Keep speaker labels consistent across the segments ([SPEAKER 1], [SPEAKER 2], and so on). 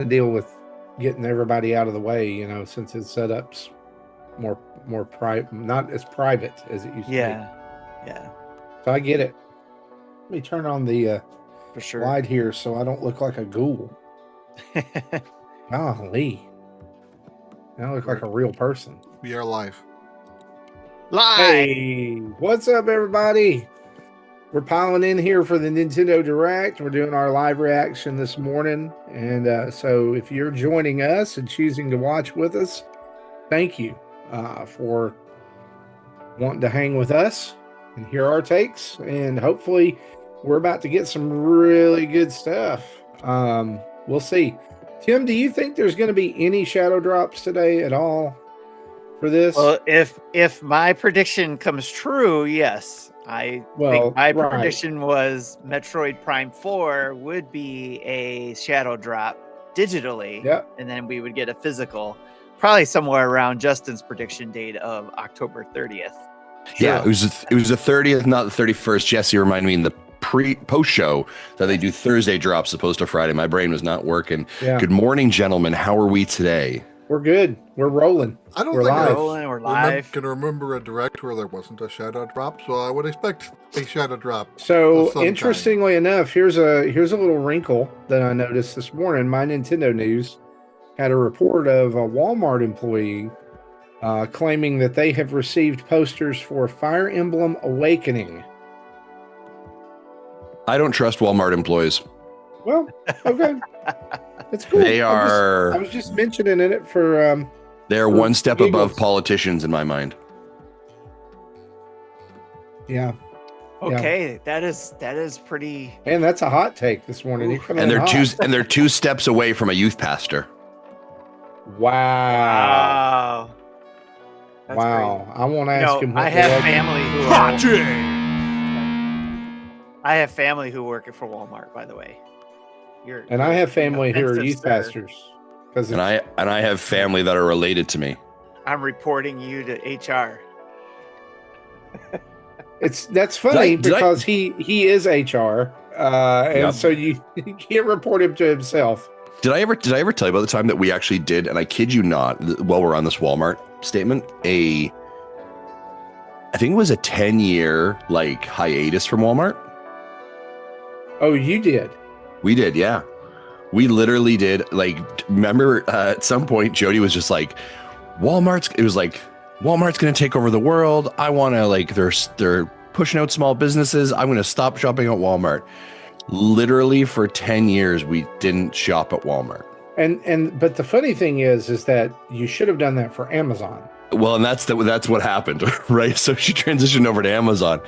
[SPEAKER 1] to deal with getting everybody out of the way, since his setup's more private, not as private as it used to be.
[SPEAKER 2] Yeah.
[SPEAKER 1] So I get it. Let me turn on the
[SPEAKER 2] For sure.
[SPEAKER 1] light here so I don't look like a ghoul. Golly. I look like a real person.
[SPEAKER 3] We are live.
[SPEAKER 1] Hey, what's up, everybody? We're piling in here for the Nintendo Direct. We're doing our live reaction this morning. And so if you're joining us and choosing to watch with us, thank you for wanting to hang with us and hear our takes. And hopefully we're about to get some really good stuff. We'll see. Tim, do you think there's going to be any shadow drops today at all for this?
[SPEAKER 2] Well, if my prediction comes true, yes. I think my prediction was Metroid Prime 4 would be a shadow drop digitally, and then we would get a physical, probably somewhere around Justin's prediction date of October 30th.
[SPEAKER 4] Sure. Yeah, it was the 30th, not the 31st. Jesse reminded me in the post show that they do Thursday drops opposed to Friday. My brain was not working. Yeah. Good morning, gentlemen. How are we today?
[SPEAKER 1] We're good. We're rolling.
[SPEAKER 3] I don't think we're live. Can remember a direct where there wasn't a shadow drop, so I would expect a shadow drop.
[SPEAKER 1] So interestingly enough, here's a little wrinkle that I noticed this morning. My Nintendo News had a report of a Walmart employee claiming that they have received posters for Fire Emblem Awakening.
[SPEAKER 4] I don't trust Walmart employees.
[SPEAKER 1] Well, okay. That's cool.
[SPEAKER 4] They are.
[SPEAKER 1] I was just mentioning it for.
[SPEAKER 4] They're one step above politicians in my mind.
[SPEAKER 1] Yeah.
[SPEAKER 2] Okay, yeah. That is pretty.
[SPEAKER 1] And that's a hot take this morning.
[SPEAKER 4] And they're two steps away from a youth pastor.
[SPEAKER 1] Wow.
[SPEAKER 2] That's
[SPEAKER 1] wow.
[SPEAKER 2] Great.
[SPEAKER 1] I won't ask him.
[SPEAKER 2] I have family who I have family who work for Walmart, by the way.
[SPEAKER 1] And I have family who are youth pastors.
[SPEAKER 4] And I have family that are related to me.
[SPEAKER 2] I'm reporting you to HR.
[SPEAKER 1] That's funny because he is HR, and so you can't report him to himself.
[SPEAKER 4] Did I ever tell you about the time that we actually did, and I kid you not, while we're on this Walmart statement, I think it was a 10-year hiatus from Walmart.
[SPEAKER 1] Oh, you did?
[SPEAKER 4] We did, yeah. We literally did. Remember at some point, Jody was just like, Walmart's going to take over the world. I want to, they're pushing out small businesses. I'm going to stop shopping at Walmart. Literally for 10 years, we didn't shop at Walmart.
[SPEAKER 1] But the funny thing is that you should have done that for Amazon.
[SPEAKER 4] Well, and that's what happened, right? So she transitioned over to Amazon,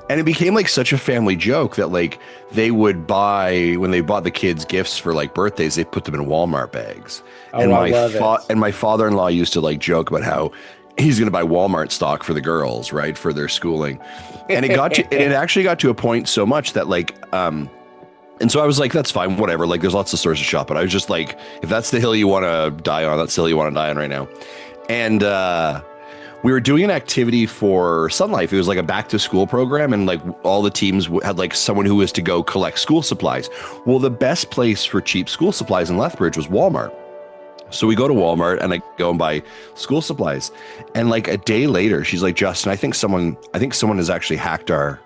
[SPEAKER 4] and it became such a family joke that they would buy, when they bought the kids gifts for birthdays, they put them in Walmart bags.
[SPEAKER 1] Oh,
[SPEAKER 4] and my father-in-law used to joke about how he's going to buy Walmart stock for the girls, right, for their schooling. And it actually got to a point so much that and so I was like, that's fine, whatever. There's lots of stores to shop at. I was just like, if that's the hill you want to die on, that's the hill you want to die on right now. And we were doing an activity for Sun Life. It was a back to school program, and all the teams had someone who was to go collect school supplies. Well, the best place for cheap school supplies in Lethbridge was Walmart. So we go to Walmart and I go and buy school supplies. And a day later, she's like, Justin, I think someone has actually hacked our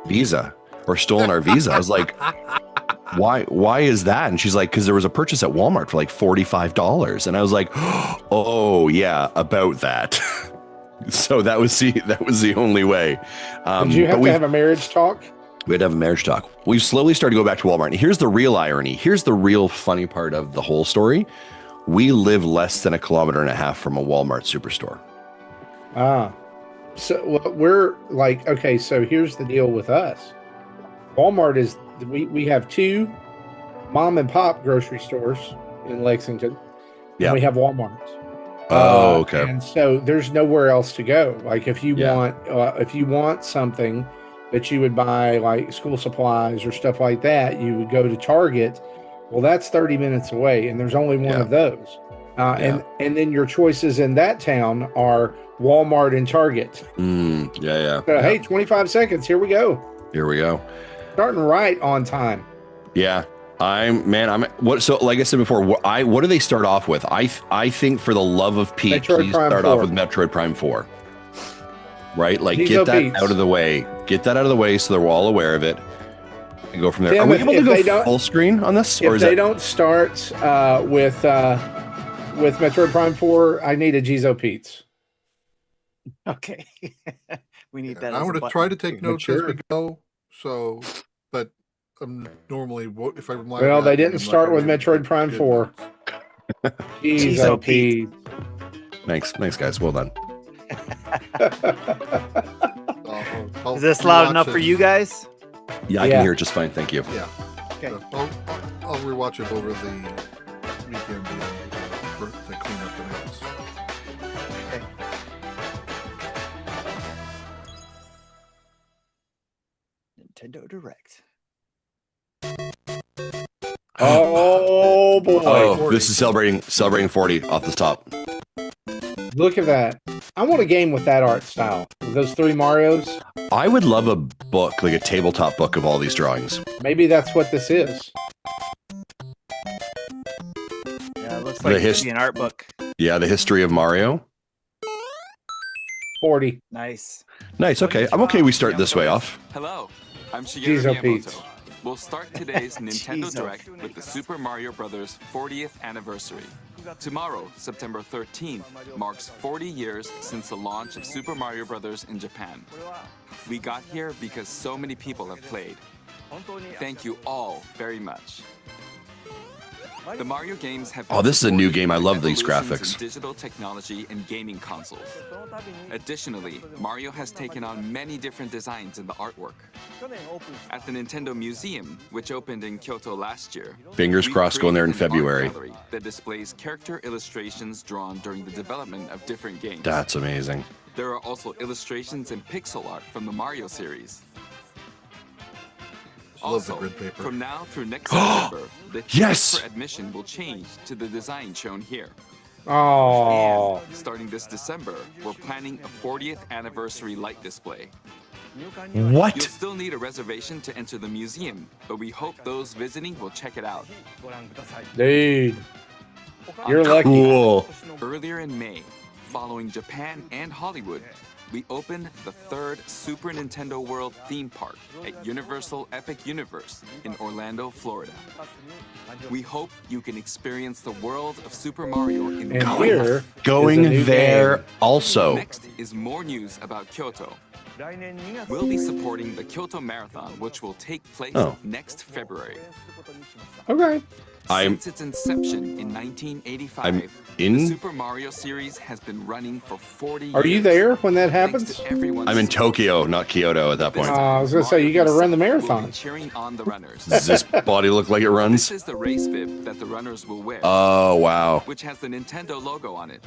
[SPEAKER 4] Visa or stolen our Visa. I was like, why is that? And she's like, because there was a purchase at Walmart for $45. And I was like, oh yeah, about that. So that was the only way.
[SPEAKER 1] Did you have to have a marriage talk?
[SPEAKER 4] We had to have a marriage talk. We've slowly started to go back to Walmart. And here's the real irony. Here's the real funny part of the whole story. We live less than 1.5 kilometers from a Walmart superstore.
[SPEAKER 1] So we're okay, so here's the deal with us. Walmart is, we have 2 mom and pop grocery stores in Lexington. Yeah. And we have Walmart.
[SPEAKER 4] Oh, okay.
[SPEAKER 1] And so there's nowhere else to go. If you want something that you would buy, school supplies or stuff like that, you would go to Target. Well, that's 30 minutes away, and there's only one of those. And then your choices in that town are Walmart and Target. So, hey, 25 seconds. Here we go.
[SPEAKER 4] Starting
[SPEAKER 1] right on time.
[SPEAKER 4] Yeah. I'm what? So, like I said before, what do they start off with? I think for the love of Pete, please start off with Metroid Prime 4. Right, like get that out of the way. Get that out of the way so they're all aware of it, and go from there. Are we able to go full screen on this?
[SPEAKER 1] If they don't start with Metroid Prime 4, I need a Jizo Pete's.
[SPEAKER 2] Okay, we need that.
[SPEAKER 3] I would have tried to take notes as we go. So, but normally, if I'm like,
[SPEAKER 1] well, they didn't start with Metroid Prime 4. Jizo Pete's.
[SPEAKER 4] Thanks, guys. Well done.
[SPEAKER 2] Is this loud enough for you guys?
[SPEAKER 4] Yeah, I can hear it just fine. Thank you.
[SPEAKER 3] Yeah.
[SPEAKER 2] Okay.
[SPEAKER 3] I'll rewatch it over the weekend to clean up the notes.
[SPEAKER 2] Okay. Nintendo Direct.
[SPEAKER 1] Oh boy!
[SPEAKER 4] Oh, this is celebrating 40 off the top.
[SPEAKER 1] Look at that. I want a game with that art style. With those 3 Marios.
[SPEAKER 4] I would love a book, like a tabletop book of all these drawings.
[SPEAKER 1] Maybe that's what this is.
[SPEAKER 2] Yeah, it looks like it should be an art book.
[SPEAKER 4] Yeah, the history of Mario.
[SPEAKER 1] 40.
[SPEAKER 2] Nice.
[SPEAKER 4] Okay. I'm okay we start this way off.
[SPEAKER 5] Hello, I'm Shigeru
[SPEAKER 1] Pete.
[SPEAKER 5] Miyamoto. We'll start today's Nintendo Direct with the Super Mario Bros. 40th anniversary. Tomorrow, September 13th, marks 40 years since the launch of Super Mario Bros. In Japan. We got here because so many people have played. Thank you all very much. The Mario games have been
[SPEAKER 4] this is a new game. I love these graphics.
[SPEAKER 5] in digital technology and gaming consoles. Additionally, Mario has taken on many different designs in the artwork. At the Nintendo Museum, which opened in Kyoto last year,
[SPEAKER 4] fingers crossed going there in February,
[SPEAKER 5] that displays character illustrations drawn during the development of different games.
[SPEAKER 4] That's amazing.
[SPEAKER 5] There are also illustrations and pixel art from the Mario series. Also, from now through next September, the ticket for admission will change to the design shown here.
[SPEAKER 1] Oh.
[SPEAKER 5] And starting this December, we're planning a 40th anniversary light display.
[SPEAKER 4] What?
[SPEAKER 5] You'll still need a reservation to enter the museum, but we hope those visiting will check it out.
[SPEAKER 1] Dude, you're lucky.
[SPEAKER 4] Cool.
[SPEAKER 5] Earlier in May, following Japan and Hollywood, we opened the 3rd Super Nintendo World theme park at Universal Epic Universe in Orlando, Florida. We hope you can experience the world of Super Mario in
[SPEAKER 4] going there also.
[SPEAKER 5] Next is more news about Kyoto. We'll be supporting the Kyoto Marathon, which will take place next February.
[SPEAKER 1] Okay.
[SPEAKER 5] Since its inception in 1985, the Super Mario series has been running for 40 years.
[SPEAKER 1] Are you there when that happens?
[SPEAKER 4] I'm in Tokyo, not Kyoto at that point.
[SPEAKER 1] I was going to say, you got to run the marathon.
[SPEAKER 5] Cheering on the runners.
[SPEAKER 4] Does this body look like it runs?
[SPEAKER 5] This is the race bib that the runners will wear.
[SPEAKER 4] Oh, wow.
[SPEAKER 5] Which has the Nintendo logo on it.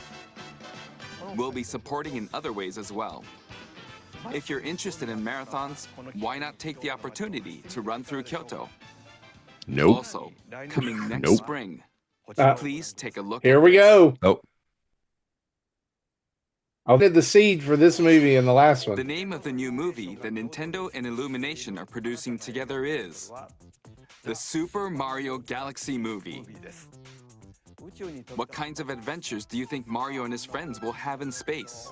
[SPEAKER 5] We'll be supporting in other ways as well. If you're interested in marathons, why not take the opportunity to run through Kyoto?
[SPEAKER 4] Nope.
[SPEAKER 5] Also, coming next spring, please take a look.
[SPEAKER 1] Here we go.
[SPEAKER 4] Oh.
[SPEAKER 1] I did the seed for this movie and the last one.
[SPEAKER 5] The name of the new movie that Nintendo and Illumination are producing together is the Super Mario Galaxy Movie. What kinds of adventures do you think Mario and his friends will have in space?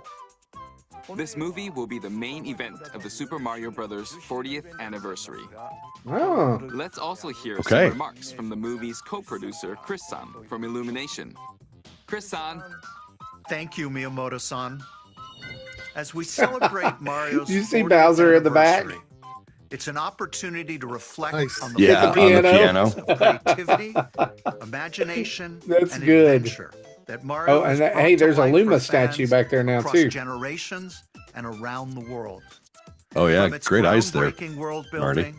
[SPEAKER 5] This movie will be the main event of the Super Mario Bros. 40th anniversary.
[SPEAKER 1] Oh.
[SPEAKER 5] Let's also hear some remarks from the movie's co-producer, Chris-san, from Illumination. Chris-san.
[SPEAKER 6] Thank you, Miyamoto-san. As we celebrate Mario's
[SPEAKER 1] you see Bowser in the back?
[SPEAKER 6] It's an opportunity to reflect on the
[SPEAKER 4] piano.
[SPEAKER 6] Creativity, imagination,
[SPEAKER 1] and
[SPEAKER 6] adventure that Mario
[SPEAKER 1] and hey, there's a Luma statue back there now too.
[SPEAKER 6] Generations and around the world.
[SPEAKER 4] Oh yeah, great eyes there.
[SPEAKER 6] World building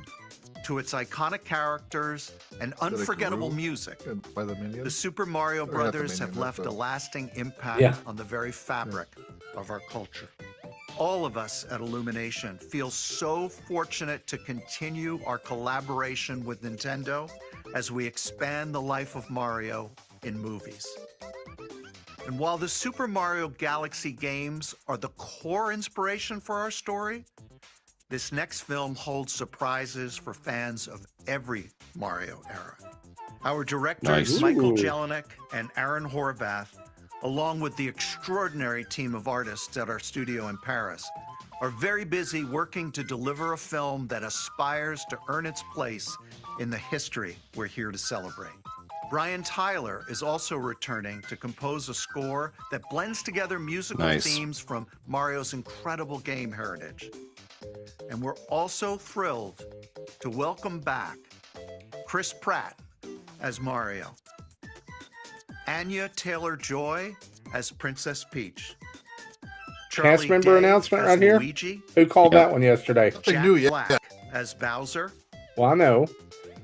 [SPEAKER 6] to its iconic characters and unforgettable music, the Super Mario Brothers have left a lasting impact on the very fabric of our culture. All of us at Illumination feel so fortunate to continue our collaboration with Nintendo as we expand the life of Mario in movies. And while the Super Mario Galaxy games are the core inspiration for our story, this next film holds surprises for fans of every Mario era. Our directors, Michael Jelinek and Aaron Horvath, along with the extraordinary team of artists at our studio in Paris, are very busy working to deliver a film that aspires to earn its place in the history we're here to celebrate. Brian Tyler is also returning to compose a score that blends together musical themes from Mario's incredible game heritage. And we're also thrilled to welcome back Chris Pratt as Mario, Anya Taylor-Joy as Princess Peach,
[SPEAKER 1] cast member announcement right here.
[SPEAKER 6] Luigi,
[SPEAKER 1] who called that one yesterday?
[SPEAKER 6] Jack Black as Bowser.
[SPEAKER 1] Well, I know.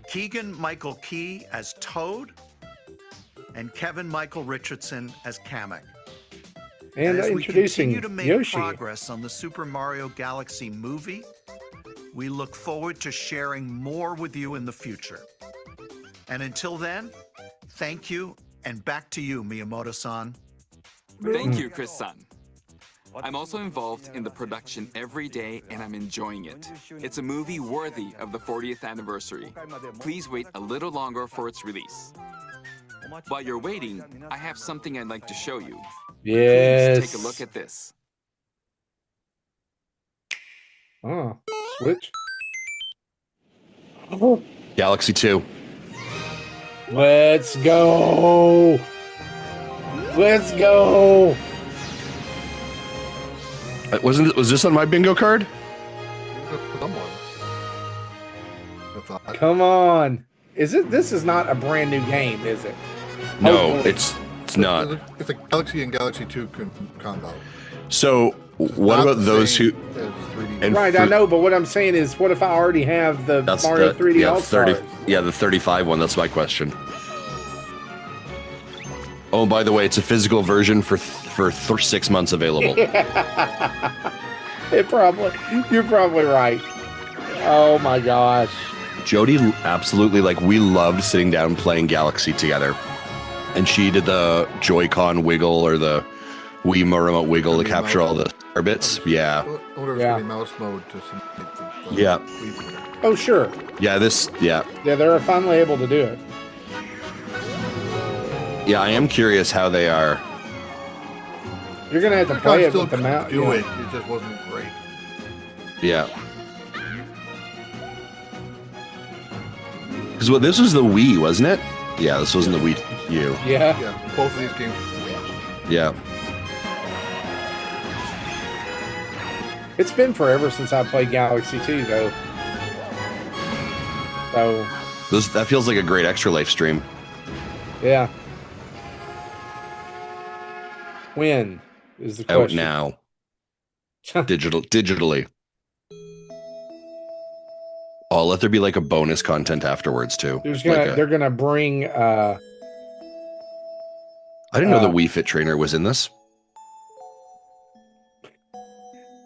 [SPEAKER 6] Keegan Michael Key as Toad, and Kevin Michael Richardson as Kamek.
[SPEAKER 1] And
[SPEAKER 6] as
[SPEAKER 1] introducing
[SPEAKER 6] we continue to make
[SPEAKER 1] Yoshi.
[SPEAKER 6] progress on the Super Mario Galaxy movie, we look forward to sharing more with you in the future. And until then, thank you, and back to you, Miyamoto-san.
[SPEAKER 5] Thank you, Chris-san. I'm also involved in the production every day, and I'm enjoying it. It's a movie worthy of the 40th anniversary. Please wait a little longer for its release. While you're waiting, I have something I'd like to show you.
[SPEAKER 1] Yes.
[SPEAKER 5] Please take a look at this.
[SPEAKER 1] Oh, Switch.
[SPEAKER 4] Oh. Galaxy 2.
[SPEAKER 1] Let's go. Let's go.
[SPEAKER 4] Was this on my bingo card?
[SPEAKER 1] Come on. This is not a brand new game, is it?
[SPEAKER 4] No, it's not.
[SPEAKER 3] It's a Galaxy and Galaxy 2 combo.
[SPEAKER 4] So what about those who?
[SPEAKER 1] Right, I know, but what I'm saying is, what if I already have the Mario 3D All-Stars?
[SPEAKER 4] The 35 one. That's my question. Oh, by the way, it's a physical version for 6 months available.
[SPEAKER 1] You're probably right. Oh my gosh.
[SPEAKER 4] Jody absolutely, we loved sitting down playing Galaxy together. And she did the Joy-Con wiggle or the Wii remote wiggle to capture all the star bits. Yeah.
[SPEAKER 3] Mouse mode to
[SPEAKER 4] yeah.
[SPEAKER 1] Oh, sure.
[SPEAKER 4] Yeah,
[SPEAKER 1] Yeah, they're finally able to do it.
[SPEAKER 4] Yeah, I am curious how they are.
[SPEAKER 1] You're going to have to play it with the mouse.
[SPEAKER 3] It just wasn't great.
[SPEAKER 4] Yeah. Because this was the Wii, wasn't it? Yeah, this wasn't the Wii U.
[SPEAKER 1] Yeah.
[SPEAKER 3] Yeah, both of these games.
[SPEAKER 4] Yeah.
[SPEAKER 1] It's been forever since I played Galaxy 2, though. So.
[SPEAKER 4] That feels like a great Extra Life stream.
[SPEAKER 1] Yeah. When is the question?
[SPEAKER 4] Out now. Digitally. Oh, let there be a bonus content afterwards too.
[SPEAKER 1] They're gonna bring.
[SPEAKER 4] I didn't know the Wii Fit trainer was in this.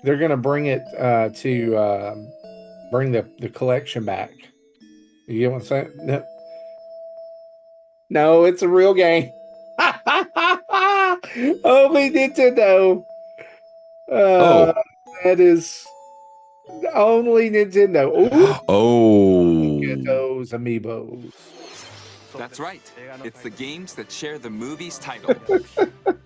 [SPEAKER 1] They're gonna bring it to bring the collection back. You get what I'm saying? No, it's a real game. Only Nintendo. That is only Nintendo. Ooh.
[SPEAKER 4] Oh.
[SPEAKER 1] Get those amiibos.
[SPEAKER 5] That's right. It's the games that share the movie's title.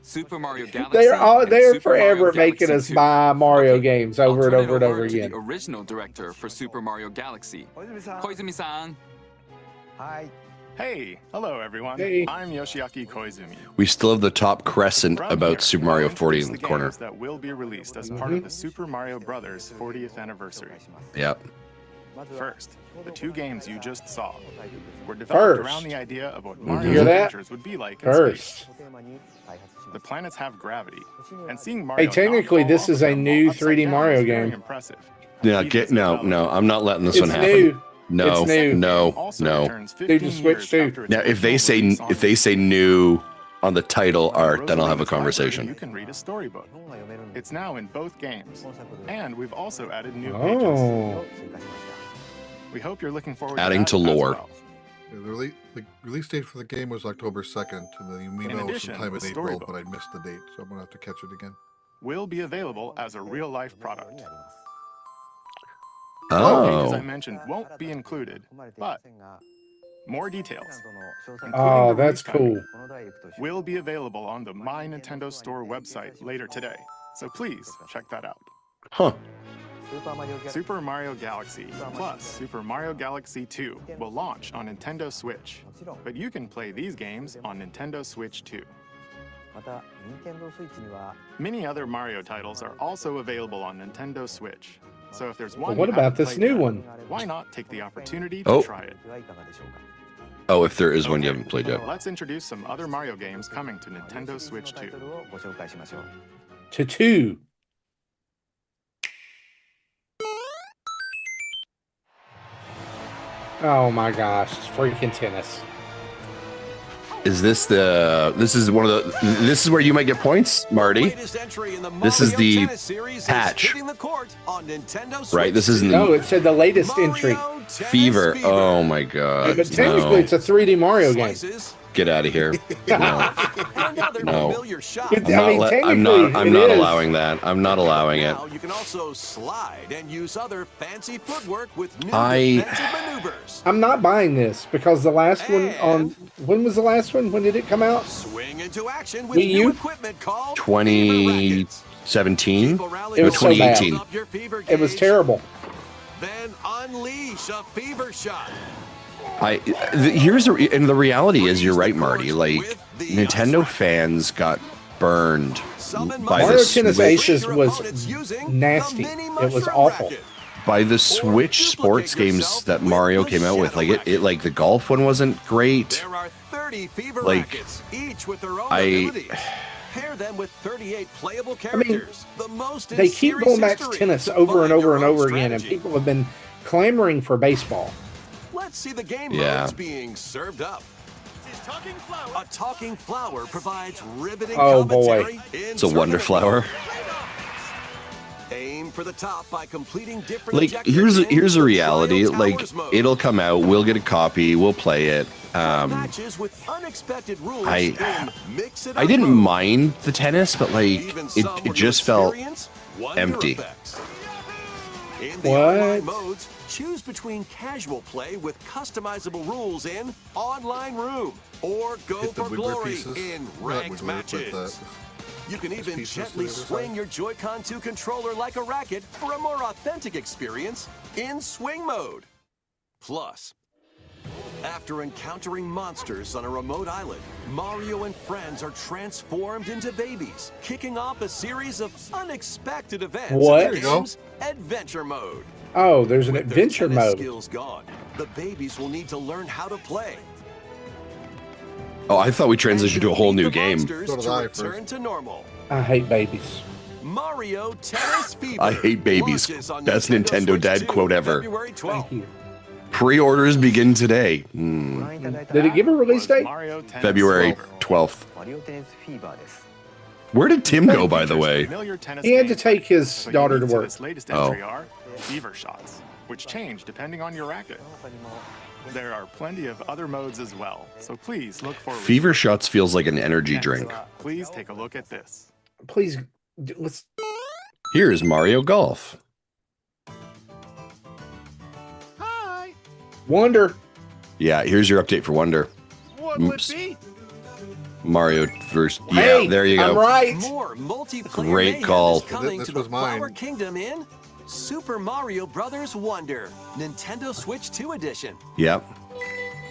[SPEAKER 5] Super Mario Galaxy.
[SPEAKER 1] They're forever making us buy Mario games over and over and over again.
[SPEAKER 5] The original director for Super Mario Galaxy, Koizumi-san.
[SPEAKER 7] Hi. Hey, hello everyone.
[SPEAKER 1] Hey.
[SPEAKER 7] I'm Yoshiaki Koizumi.
[SPEAKER 4] We still have the top crescent about Super Mario 40 in the corner.
[SPEAKER 7] That will be released as part of the Super Mario Brothers 40th anniversary.
[SPEAKER 4] Yep.
[SPEAKER 7] First, the 2 games you just saw were developed around the idea of what Mario's adventures would be like in space. The planets have gravity, and seeing Mario.
[SPEAKER 1] Hey, technically, this is a new 3D Mario game.
[SPEAKER 7] Impressive.
[SPEAKER 4] Yeah, no, I'm not letting this one happen.
[SPEAKER 1] New.
[SPEAKER 4] No,
[SPEAKER 1] it's new.
[SPEAKER 4] No.
[SPEAKER 1] They just switched too.
[SPEAKER 4] Now, if they say new on the title art, then I'll have a conversation.
[SPEAKER 7] You can read a storybook. It's now in both games, and we've also added new pages. We hope you're looking forward
[SPEAKER 4] adding to lore.
[SPEAKER 7] Well.
[SPEAKER 3] Yeah, the release date for the game was October 2nd, and the Amiibo was sometime in April, but I missed the date, so I'm gonna have to catch it again.
[SPEAKER 7] Will be available as a real-life product.
[SPEAKER 4] Oh.
[SPEAKER 7] As I mentioned, won't be included, but More details.
[SPEAKER 1] Oh, that's cool.
[SPEAKER 7] Will be available on the My Nintendo Store website later today, so please check that out.
[SPEAKER 4] Huh.
[SPEAKER 7] Super Mario Galaxy plus Super Mario Galaxy 2 will launch on Nintendo Switch, but you can play these games on Nintendo Switch too. Many other Mario titles are also available on Nintendo Switch, so if there's one
[SPEAKER 1] what about this new one?
[SPEAKER 7] Why not take the opportunity to try it?
[SPEAKER 4] Oh, if there is one you haven't played yet.
[SPEAKER 7] Let's introduce some other Mario games coming to Nintendo Switch 2.
[SPEAKER 1] To 2. Oh my gosh, it's freaking tennis.
[SPEAKER 4] Is this this is where you might get points, Marty? This is the patch. Right, this isn't
[SPEAKER 1] No, it said the latest entry.
[SPEAKER 4] Fever. Oh my god.
[SPEAKER 1] Yeah, but technically it's a 3D Mario game.
[SPEAKER 4] Get out of here. No. No. I'm not allowing that. I'm not allowing it.
[SPEAKER 8] You can also slide and use other fancy footwork with new defensive maneuvers.
[SPEAKER 1] I'm not buying this because the last one when was the last one? When did it come out?
[SPEAKER 8] Swing into action with new equipment called
[SPEAKER 4] 2017?
[SPEAKER 1] It was
[SPEAKER 4] 2018.
[SPEAKER 1] So it was terrible.
[SPEAKER 8] Then unleash a fever shot.
[SPEAKER 4] And the reality is, you're right, Marty. Like, Nintendo fans got burned by
[SPEAKER 1] Mario
[SPEAKER 4] the
[SPEAKER 1] Tennis
[SPEAKER 4] Switch.
[SPEAKER 1] Aces was nasty. It was awful.
[SPEAKER 4] By the Switch sports games that Mario came out with, like like the golf one wasn't great.
[SPEAKER 8] There are 30 fever
[SPEAKER 4] Like,
[SPEAKER 8] rackets, each with their own abilities. Pair them with 38 playable characters.
[SPEAKER 1] They keep going back to tennis over and over and over again, and people have been clamoring for baseball.
[SPEAKER 8] Let's see the game modes being served up. A talking flower provides riveting commentary.
[SPEAKER 1] Boy.
[SPEAKER 4] It's a wonder flower.
[SPEAKER 8] Aim for the top by completing different
[SPEAKER 4] Like, here's a reality. Like, it'll come out, we'll get a copy, we'll play it.
[SPEAKER 8] Matches with unexpected rules.
[SPEAKER 4] I didn't mind the tennis, but like it just felt empty.
[SPEAKER 8] In the online modes, choose between casual play with customizable rules in Online Room, or go for glory in ranked matches. You can even gently swing your Joy-Con 2 controller like a racket for a more authentic experience in Swing Mode. Plus, after encountering monsters on a remote island, Mario and friends are transformed into babies, kicking off a series of unexpected events in the game's Adventure Mode.
[SPEAKER 1] Oh, there's an adventure mode.
[SPEAKER 8] Skills gone, the babies will need to learn how to play.
[SPEAKER 4] Oh, I thought we transitioned to a whole new game.
[SPEAKER 8] Return to normal.
[SPEAKER 1] I hate babies.
[SPEAKER 8] Mario Tennis Fever.
[SPEAKER 4] I hate babies. Best Nintendo Dad quote ever.
[SPEAKER 1] Thank you.
[SPEAKER 4] Pre-orders begin today.
[SPEAKER 1] Did it give a release date?
[SPEAKER 4] February 12th. Where did Tim go, by the way?
[SPEAKER 1] He had to take his daughter to work.
[SPEAKER 7] Fever shots, which change depending on your racket. There are plenty of other modes as well, so please look for
[SPEAKER 4] Fever shots feels like an energy drink.
[SPEAKER 7] Please take a look at this.
[SPEAKER 1] Please, let's.
[SPEAKER 4] Here's Mario Golf.
[SPEAKER 7] Hi.
[SPEAKER 1] Wonder.
[SPEAKER 4] Yeah, here's your update for Wonder.
[SPEAKER 7] What will it be?
[SPEAKER 4] Mario versus.
[SPEAKER 1] Hey,
[SPEAKER 4] yeah, there you go.
[SPEAKER 1] I'm right.
[SPEAKER 8] More multiplayer
[SPEAKER 4] Great call.
[SPEAKER 8] Coming to the Flower Kingdom in Super Mario Brothers Wonder, Nintendo Switch 2 Edition.
[SPEAKER 4] Yep.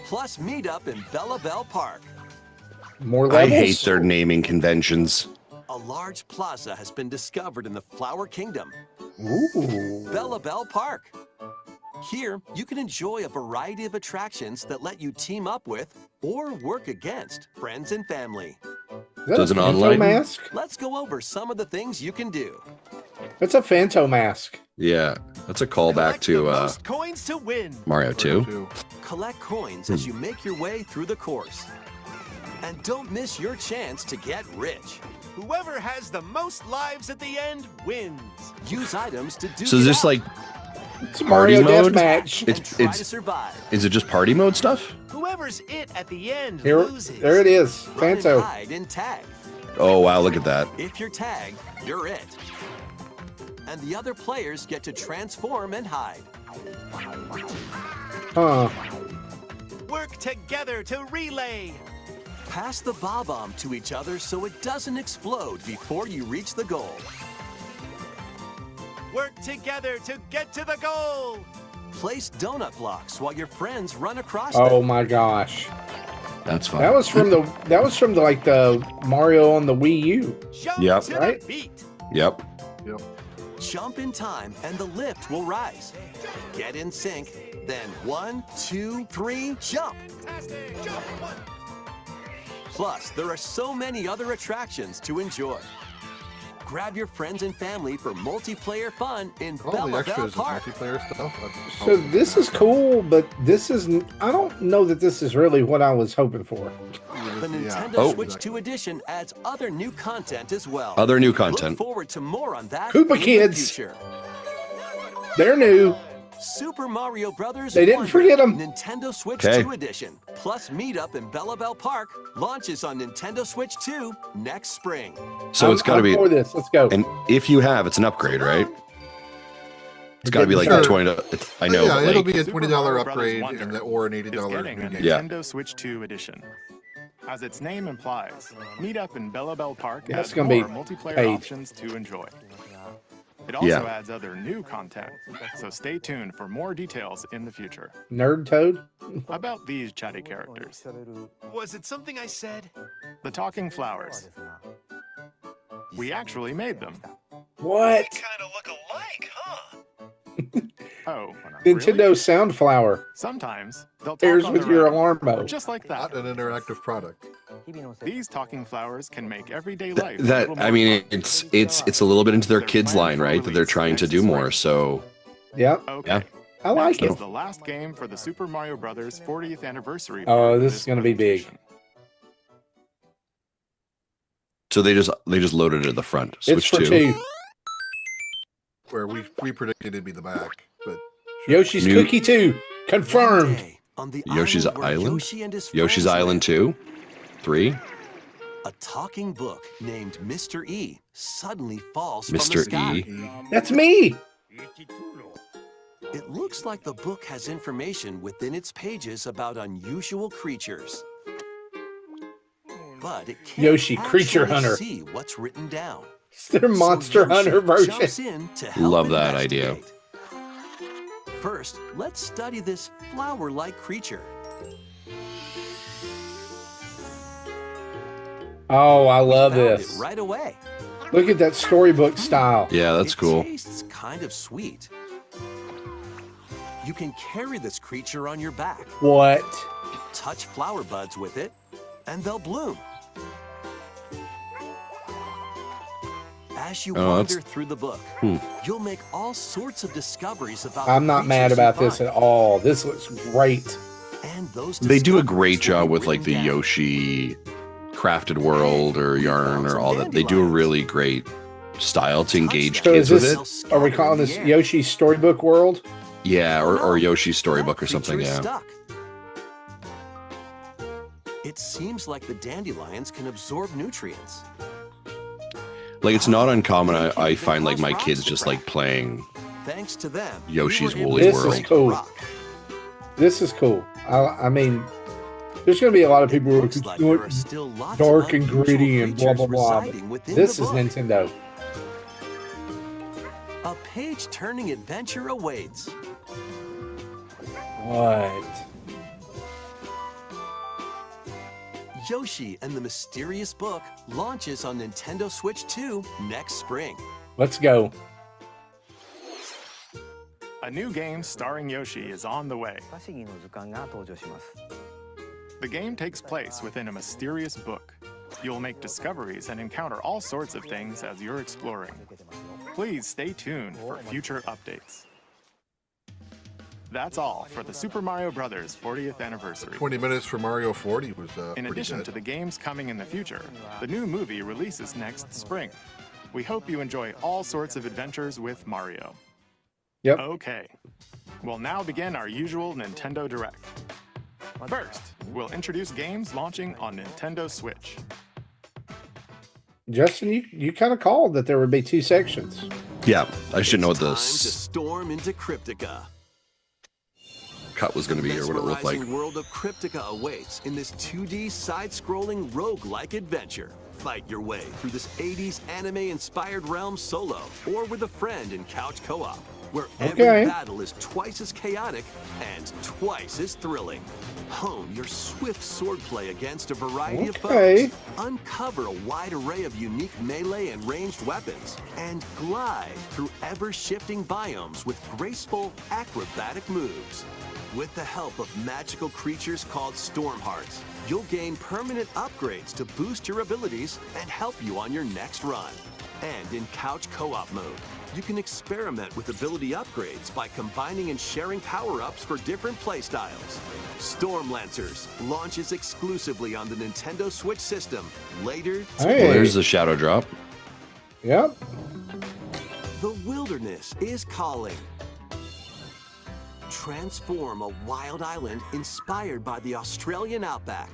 [SPEAKER 8] Plus meet up in Bella Bell Park.
[SPEAKER 1] More levels?
[SPEAKER 4] I hate their naming conventions.
[SPEAKER 8] A large plaza has been discovered in the Flower Kingdom.
[SPEAKER 1] Ooh.
[SPEAKER 8] Bella Bell Park. Here, you can enjoy a variety of attractions that let you team up with or work against friends and family.
[SPEAKER 4] Does an online
[SPEAKER 1] mask?
[SPEAKER 8] Let's go over some of the things you can do.
[SPEAKER 1] It's a Phantom mask.
[SPEAKER 4] Yeah, that's a callback to
[SPEAKER 9] coins to win.
[SPEAKER 4] Mario 2.
[SPEAKER 8] Collect coins as you make your way through the course. And don't miss your chance to get rich.
[SPEAKER 9] Whoever has the most lives at the end wins.
[SPEAKER 8] Use items to do
[SPEAKER 4] So is this like
[SPEAKER 1] It's Mario
[SPEAKER 4] mode?
[SPEAKER 1] Deathmatch.
[SPEAKER 8] Try to survive.
[SPEAKER 4] Is it just party mode stuff?
[SPEAKER 9] Whoever's it at the end
[SPEAKER 1] Here,
[SPEAKER 9] loses.
[SPEAKER 1] there it is.
[SPEAKER 8] Run and
[SPEAKER 1] Phantom.
[SPEAKER 8] hide and tag.
[SPEAKER 4] Oh wow, look at that.
[SPEAKER 8] If you're tagged, you're it. And the other players get to transform and hide.
[SPEAKER 1] Huh.
[SPEAKER 9] Work together to relay.
[SPEAKER 8] Pass the bob-omb to each other so it doesn't explode before you reach the goal.
[SPEAKER 9] Work together to get to the goal.
[SPEAKER 8] Place donut blocks while your friends run across them.
[SPEAKER 1] Oh my gosh.
[SPEAKER 4] That's fun.
[SPEAKER 1] That was from the like the Mario on the Wii U.
[SPEAKER 4] Yep.
[SPEAKER 9] To
[SPEAKER 1] right?
[SPEAKER 9] the beat.
[SPEAKER 4] Yep.
[SPEAKER 8] Jump in time and the lift will rise. Get in sync, then 1, 2, 3, jump. Plus, there are so many other attractions to enjoy. Grab your friends and family for multiplayer fun in Bella Bell Park.
[SPEAKER 3] Multiplayer stuff.
[SPEAKER 1] So this is cool, but I don't know that this is really what I was hoping for.
[SPEAKER 8] The Nintendo Switch 2 edition adds other new content as well.
[SPEAKER 4] Other new content.
[SPEAKER 8] Look forward to more on that
[SPEAKER 1] Koopa
[SPEAKER 8] in
[SPEAKER 1] Kids.
[SPEAKER 8] the future.
[SPEAKER 1] They're new.
[SPEAKER 8] Super Mario Brothers.
[SPEAKER 1] They didn't forget them.
[SPEAKER 8] Nintendo Switch 2 edition plus Meetup in Bella Bell Park launches on Nintendo Switch 2 next spring.
[SPEAKER 4] So it's got to be
[SPEAKER 1] for this. Let's go.
[SPEAKER 4] And if you have, it's an upgrade, right? It's got to be like the $20. I know.
[SPEAKER 3] Yeah,
[SPEAKER 4] but
[SPEAKER 3] it'll
[SPEAKER 4] like,
[SPEAKER 3] be a $20 upgrade or an $80
[SPEAKER 7] getting a
[SPEAKER 3] new
[SPEAKER 7] Nintendo Switch 2 edition. As its name implies, Meetup in Bella Bell Park has more multiplayer options to enjoy. It also adds other new content, so stay tuned for more details in the future.
[SPEAKER 1] Nerd Toad?
[SPEAKER 7] About these chatty characters.
[SPEAKER 9] Was it something I said?
[SPEAKER 7] The talking flowers. We actually made them.
[SPEAKER 1] What?
[SPEAKER 9] They kind of look alike, huh?
[SPEAKER 7] Oh,
[SPEAKER 1] Nintendo
[SPEAKER 7] really?
[SPEAKER 1] Sound Flower.
[SPEAKER 7] Sometimes they'll talk
[SPEAKER 1] Pairs
[SPEAKER 7] on
[SPEAKER 1] with
[SPEAKER 7] their
[SPEAKER 1] your
[SPEAKER 7] own,
[SPEAKER 1] alarm mode.
[SPEAKER 7] just like that.
[SPEAKER 3] Not an interactive product.
[SPEAKER 7] These talking flowers can make everyday life.
[SPEAKER 4] I mean, it's a little bit into their kids line, right? That they're trying to do more. So
[SPEAKER 1] yeah,
[SPEAKER 7] okay.
[SPEAKER 1] I like
[SPEAKER 7] Next
[SPEAKER 1] it.
[SPEAKER 7] is the last game for the Super Mario Brothers 40th anniversary.
[SPEAKER 1] Oh, this is going to be big.
[SPEAKER 4] So they just loaded it at the front.
[SPEAKER 1] It's
[SPEAKER 4] Switch
[SPEAKER 1] for 2.
[SPEAKER 3] Where we predicted it'd be the back, but
[SPEAKER 1] Yoshi's Cookie 2 confirmed.
[SPEAKER 8] On the
[SPEAKER 4] Yoshi's Island.
[SPEAKER 8] Yoshi and his
[SPEAKER 4] Yoshi's
[SPEAKER 8] friends
[SPEAKER 4] Island 2, 3.
[SPEAKER 8] A talking book named Mr. E suddenly falls from the
[SPEAKER 4] Mr.
[SPEAKER 8] sky.
[SPEAKER 4] E.
[SPEAKER 1] That's me.
[SPEAKER 8] It looks like the book has information within its pages about unusual creatures. But it can't
[SPEAKER 1] Yoshi, Creature
[SPEAKER 8] actually
[SPEAKER 1] Hunter.
[SPEAKER 8] see what's written down.
[SPEAKER 1] It's their Monster
[SPEAKER 8] So Yoshi
[SPEAKER 1] Hunter version.
[SPEAKER 8] jumps in to help
[SPEAKER 4] Love that idea.
[SPEAKER 8] investigate. First, let's study this flower-like creature.
[SPEAKER 1] Oh, I love
[SPEAKER 8] Found
[SPEAKER 1] this.
[SPEAKER 8] it right away.
[SPEAKER 1] Look at that storybook style.
[SPEAKER 4] Yeah, that's cool.
[SPEAKER 8] It tastes kind of sweet. You can carry this creature on your back.
[SPEAKER 1] What?
[SPEAKER 8] Touch flower buds with it, and they'll bloom. As you wander through the book, you'll make all sorts of discoveries about
[SPEAKER 1] I'm not mad about this at all. This looks great.
[SPEAKER 8] And those
[SPEAKER 4] They do a great
[SPEAKER 8] discoveries will
[SPEAKER 4] job
[SPEAKER 8] be
[SPEAKER 4] with like the
[SPEAKER 8] written down.
[SPEAKER 4] Yoshi crafted world or yarn or all that. They do a really great style to engage
[SPEAKER 1] So
[SPEAKER 4] kids
[SPEAKER 1] is
[SPEAKER 4] with
[SPEAKER 1] this,
[SPEAKER 4] it.
[SPEAKER 1] are we calling this Yoshi's Storybook World?
[SPEAKER 4] Yeah, or Yoshi's storybook or
[SPEAKER 8] That
[SPEAKER 4] something.
[SPEAKER 8] creature is
[SPEAKER 4] Yeah.
[SPEAKER 8] stuck. It seems like the dandelions can absorb nutrients.
[SPEAKER 4] Like it's not uncommon. I find like my kids just like playing
[SPEAKER 8] Thanks to them,
[SPEAKER 4] Yoshi's
[SPEAKER 8] we were able
[SPEAKER 4] Woolly
[SPEAKER 8] to
[SPEAKER 1] This
[SPEAKER 4] World.
[SPEAKER 1] is
[SPEAKER 8] break
[SPEAKER 1] cool.
[SPEAKER 8] a rock.
[SPEAKER 1] This is cool. I mean, there's going to be a lot of people who
[SPEAKER 8] Looks
[SPEAKER 1] are
[SPEAKER 8] like
[SPEAKER 1] doing
[SPEAKER 8] there are still lots
[SPEAKER 1] dark
[SPEAKER 8] of
[SPEAKER 1] and
[SPEAKER 8] unusual
[SPEAKER 1] gritty and blah, blah,
[SPEAKER 8] creatures
[SPEAKER 1] blah.
[SPEAKER 8] residing within
[SPEAKER 1] This
[SPEAKER 8] the
[SPEAKER 1] is
[SPEAKER 8] book.
[SPEAKER 1] Nintendo.
[SPEAKER 8] A page-turning adventure awaits.
[SPEAKER 1] What?
[SPEAKER 8] Yoshi and the Mysterious Book launches on Nintendo Switch 2 next spring.
[SPEAKER 1] Let's go.
[SPEAKER 7] A new game starring Yoshi is on the way. The game takes place within a mysterious book. You'll make discoveries and encounter all sorts of things as you're exploring. Please stay tuned for future updates. That's all for the Super Mario Brothers 40th anniversary.
[SPEAKER 3] 20 minutes for Mario 40 was
[SPEAKER 7] In
[SPEAKER 3] pretty
[SPEAKER 7] addition
[SPEAKER 3] good.
[SPEAKER 7] to the games coming in the future, the new movie releases next spring. We hope you enjoy all sorts of adventures with Mario.
[SPEAKER 1] Yep.
[SPEAKER 7] Okay, we'll now begin our usual Nintendo Direct. First, we'll introduce games launching on Nintendo Switch.
[SPEAKER 1] Justin, you kind of called that there would be 2 sections.
[SPEAKER 4] Yeah, I should know
[SPEAKER 8] It's time to
[SPEAKER 4] this.
[SPEAKER 8] storm into Cryptica.
[SPEAKER 4] cut was going to be or what it looked like.
[SPEAKER 8] The world of Cryptica awaits in this 2D side-scrolling roguelike adventure. Fight your way through this 80s anime-inspired realm solo or with a friend in couch co-op, where every battle is twice as chaotic and twice as thrilling. Hone your swift swordplay against a variety of foes, uncover a wide array of unique melee and ranged weapons, and glide through ever-shifting biomes with graceful, acrobatic moves. With the help of magical creatures called Storm Hearts, you'll gain permanent upgrades to boost your abilities and help you on your next run. And in couch co-op mode, you can experiment with ability upgrades by combining and sharing power-ups for different playstyles. Storm Lancers launches exclusively on the Nintendo Switch system later today.
[SPEAKER 4] Well, there's the shadow drop.
[SPEAKER 1] Yep.
[SPEAKER 8] The wilderness is calling. Transform a wild island inspired by the Australian outback.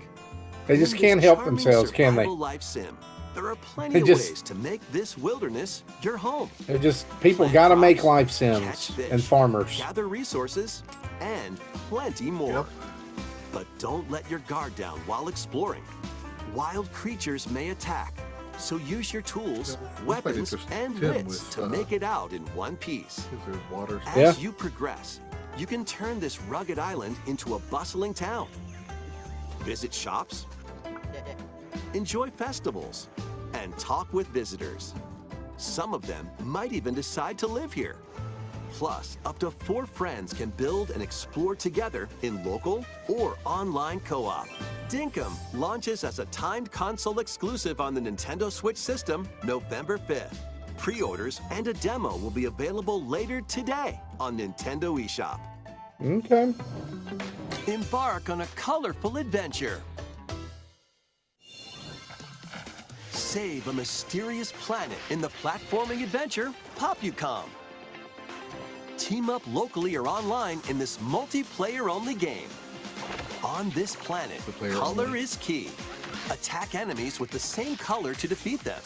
[SPEAKER 1] They just can't help themselves, can they?
[SPEAKER 8] Life sim. There are plenty of ways to make this wilderness your home.
[SPEAKER 1] They're just people got to make life sims and farmers.
[SPEAKER 8] Gather resources and plenty more. But don't let your guard down while exploring. Wild creatures may attack, so use your tools, weapons, and wits to make it out in one piece. As you progress, you can turn this rugged island into a bustling town. Visit shops, enjoy festivals, and talk with visitors. Some of them might even decide to live here. Plus, up to 4 friends can build and explore together in local or online co-op. Dinkum launches as a timed console exclusive on the Nintendo Switch system November 5th. Pre-orders and a demo will be available later today on Nintendo eShop.
[SPEAKER 1] Okay.
[SPEAKER 8] Embark on a colorful adventure. Save a mysterious planet in the platforming adventure Popucom. Team up locally or online in this multiplayer-only game. On this planet, color is key. Attack enemies with the same color to defeat them.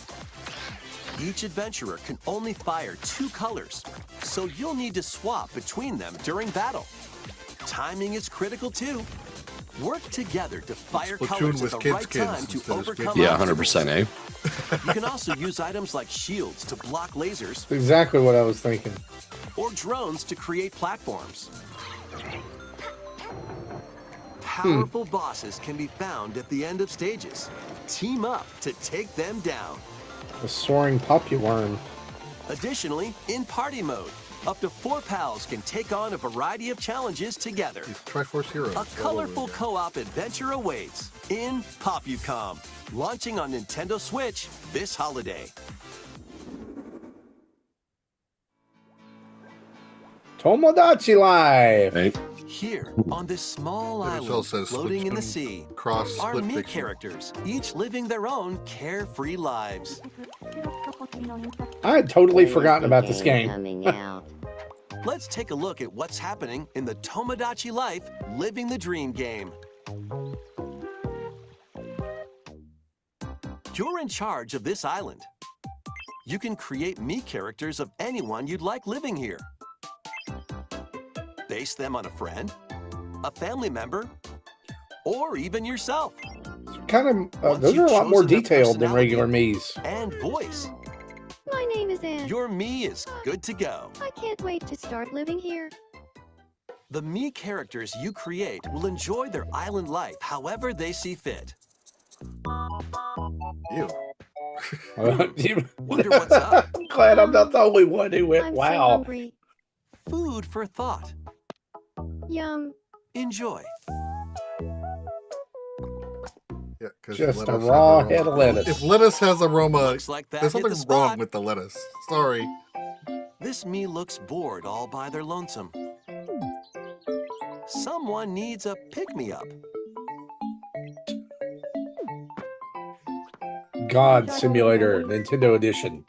[SPEAKER 8] Each adventurer can only fire 2 colors, so you'll need to swap between them during battle. Timing is critical too. Work together to fire colors at the right time to overcome.
[SPEAKER 4] Yeah, 100%, eh?
[SPEAKER 8] You can also use items like shields to block lasers.
[SPEAKER 1] That's exactly what I was thinking.
[SPEAKER 8] Or drones to create platforms. Powerful bosses can be found at the end of stages. Team up to take them down.
[SPEAKER 1] The soaring puppyworm.
[SPEAKER 8] Additionally, in party mode, up to 4 pals can take on a variety of challenges together.
[SPEAKER 3] Triforce Heroes.
[SPEAKER 8] A colorful co-op adventure awaits in Popucom, launching on Nintendo Switch this holiday.
[SPEAKER 1] Tomodachi Life.
[SPEAKER 4] Right.
[SPEAKER 8] Here, on this small island floating in the sea, are Mii characters, each living their own carefree lives.
[SPEAKER 1] I had totally forgotten about this game.
[SPEAKER 8] Let's take a look at what's happening in the Tomodachi Life Living the Dream game. You're in charge of this island. You can create Mii characters of anyone you'd like living here. Base them on a friend, a family member, or even yourself.
[SPEAKER 1] Kind of, those are a lot more detailed than regular Mii's.
[SPEAKER 8] And voice.
[SPEAKER 10] My name is Anne.
[SPEAKER 8] Your Mii is good to go.
[SPEAKER 10] I can't wait to start living here.
[SPEAKER 8] The Mii characters you create will enjoy their island life however they see fit.
[SPEAKER 3] Ew.
[SPEAKER 8] Wonder what's up?
[SPEAKER 1] Glad I'm not the only one who went,
[SPEAKER 10] I'm
[SPEAKER 1] wow.
[SPEAKER 10] so hungry.
[SPEAKER 8] Food for thought.
[SPEAKER 10] Yum.
[SPEAKER 8] Enjoy.
[SPEAKER 3] Yeah,
[SPEAKER 1] just a raw head of lettuce.
[SPEAKER 3] If lettuce has aroma,
[SPEAKER 8] like
[SPEAKER 3] there's something wrong with the lettuce. Sorry.
[SPEAKER 8] This Mii looks bored all by their lonesome. Someone needs a pick-me-up.
[SPEAKER 1] God Simulator, Nintendo Edition.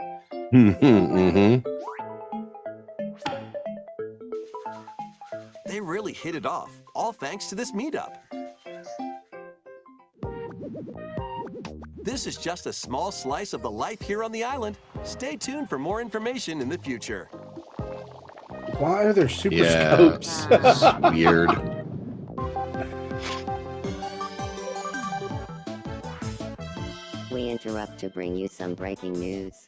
[SPEAKER 8] They really hit it off, all thanks to this meetup. This is just a small slice of the life here on the island. Stay tuned for more information in the future.
[SPEAKER 1] Why are there super scopes?
[SPEAKER 4] It's weird.
[SPEAKER 11] interrupt to bring you some breaking news.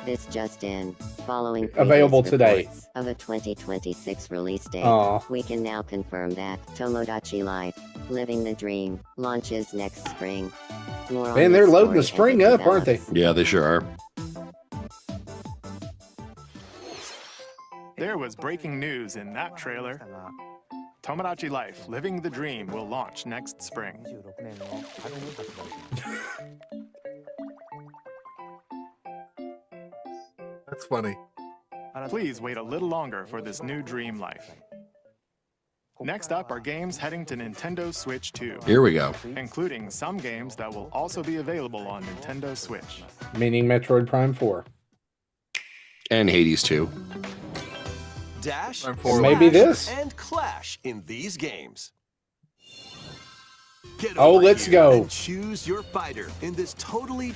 [SPEAKER 11] This just in. Following
[SPEAKER 1] available today
[SPEAKER 11] of a 2026 release date, we can now confirm that Tomodachi Life: Living the Dream launches next spring.
[SPEAKER 1] Man, they're loading the spring up, aren't they?
[SPEAKER 4] Yeah, they sure are.
[SPEAKER 7] There was breaking news in that trailer. Tomodachi Life: Living the Dream will launch next spring.
[SPEAKER 3] That's funny.
[SPEAKER 7] Please wait a little longer for this new dream life. Next up are games heading to Nintendo Switch 2.
[SPEAKER 4] Here we go.
[SPEAKER 7] Including some games that will also be available on Nintendo Switch.
[SPEAKER 1] Meaning Metroid Prime 4.
[SPEAKER 4] And Hades 2.
[SPEAKER 8] Dash,
[SPEAKER 1] maybe this.
[SPEAKER 8] And Clash in these games.
[SPEAKER 1] Let's go.
[SPEAKER 8] And choose your fighter in this totally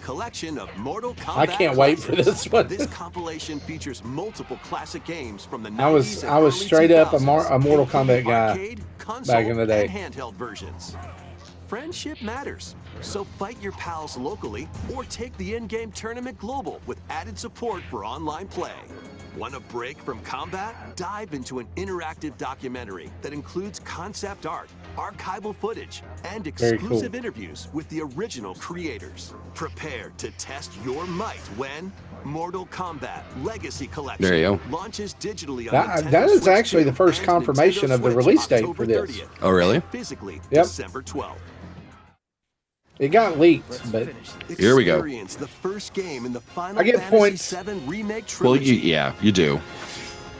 [SPEAKER 8] collection of Mortal Kombat.
[SPEAKER 1] I can't wait for this one.
[SPEAKER 8] This compilation features multiple classic games from the 90s.
[SPEAKER 1] I was straight up a Mortal Kombat guy
[SPEAKER 8] arcade, console,
[SPEAKER 1] back in the day.
[SPEAKER 8] And handheld versions. Friendship matters, so fight your pals locally or take the in-game tournament global with added support for online play. Want a break from combat? Dive into an interactive documentary that includes concept art, archival footage, and exclusive interviews with the original creators. Prepare to test your might when Mortal Kombat Legacy Collection
[SPEAKER 4] there you go.
[SPEAKER 8] launches digitally on
[SPEAKER 1] that is actually the first confirmation of the release date for this.
[SPEAKER 4] Oh, really?
[SPEAKER 8] Physically,
[SPEAKER 1] yep.
[SPEAKER 8] December 12th.
[SPEAKER 1] It got leaked, but
[SPEAKER 4] here we go.
[SPEAKER 8] The first game in the Final
[SPEAKER 1] I get
[SPEAKER 8] Fantasy
[SPEAKER 1] points.
[SPEAKER 8] VII remake trilogy.
[SPEAKER 4] Well, yeah, you do.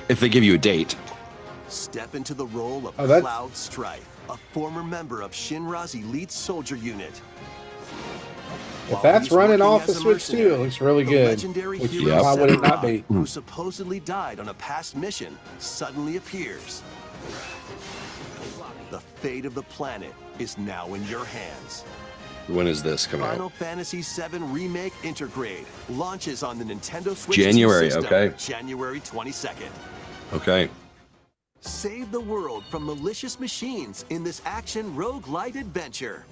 [SPEAKER 4] If they give you a date.
[SPEAKER 8] Step into the role of Cloud Strife, a former member of Shinra's elite soldier unit.
[SPEAKER 1] If that's running off the Switch 2, it looks really good. Why would it not be?
[SPEAKER 8] Who supposedly died on a past mission suddenly appears. The fate of the planet is now in your hands.
[SPEAKER 4] When is this coming
[SPEAKER 8] Final
[SPEAKER 4] out?
[SPEAKER 8] Fantasy VII Remake Intergrade launches on the Nintendo Switch
[SPEAKER 4] January,
[SPEAKER 8] 2 system,
[SPEAKER 4] okay.
[SPEAKER 8] January 22nd.
[SPEAKER 4] Okay.
[SPEAKER 8] Save the world from malicious machines in this action roguelite adventure.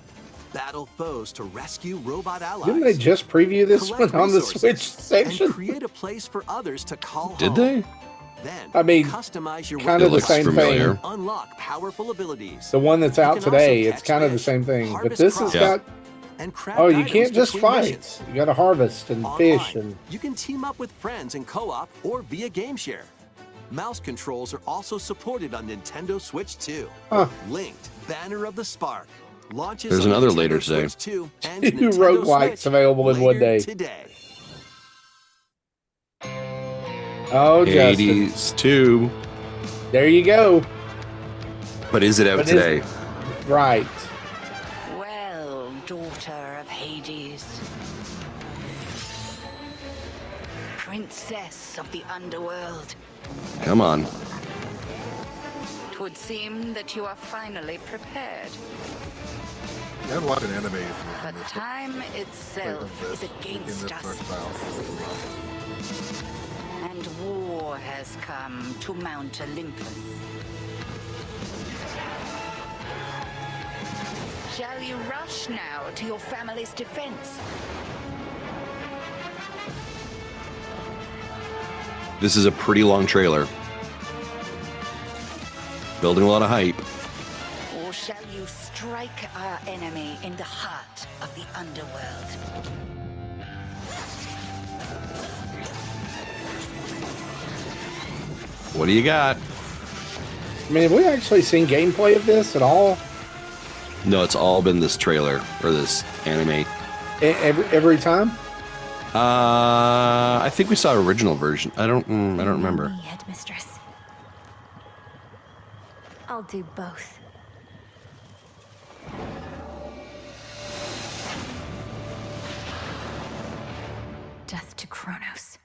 [SPEAKER 8] Battle foes to rescue robot allies.
[SPEAKER 1] Didn't they just preview this one on the Switch section?
[SPEAKER 8] And create a place for others to call
[SPEAKER 4] Did
[SPEAKER 8] home.
[SPEAKER 4] they?
[SPEAKER 8] Then
[SPEAKER 1] I mean,
[SPEAKER 8] customize your
[SPEAKER 1] kind of the same
[SPEAKER 4] familiar.
[SPEAKER 1] thing.
[SPEAKER 8] Unlock powerful abilities.
[SPEAKER 1] The one that's out today, it's kind of the same thing. But this has got... Oh, you can't just fight. Missions. You got to harvest and fish. And
[SPEAKER 8] you can team up with friends in co-op or via game share. Mouse controls are also supported on Nintendo Switch 2. Linked Banner of the Spark launches.
[SPEAKER 4] There's another later today.
[SPEAKER 1] Two roguelites available in one day.
[SPEAKER 8] Today.
[SPEAKER 1] Oh,
[SPEAKER 4] Hades
[SPEAKER 1] Justin.
[SPEAKER 4] 2.
[SPEAKER 1] There you go.
[SPEAKER 4] But is it out today?
[SPEAKER 1] Right.
[SPEAKER 12] Well, daughter of Hades, princess of the underworld.
[SPEAKER 4] Come on.
[SPEAKER 12] It would seem that you are finally prepared.
[SPEAKER 3] I'd watch an anime.
[SPEAKER 12] But time itself is against us. And war has come to Mount Olympus. Shall you rush now to your family's defense?
[SPEAKER 4] This is a pretty long trailer. Building a lot of hype.
[SPEAKER 12] Or shall you strike our enemy in the heart of the underworld?
[SPEAKER 4] What do you got?
[SPEAKER 1] I mean, have we actually seen gameplay of this at all?
[SPEAKER 4] No, it's all been this trailer or this anime.
[SPEAKER 1] Every time?
[SPEAKER 4] I think we saw original version. I don't remember.
[SPEAKER 10] Headmistress. I'll do both. Death to Kronos.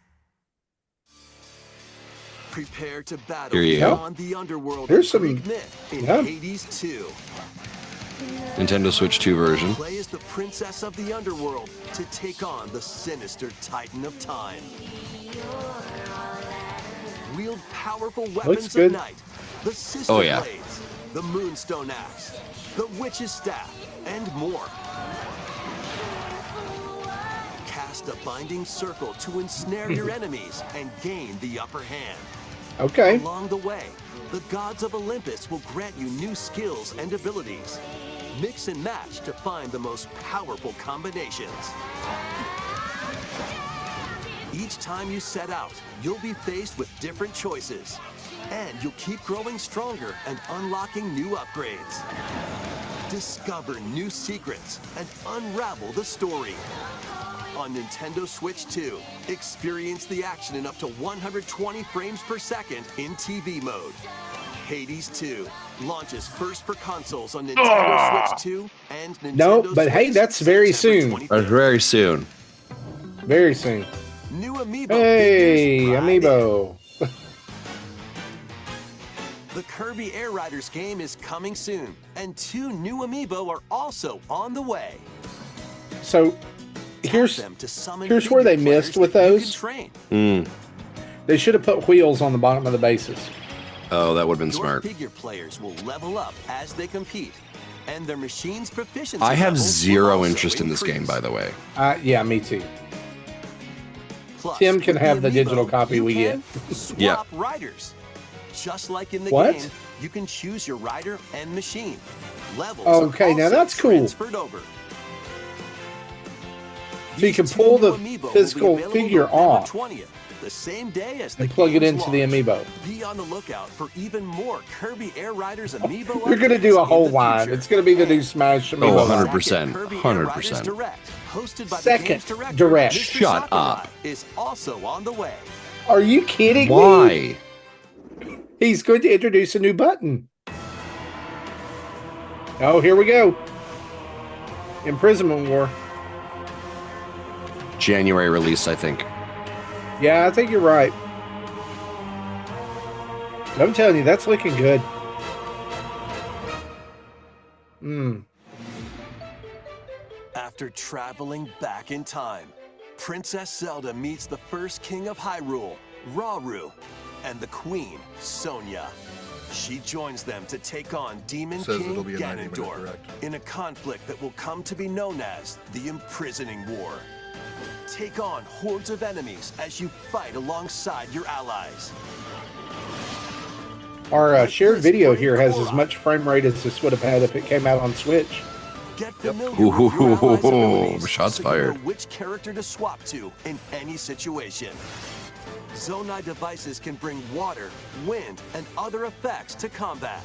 [SPEAKER 8] Prepare to battle
[SPEAKER 4] Here you go.
[SPEAKER 8] beyond the underworld.
[SPEAKER 1] Here's some
[SPEAKER 8] myth in Hades 2.
[SPEAKER 4] Nintendo Switch 2 version.
[SPEAKER 8] Play as the princess of the underworld to take on the sinister titan of time. Wield powerful weapons at night. The sister blades, the moonstone axe, the witch's staff, and more. cast a binding circle to ensnare your enemies and gain the upper hand.
[SPEAKER 1] Okay.
[SPEAKER 8] Along the way, the gods of Olympus will grant you new skills and abilities. Mix and match to find the most powerful combinations. Each time you set out, you'll be faced with different choices. And you'll keep growing stronger and unlocking new upgrades. Discover new secrets and unravel the story. On Nintendo Switch 2, experience the action in up to 120 frames per second in TV mode. Hades 2 launches first for consoles on Nintendo Switch 2 and Nintendo
[SPEAKER 1] No, but
[SPEAKER 8] Switch
[SPEAKER 1] hey, that's very soon.
[SPEAKER 8] 25th.
[SPEAKER 4] That's very soon.
[SPEAKER 1] Very soon.
[SPEAKER 8] New Amiibo
[SPEAKER 1] Hey,
[SPEAKER 8] figures
[SPEAKER 1] Amiibo.
[SPEAKER 8] The Kirby Air Riders game is coming soon, and 2 new Amiibo are also on the way.
[SPEAKER 1] So here's where they missed with those. They should have put wheels on the bottom of the bases.
[SPEAKER 4] Oh, that would have been
[SPEAKER 8] Your
[SPEAKER 4] smart.
[SPEAKER 8] figure players will level up as they compete, and their machine's proficiency
[SPEAKER 4] I have
[SPEAKER 8] levels will
[SPEAKER 4] zero
[SPEAKER 8] also
[SPEAKER 4] interest in this game,
[SPEAKER 8] increase.
[SPEAKER 4] by the way.
[SPEAKER 1] Yeah, me too.
[SPEAKER 8] Plus,
[SPEAKER 1] Tim can
[SPEAKER 8] with
[SPEAKER 1] have the
[SPEAKER 8] Amiibo,
[SPEAKER 1] digital copy
[SPEAKER 8] you
[SPEAKER 1] we
[SPEAKER 8] can
[SPEAKER 1] get.
[SPEAKER 8] Swap
[SPEAKER 4] Yeah.
[SPEAKER 8] riders. Just like in the
[SPEAKER 1] What?
[SPEAKER 8] game, you can choose your rider and machine. Levels
[SPEAKER 1] Okay,
[SPEAKER 8] are
[SPEAKER 1] now
[SPEAKER 8] also
[SPEAKER 1] that's cool.
[SPEAKER 8] transferred over.
[SPEAKER 1] So you can
[SPEAKER 8] These
[SPEAKER 1] pull
[SPEAKER 8] 2
[SPEAKER 1] the
[SPEAKER 8] new Amiibo will be
[SPEAKER 1] physical
[SPEAKER 8] available
[SPEAKER 1] figure
[SPEAKER 8] November
[SPEAKER 1] off
[SPEAKER 8] 20th, the same day as the
[SPEAKER 1] and plug it
[SPEAKER 8] game's
[SPEAKER 1] into the
[SPEAKER 8] launch.
[SPEAKER 1] Amiibo.
[SPEAKER 8] Be on the lookout for even more Kirby Air Riders Amiibo.
[SPEAKER 1] We're gonna do a
[SPEAKER 8] updates
[SPEAKER 1] whole
[SPEAKER 8] in the
[SPEAKER 1] line.
[SPEAKER 8] future.
[SPEAKER 1] It's gonna be the new Smash
[SPEAKER 4] Oh,
[SPEAKER 1] Amiibo.
[SPEAKER 4] 100%.
[SPEAKER 8] Kirby Air Riders
[SPEAKER 4] 100%.
[SPEAKER 8] Direct, hosted by the
[SPEAKER 1] Second
[SPEAKER 8] game's director,
[SPEAKER 1] Direct.
[SPEAKER 8] Mr.
[SPEAKER 4] Shut
[SPEAKER 8] Sakurai,
[SPEAKER 4] up.
[SPEAKER 8] is also on the way.
[SPEAKER 1] Are you kidding me?
[SPEAKER 4] Why?
[SPEAKER 1] He's going to introduce a new button. Oh, here we go. Imprisonment War.
[SPEAKER 4] January release, I think.
[SPEAKER 1] Yeah, I think you're right. I'm telling you, that's looking good.
[SPEAKER 8] After traveling back in time, Princess Zelda meets the first king of Hyrule, Rauru, and the queen, Sonia. She joins them to take on Demon King Ganondorf in a conflict that will come to be known as the Imprisoning War. Take on hordes of enemies as you fight alongside your allies.
[SPEAKER 1] Our shared video here has as much frame rate as this would have had if it came out on Switch.
[SPEAKER 8] Get familiar with your allies' abilities
[SPEAKER 4] Shots
[SPEAKER 8] so
[SPEAKER 4] fired.
[SPEAKER 8] you know which character to swap to in any situation. Zonai devices can bring water, wind, and other effects to combat.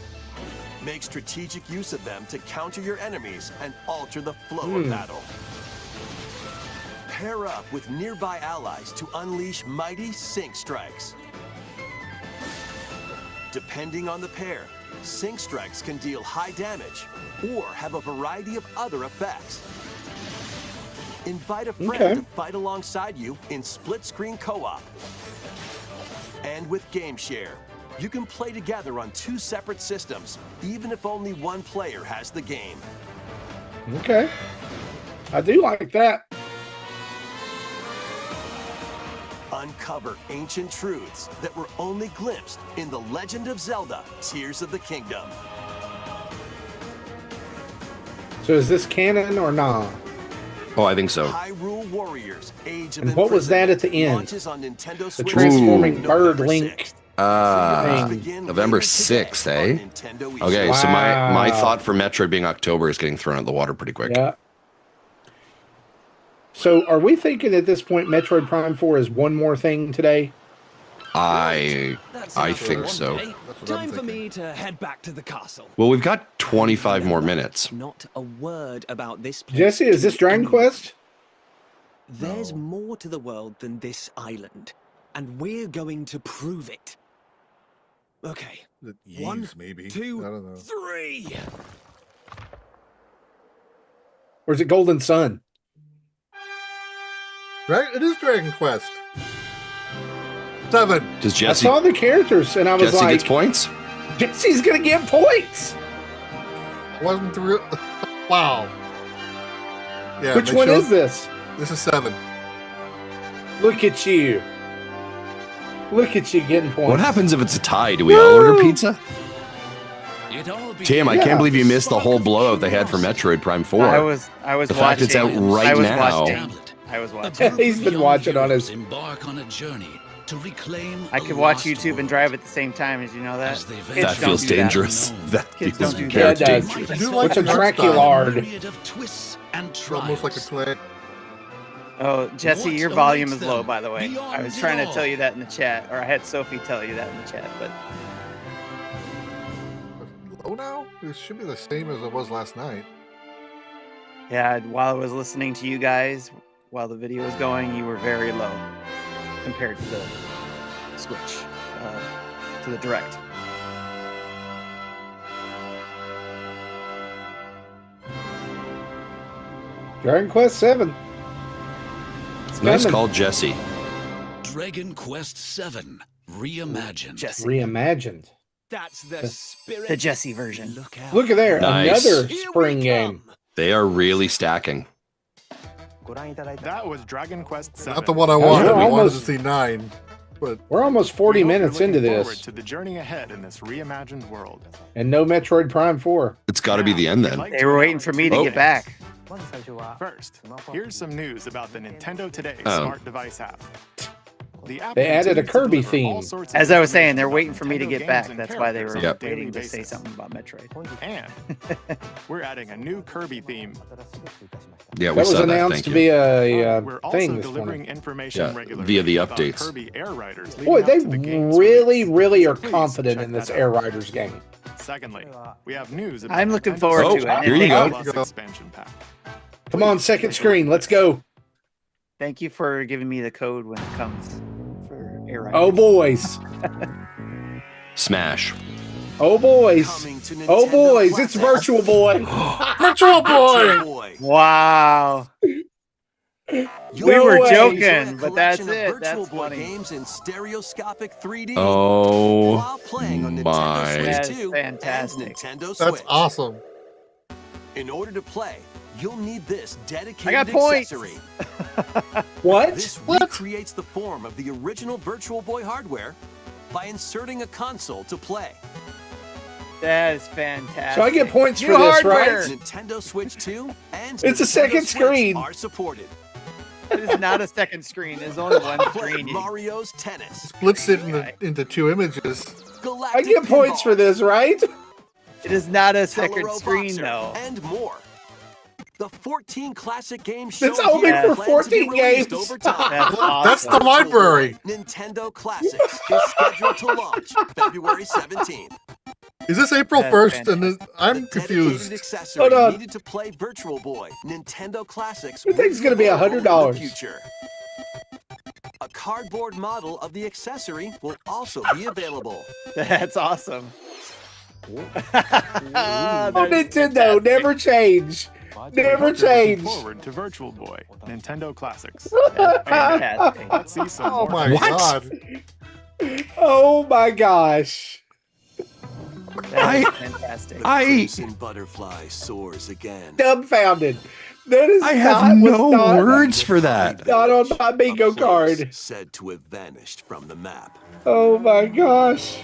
[SPEAKER 8] Make strategic use of them to counter your enemies and alter the flow of battle. Pair up with nearby allies to unleash mighty sync strikes. Depending on the pair, sync strikes can deal high damage or have a variety of other effects. Invite a friend to fight alongside you in split-screen co-op. And with Game Share, you can play together on 2 separate systems, even if only one player has the game.
[SPEAKER 1] Okay. I do like that.
[SPEAKER 8] Uncover ancient truths that were only glimpsed in The Legend of Zelda: Tears of the Kingdom.
[SPEAKER 1] So is this canon or not?
[SPEAKER 4] Oh, I think so.
[SPEAKER 8] Hyrule Warriors: Age of
[SPEAKER 1] And what was that at the end?
[SPEAKER 8] launches on Nintendo
[SPEAKER 1] The
[SPEAKER 8] Switch
[SPEAKER 1] transforming bird
[SPEAKER 8] November
[SPEAKER 1] Link.
[SPEAKER 8] 6th.
[SPEAKER 1] thing.
[SPEAKER 4] November 6th, eh?
[SPEAKER 8] Nintendo eShop.
[SPEAKER 4] Okay, so my
[SPEAKER 1] Wow.
[SPEAKER 4] thought for Metroid being October is getting thrown out the water pretty quick.
[SPEAKER 1] Yeah. So are we thinking at this point Metroid Prime 4 is one more thing today?
[SPEAKER 4] I think so.
[SPEAKER 9] Time for me to head back to the castle.
[SPEAKER 4] Well, we've got 25 more minutes.
[SPEAKER 9] Not a word about this place.
[SPEAKER 1] Jesse, is this Dragon Quest?
[SPEAKER 9] There's more to the world than this island, and we're going to prove it. Okay. One,
[SPEAKER 3] maybe.
[SPEAKER 9] two,
[SPEAKER 3] I don't know.
[SPEAKER 9] 3.
[SPEAKER 1] Or is it Golden Sun?
[SPEAKER 3] Right? It is Dragon Quest. 7.
[SPEAKER 4] Does
[SPEAKER 1] I
[SPEAKER 4] Jesse?
[SPEAKER 1] saw the characters and I was
[SPEAKER 4] Jesse
[SPEAKER 1] like,
[SPEAKER 4] gets points.
[SPEAKER 1] Jesse's gonna get points.
[SPEAKER 3] Wasn't the real. Wow. Yeah.
[SPEAKER 1] Which
[SPEAKER 3] they
[SPEAKER 1] one
[SPEAKER 3] showed-
[SPEAKER 1] is this?
[SPEAKER 3] This is 7.
[SPEAKER 1] Look at you. Look at you getting points.
[SPEAKER 4] What happens if it's a tie? Do we all order pizza? Tim, I can't believe you missed the whole blowout they had for Metroid Prime 4.
[SPEAKER 2] I was
[SPEAKER 4] the fact it's out right now.
[SPEAKER 2] I was watching.
[SPEAKER 1] He's been watching on his.
[SPEAKER 13] Embark on a journey to reclaim.
[SPEAKER 2] I could watch YouTube and drive at the same time. As you know that.
[SPEAKER 4] That feels dangerous. That
[SPEAKER 2] Kids
[SPEAKER 4] feels
[SPEAKER 2] don't do
[SPEAKER 4] very
[SPEAKER 2] that.
[SPEAKER 4] dangerous.
[SPEAKER 1] What's a Draculard?
[SPEAKER 3] Almost like a play.
[SPEAKER 2] Oh, Jesse, your volume is low, by the way. I was trying to tell you that in the chat, or I had Sophie tell you that in the chat, but.
[SPEAKER 3] Low now? It should be the same as it was last night.
[SPEAKER 2] Yeah, while I was listening to you guys, while the video was going, you were very low compared to the Switch, to the Direct.
[SPEAKER 1] Dragon Quest 7.
[SPEAKER 4] Nice call, Jesse.
[SPEAKER 13] Dragon Quest 7 reimagined.
[SPEAKER 2] Jesse.
[SPEAKER 1] Reimagined.
[SPEAKER 9] That's the spirit.
[SPEAKER 2] The Jesse version.
[SPEAKER 1] Look at there,
[SPEAKER 4] Nice.
[SPEAKER 1] another spring game.
[SPEAKER 4] They are really stacking.
[SPEAKER 7] That was Dragon Quest 7.
[SPEAKER 3] Not the one I wanted. I wanted to
[SPEAKER 1] almost-
[SPEAKER 3] see 9. But
[SPEAKER 1] We're almost 40
[SPEAKER 7] We hope you're
[SPEAKER 1] minutes into
[SPEAKER 7] looking forward
[SPEAKER 1] this,
[SPEAKER 7] to the journey ahead in this reimagined world.
[SPEAKER 1] and no Metroid Prime 4.
[SPEAKER 4] It's got to be the end then.
[SPEAKER 2] They were waiting for me to get back.
[SPEAKER 7] First, here's some news about the Nintendo Today
[SPEAKER 4] Oh.
[SPEAKER 7] smart device app. The app
[SPEAKER 1] They added a
[SPEAKER 7] continues to
[SPEAKER 1] Kirby
[SPEAKER 7] deliver
[SPEAKER 1] theme.
[SPEAKER 7] all sorts of
[SPEAKER 2] As I was
[SPEAKER 7] information
[SPEAKER 2] saying, they're
[SPEAKER 7] about
[SPEAKER 2] waiting for me to
[SPEAKER 7] Nintendo
[SPEAKER 2] get
[SPEAKER 7] games
[SPEAKER 2] back.
[SPEAKER 7] and
[SPEAKER 2] That's why they were
[SPEAKER 7] characters on a
[SPEAKER 4] Yep.
[SPEAKER 7] daily
[SPEAKER 2] waiting to say
[SPEAKER 7] basis.
[SPEAKER 2] something about Metroid.
[SPEAKER 7] And we're adding a new Kirby theme.
[SPEAKER 4] Yeah,
[SPEAKER 1] That
[SPEAKER 4] we
[SPEAKER 1] was
[SPEAKER 4] saw that.
[SPEAKER 1] announced
[SPEAKER 4] Thank
[SPEAKER 1] to
[SPEAKER 4] you.
[SPEAKER 1] be a
[SPEAKER 7] We're also
[SPEAKER 1] thing this
[SPEAKER 7] delivering
[SPEAKER 1] morning.
[SPEAKER 7] information
[SPEAKER 4] Yeah,
[SPEAKER 7] regularly
[SPEAKER 4] via the
[SPEAKER 7] about
[SPEAKER 4] updates.
[SPEAKER 7] Kirby Air Riders leading
[SPEAKER 1] Boy,
[SPEAKER 7] up
[SPEAKER 1] they
[SPEAKER 7] to the game's
[SPEAKER 1] really,
[SPEAKER 7] release.
[SPEAKER 1] really
[SPEAKER 7] So
[SPEAKER 1] are
[SPEAKER 7] please
[SPEAKER 1] confident
[SPEAKER 7] check
[SPEAKER 1] in this
[SPEAKER 7] that out.
[SPEAKER 1] Air Riders game.
[SPEAKER 7] Secondly, we have news about
[SPEAKER 2] I'm looking
[SPEAKER 7] Nintendo
[SPEAKER 2] forward
[SPEAKER 4] to
[SPEAKER 7] Switch
[SPEAKER 4] it. Here you
[SPEAKER 7] Plus
[SPEAKER 3] go.
[SPEAKER 7] expansion pack.
[SPEAKER 1] Come on, second screen, let's go.
[SPEAKER 2] Thank you for giving me the code when it comes for Air Riders.
[SPEAKER 1] Oh, boys.
[SPEAKER 4] Smash.
[SPEAKER 1] Oh, boys.
[SPEAKER 8] Coming to
[SPEAKER 1] Oh,
[SPEAKER 8] Nintendo
[SPEAKER 1] boys. It's
[SPEAKER 8] Classics.
[SPEAKER 1] Virtual Boy.
[SPEAKER 3] Virtual
[SPEAKER 8] Virtual
[SPEAKER 3] Boy!
[SPEAKER 8] Boy.
[SPEAKER 2] Wow.
[SPEAKER 8] You'll
[SPEAKER 2] We were
[SPEAKER 8] enjoy
[SPEAKER 2] joking,
[SPEAKER 8] a
[SPEAKER 2] but that's
[SPEAKER 8] collection of
[SPEAKER 2] it.
[SPEAKER 8] Virtual
[SPEAKER 2] That's
[SPEAKER 8] Boy
[SPEAKER 2] funny.
[SPEAKER 8] games in stereoscopic 3D
[SPEAKER 4] Oh
[SPEAKER 8] while playing on Nintendo
[SPEAKER 4] my.
[SPEAKER 8] Switch
[SPEAKER 2] That's
[SPEAKER 8] 2
[SPEAKER 2] fantastic.
[SPEAKER 8] and Nintendo Switch.
[SPEAKER 3] That's awesome.
[SPEAKER 8] In order to play, you'll need this dedicated
[SPEAKER 2] I got points.
[SPEAKER 8] accessory.
[SPEAKER 1] What?
[SPEAKER 8] This
[SPEAKER 1] What?
[SPEAKER 8] recreates the form of the original Virtual Boy hardware by inserting a console to play.
[SPEAKER 2] That is fantastic.
[SPEAKER 1] So I get points
[SPEAKER 2] New
[SPEAKER 1] for this,
[SPEAKER 2] hardware.
[SPEAKER 1] right?
[SPEAKER 8] Nintendo Switch 2 and
[SPEAKER 1] It's a
[SPEAKER 8] Nintendo
[SPEAKER 1] second
[SPEAKER 8] Switch
[SPEAKER 1] screen.
[SPEAKER 8] are supported.
[SPEAKER 2] It is not a second screen. There's only one
[SPEAKER 8] Play
[SPEAKER 2] screen.
[SPEAKER 8] Mario's Tennis,
[SPEAKER 3] Splits it into 2 images.
[SPEAKER 1] I
[SPEAKER 8] Galactic
[SPEAKER 1] get points
[SPEAKER 8] Pinball,
[SPEAKER 1] for this, right?
[SPEAKER 2] It is not a second
[SPEAKER 8] Telero
[SPEAKER 2] screen,
[SPEAKER 8] Boxer,
[SPEAKER 2] though.
[SPEAKER 8] and more. The 14 classic games shown
[SPEAKER 1] It's only
[SPEAKER 8] here
[SPEAKER 1] for
[SPEAKER 8] plan to be
[SPEAKER 1] 14
[SPEAKER 8] released
[SPEAKER 1] games.
[SPEAKER 8] over time.
[SPEAKER 2] That's
[SPEAKER 3] That's
[SPEAKER 2] awesome.
[SPEAKER 3] the library.
[SPEAKER 8] Nintendo Classics is scheduled to launch February 17th.
[SPEAKER 3] Is this April
[SPEAKER 2] That's
[SPEAKER 3] 1st? And
[SPEAKER 8] The
[SPEAKER 3] I'm
[SPEAKER 8] dedicated
[SPEAKER 3] confused.
[SPEAKER 8] accessory
[SPEAKER 1] Hold on.
[SPEAKER 8] needed to play Virtual Boy Nintendo Classics.
[SPEAKER 1] I think it's gonna be
[SPEAKER 8] will in the
[SPEAKER 1] $100.
[SPEAKER 8] future. A cardboard model of the accessory will also be available.
[SPEAKER 2] That's awesome.
[SPEAKER 1] Oh, Nintendo, never change. Never
[SPEAKER 7] We hope you're looking
[SPEAKER 1] change.
[SPEAKER 7] Forward to Virtual Boy Nintendo Classics.
[SPEAKER 2] Fantastic.
[SPEAKER 7] Let's see some
[SPEAKER 3] Oh
[SPEAKER 7] more.
[SPEAKER 3] my
[SPEAKER 4] What?
[SPEAKER 3] god.
[SPEAKER 1] Oh my gosh.
[SPEAKER 2] That is fantastic.
[SPEAKER 8] The crimson butterfly soars again.
[SPEAKER 1] Dumbfounded. That is
[SPEAKER 4] I have
[SPEAKER 1] not, was
[SPEAKER 4] no
[SPEAKER 1] not,
[SPEAKER 4] words for that.
[SPEAKER 1] Not on my
[SPEAKER 8] A
[SPEAKER 1] bingo
[SPEAKER 8] place
[SPEAKER 1] card.
[SPEAKER 8] said to have vanished from the map.
[SPEAKER 1] Oh my gosh.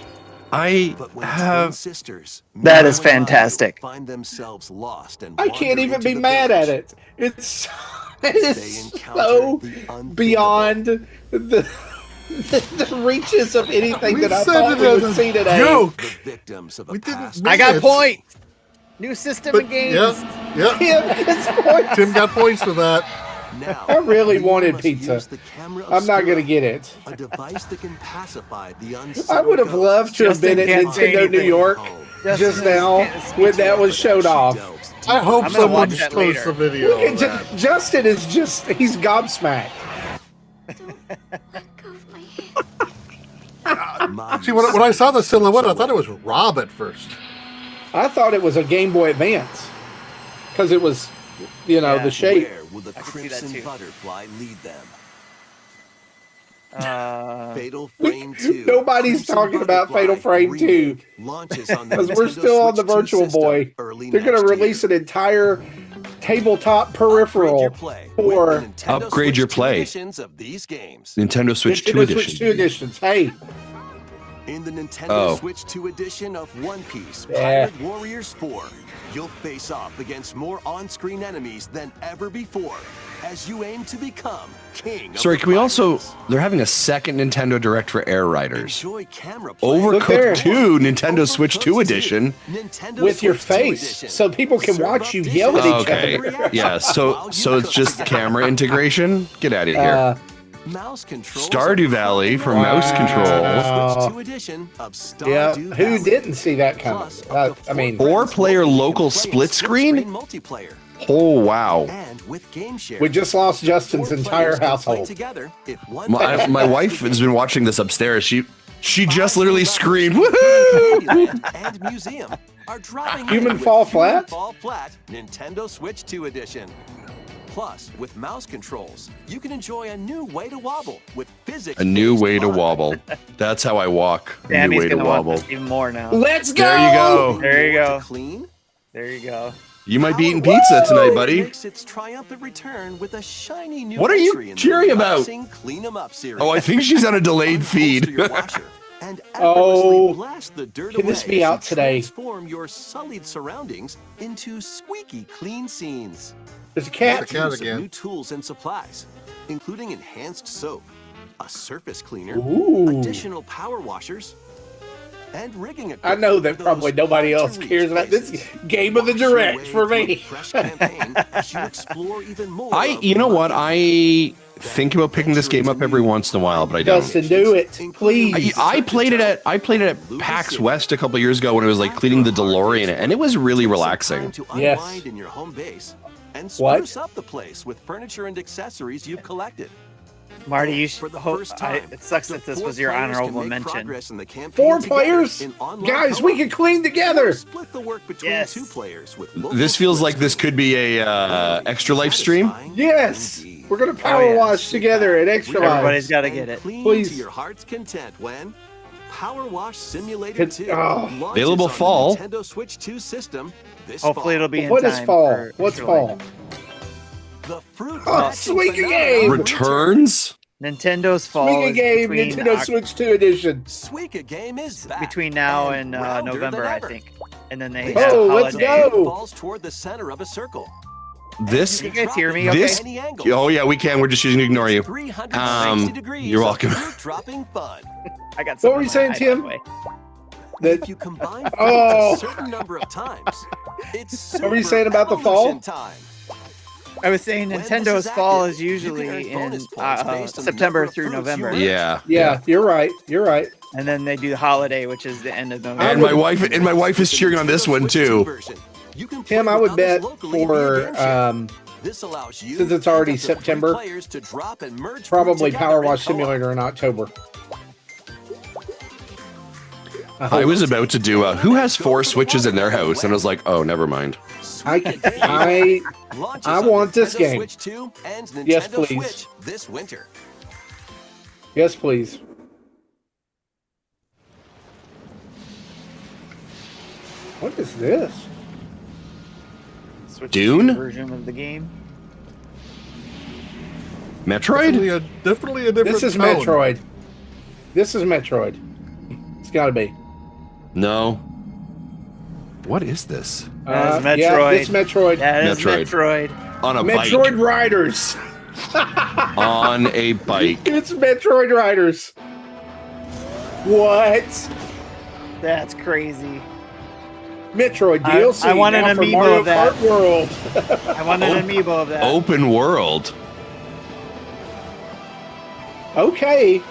[SPEAKER 4] I
[SPEAKER 8] But when twin
[SPEAKER 4] have.
[SPEAKER 8] sisters
[SPEAKER 2] That is
[SPEAKER 8] Milo and
[SPEAKER 2] fantastic.
[SPEAKER 8] find themselves lost and
[SPEAKER 1] I can't
[SPEAKER 8] wander
[SPEAKER 1] even
[SPEAKER 8] into
[SPEAKER 1] be
[SPEAKER 8] the
[SPEAKER 1] mad at
[SPEAKER 8] village,
[SPEAKER 1] it. It's it
[SPEAKER 8] they
[SPEAKER 1] is
[SPEAKER 8] encounter
[SPEAKER 1] so
[SPEAKER 8] the unthinkable.
[SPEAKER 1] beyond the reaches of anything
[SPEAKER 3] We
[SPEAKER 1] that I
[SPEAKER 3] said
[SPEAKER 1] thought
[SPEAKER 3] it
[SPEAKER 1] we
[SPEAKER 3] as
[SPEAKER 1] would
[SPEAKER 3] a
[SPEAKER 1] see today.
[SPEAKER 3] joke.
[SPEAKER 8] The victims of a
[SPEAKER 3] We didn't
[SPEAKER 8] past.
[SPEAKER 3] mean
[SPEAKER 2] I got
[SPEAKER 3] it.
[SPEAKER 2] points. New system
[SPEAKER 3] But,
[SPEAKER 2] of games.
[SPEAKER 3] yeah.
[SPEAKER 1] Tim gets points.
[SPEAKER 3] Tim got points for that.
[SPEAKER 8] Now,
[SPEAKER 1] I really
[SPEAKER 8] you
[SPEAKER 1] wanted
[SPEAKER 8] must
[SPEAKER 1] pizza.
[SPEAKER 8] use the camera
[SPEAKER 1] I'm not going to
[SPEAKER 8] obscura,
[SPEAKER 1] get it.
[SPEAKER 8] a device that can pacify the unseen
[SPEAKER 1] I would have
[SPEAKER 8] ghosts.
[SPEAKER 1] loved to have been at
[SPEAKER 2] Justin can't say
[SPEAKER 1] Nintendo New
[SPEAKER 2] anything.
[SPEAKER 1] York
[SPEAKER 2] Justin
[SPEAKER 1] just now when that was showed off.
[SPEAKER 3] I hope
[SPEAKER 2] I'm gonna
[SPEAKER 3] someone
[SPEAKER 2] watch that
[SPEAKER 3] posts
[SPEAKER 2] later.
[SPEAKER 3] a video
[SPEAKER 1] Look
[SPEAKER 3] of
[SPEAKER 1] at
[SPEAKER 3] that.
[SPEAKER 1] Justin is he's gobsmacked.
[SPEAKER 3] See, when I saw the silhouette, I thought it was Rob at first.
[SPEAKER 1] I thought it was a Game Boy Advance because it was,
[SPEAKER 2] Yeah.
[SPEAKER 1] the shape.
[SPEAKER 8] Where will the
[SPEAKER 2] I can see that
[SPEAKER 8] crimson
[SPEAKER 2] too.
[SPEAKER 8] butterfly lead them?
[SPEAKER 2] Uh,
[SPEAKER 8] Fatal Frame 2.
[SPEAKER 1] Nobody's
[SPEAKER 8] Crimson
[SPEAKER 1] talking about
[SPEAKER 8] Butterfly
[SPEAKER 1] Fatal Frame 2
[SPEAKER 8] remake launches on the
[SPEAKER 1] because we're
[SPEAKER 8] Nintendo
[SPEAKER 1] still on the
[SPEAKER 8] Switch 2
[SPEAKER 1] Virtual
[SPEAKER 8] system
[SPEAKER 1] Boy.
[SPEAKER 8] early
[SPEAKER 1] They're going to
[SPEAKER 8] next
[SPEAKER 1] release
[SPEAKER 8] year.
[SPEAKER 1] an entire tabletop
[SPEAKER 8] Upgrade
[SPEAKER 1] peripheral
[SPEAKER 8] your play
[SPEAKER 1] for
[SPEAKER 8] with the Nintendo
[SPEAKER 4] Upgrade your
[SPEAKER 8] Switch 2
[SPEAKER 4] play.
[SPEAKER 8] editions of these games.
[SPEAKER 4] Nintendo Switch 2
[SPEAKER 1] Nintendo
[SPEAKER 4] edition.
[SPEAKER 1] Switch 2 editions. Hey,
[SPEAKER 8] In the Nintendo Switch 2 edition of One Piece Pirate Warriors 4, you'll face off against more on-screen enemies than ever before as you aim to become king of
[SPEAKER 4] Sorry, can we also... They're having a second Nintendo Direct for Air Riders.
[SPEAKER 1] Look
[SPEAKER 4] Overcooked 2 Nintendo Switch 2 edition.
[SPEAKER 1] With your face, so people can watch you yell at each other.
[SPEAKER 4] Yeah, so it's just camera integration? Get out of here.
[SPEAKER 8] Mouse controls
[SPEAKER 4] Stardew Valley for mouse control.
[SPEAKER 8] Switch 2 edition of
[SPEAKER 1] Yeah,
[SPEAKER 8] Stardew
[SPEAKER 1] who
[SPEAKER 8] Valley.
[SPEAKER 1] didn't see that coming? I mean,
[SPEAKER 4] 4-player local split screen?
[SPEAKER 8] Multiplayer.
[SPEAKER 4] Oh, wow.
[SPEAKER 8] And with game share,
[SPEAKER 1] we just lost Justin's entire household.
[SPEAKER 8] together if one
[SPEAKER 4] My wife has been watching this upstairs. She just literally screamed, "Woohoo!"
[SPEAKER 8] and museum are dropping
[SPEAKER 1] Human
[SPEAKER 8] in with
[SPEAKER 1] Fall
[SPEAKER 8] Human
[SPEAKER 1] Flat?
[SPEAKER 8] Fall Flat Nintendo Switch 2 edition. Plus, with mouse controls, you can enjoy a new way to wobble with physics.
[SPEAKER 4] A new way to wobble. That's how I walk. A
[SPEAKER 2] Damn,
[SPEAKER 4] new
[SPEAKER 2] he's
[SPEAKER 4] way to
[SPEAKER 2] gonna want
[SPEAKER 4] wobble.
[SPEAKER 2] this even more now.
[SPEAKER 1] Let's go!
[SPEAKER 4] There you go.
[SPEAKER 2] There you go.
[SPEAKER 8] Clean.
[SPEAKER 2] There you go.
[SPEAKER 4] You might be eating pizza tonight, buddy.
[SPEAKER 8] Makes its triumphant return with a shiny new
[SPEAKER 4] What are you
[SPEAKER 8] entry in the
[SPEAKER 4] cheering about?
[SPEAKER 8] relaxing Clean 'em Up series.
[SPEAKER 4] Oh, I think she's on a delayed feed.
[SPEAKER 8] Unbolster your washer and
[SPEAKER 1] Oh,
[SPEAKER 8] effortlessly blast the dirt
[SPEAKER 1] can this
[SPEAKER 8] away
[SPEAKER 1] be
[SPEAKER 8] as
[SPEAKER 1] out
[SPEAKER 8] you
[SPEAKER 1] today?
[SPEAKER 8] Transform your sullied surroundings into squeaky clean scenes.
[SPEAKER 1] There's a cat.
[SPEAKER 3] There's a cat
[SPEAKER 8] Use of
[SPEAKER 3] again.
[SPEAKER 8] New tools and supplies, including enhanced soap, a surface cleaner,
[SPEAKER 1] Ooh.
[SPEAKER 8] additional power washers, and rigging
[SPEAKER 1] I
[SPEAKER 8] equipment
[SPEAKER 1] know that
[SPEAKER 8] for
[SPEAKER 1] probably
[SPEAKER 8] those
[SPEAKER 1] nobody else
[SPEAKER 8] hard-to-reach
[SPEAKER 1] cares about this
[SPEAKER 8] places.
[SPEAKER 1] game of the
[SPEAKER 8] Wash your
[SPEAKER 1] Direct
[SPEAKER 8] way
[SPEAKER 1] for
[SPEAKER 8] through a
[SPEAKER 1] me.
[SPEAKER 8] fresh campaign as you explore even more of
[SPEAKER 4] You know what?
[SPEAKER 8] Lucky.
[SPEAKER 4] I think about picking this game up every once in a while, but I don't.
[SPEAKER 1] Justin, do it, please.
[SPEAKER 4] I played it at PAX West a couple years ago when it was like cleaning the DeLorean, and it was really relaxing.
[SPEAKER 8] To
[SPEAKER 1] Yes.
[SPEAKER 8] unwind in your home base and
[SPEAKER 1] What?
[SPEAKER 8] spruce up the place with furniture and accessories you've collected.
[SPEAKER 2] Marty, you
[SPEAKER 8] For
[SPEAKER 2] should
[SPEAKER 8] the
[SPEAKER 2] hope.
[SPEAKER 8] first time,
[SPEAKER 2] It sucks that this was your honorable mention.
[SPEAKER 1] 4 players? Guys, we can clean together.
[SPEAKER 8] Split the work between
[SPEAKER 2] Yes.
[SPEAKER 8] 2 players with
[SPEAKER 4] This feels like this could be a Extra Life stream.
[SPEAKER 1] Yes. We're going to power wash together at Extra Life.
[SPEAKER 2] Everybody's got to get it.
[SPEAKER 1] Please.
[SPEAKER 8] To your heart's content when Power Wash Simulator 2
[SPEAKER 1] oh.
[SPEAKER 8] launches
[SPEAKER 4] Available
[SPEAKER 8] on the
[SPEAKER 4] fall.
[SPEAKER 8] Nintendo Switch 2 system this
[SPEAKER 2] Hopefully,
[SPEAKER 8] fall.
[SPEAKER 2] it'll be in
[SPEAKER 1] What
[SPEAKER 2] time.
[SPEAKER 1] is fall?
[SPEAKER 2] for
[SPEAKER 1] What's
[SPEAKER 2] Extra
[SPEAKER 1] fall?
[SPEAKER 2] Life.
[SPEAKER 8] The fruit
[SPEAKER 1] Oh,
[SPEAKER 8] matching
[SPEAKER 1] sweet
[SPEAKER 8] phenomenon
[SPEAKER 1] game.
[SPEAKER 4] Returns?
[SPEAKER 2] Nintendo's fall
[SPEAKER 1] Swing a
[SPEAKER 2] is
[SPEAKER 1] game,
[SPEAKER 2] between,
[SPEAKER 1] Nintendo Switch 2 edition.
[SPEAKER 8] Suika game is back.
[SPEAKER 2] between now and
[SPEAKER 8] rounder
[SPEAKER 2] November,
[SPEAKER 8] than
[SPEAKER 2] I
[SPEAKER 8] ever.
[SPEAKER 2] think. And then they
[SPEAKER 8] The
[SPEAKER 2] have
[SPEAKER 1] Oh,
[SPEAKER 2] a
[SPEAKER 1] let's
[SPEAKER 2] holiday.
[SPEAKER 1] go.
[SPEAKER 8] falls toward the center of a circle.
[SPEAKER 4] This?
[SPEAKER 2] You guys hear me?
[SPEAKER 4] This?
[SPEAKER 2] Okay.
[SPEAKER 8] Any angle.
[SPEAKER 4] Oh yeah, we can. We're just choosing to ignore you.
[SPEAKER 8] 360 degrees
[SPEAKER 4] You're welcome.
[SPEAKER 8] of fruit dropping fun.
[SPEAKER 2] I got.
[SPEAKER 1] What were you
[SPEAKER 2] something
[SPEAKER 1] saying,
[SPEAKER 2] in my eye,
[SPEAKER 1] Tim?
[SPEAKER 2] by
[SPEAKER 1] That,
[SPEAKER 8] If you combine fruits
[SPEAKER 1] Oh.
[SPEAKER 8] a certain number of times, it's
[SPEAKER 1] What were you
[SPEAKER 8] super
[SPEAKER 1] saying about the fall?
[SPEAKER 8] evolution time.
[SPEAKER 2] the way. I was saying
[SPEAKER 8] When this
[SPEAKER 2] Nintendo's
[SPEAKER 8] is
[SPEAKER 2] fall
[SPEAKER 8] active,
[SPEAKER 2] is
[SPEAKER 8] you can
[SPEAKER 2] usually
[SPEAKER 8] earn
[SPEAKER 2] in
[SPEAKER 8] bonus points based on the number
[SPEAKER 2] September
[SPEAKER 8] of
[SPEAKER 2] through
[SPEAKER 8] fruits you
[SPEAKER 2] November.
[SPEAKER 8] earn.
[SPEAKER 4] Yeah.
[SPEAKER 1] yeah, you're right. You're right.
[SPEAKER 2] And then they do the holiday, which is the end of November.
[SPEAKER 4] And my wife is cheering on this one too.
[SPEAKER 1] Tim, I would bet for
[SPEAKER 8] This allows you
[SPEAKER 1] since it's already
[SPEAKER 8] up to 3
[SPEAKER 1] September,
[SPEAKER 8] players to drop and merge
[SPEAKER 1] probably
[SPEAKER 8] fruit
[SPEAKER 1] Power
[SPEAKER 8] together
[SPEAKER 1] Wash
[SPEAKER 8] in co-op.
[SPEAKER 1] Simulator in October.
[SPEAKER 4] I was about to do who has 4 Switches in their house, and I was like, oh, never mind.
[SPEAKER 1] I want this game.
[SPEAKER 8] Switch 2 and Nintendo
[SPEAKER 1] Yes, please.
[SPEAKER 8] Switch this winter.
[SPEAKER 1] Yes, please. What is this?
[SPEAKER 2] Switch
[SPEAKER 4] Dune?
[SPEAKER 2] version of the game.
[SPEAKER 4] Metroid?
[SPEAKER 3] Definitely a different
[SPEAKER 1] This is
[SPEAKER 3] tone.
[SPEAKER 1] Metroid. This is Metroid. It's got to be.
[SPEAKER 4] No. What is this?
[SPEAKER 2] That is
[SPEAKER 1] Yeah,
[SPEAKER 2] Metroid.
[SPEAKER 1] it's Metroid.
[SPEAKER 2] That is
[SPEAKER 4] Metroid.
[SPEAKER 2] Metroid.
[SPEAKER 4] On a
[SPEAKER 1] Metroid Riders.
[SPEAKER 4] bike. On a bike.
[SPEAKER 1] It's Metroid Riders. What?
[SPEAKER 2] That's crazy.
[SPEAKER 1] Metroid
[SPEAKER 2] I-
[SPEAKER 1] DLC.
[SPEAKER 2] I want an
[SPEAKER 1] now for
[SPEAKER 2] amiibo
[SPEAKER 1] Mario
[SPEAKER 2] of that.
[SPEAKER 1] Kart World.
[SPEAKER 2] I want an amiibo of that.
[SPEAKER 4] Open world.
[SPEAKER 1] Okay.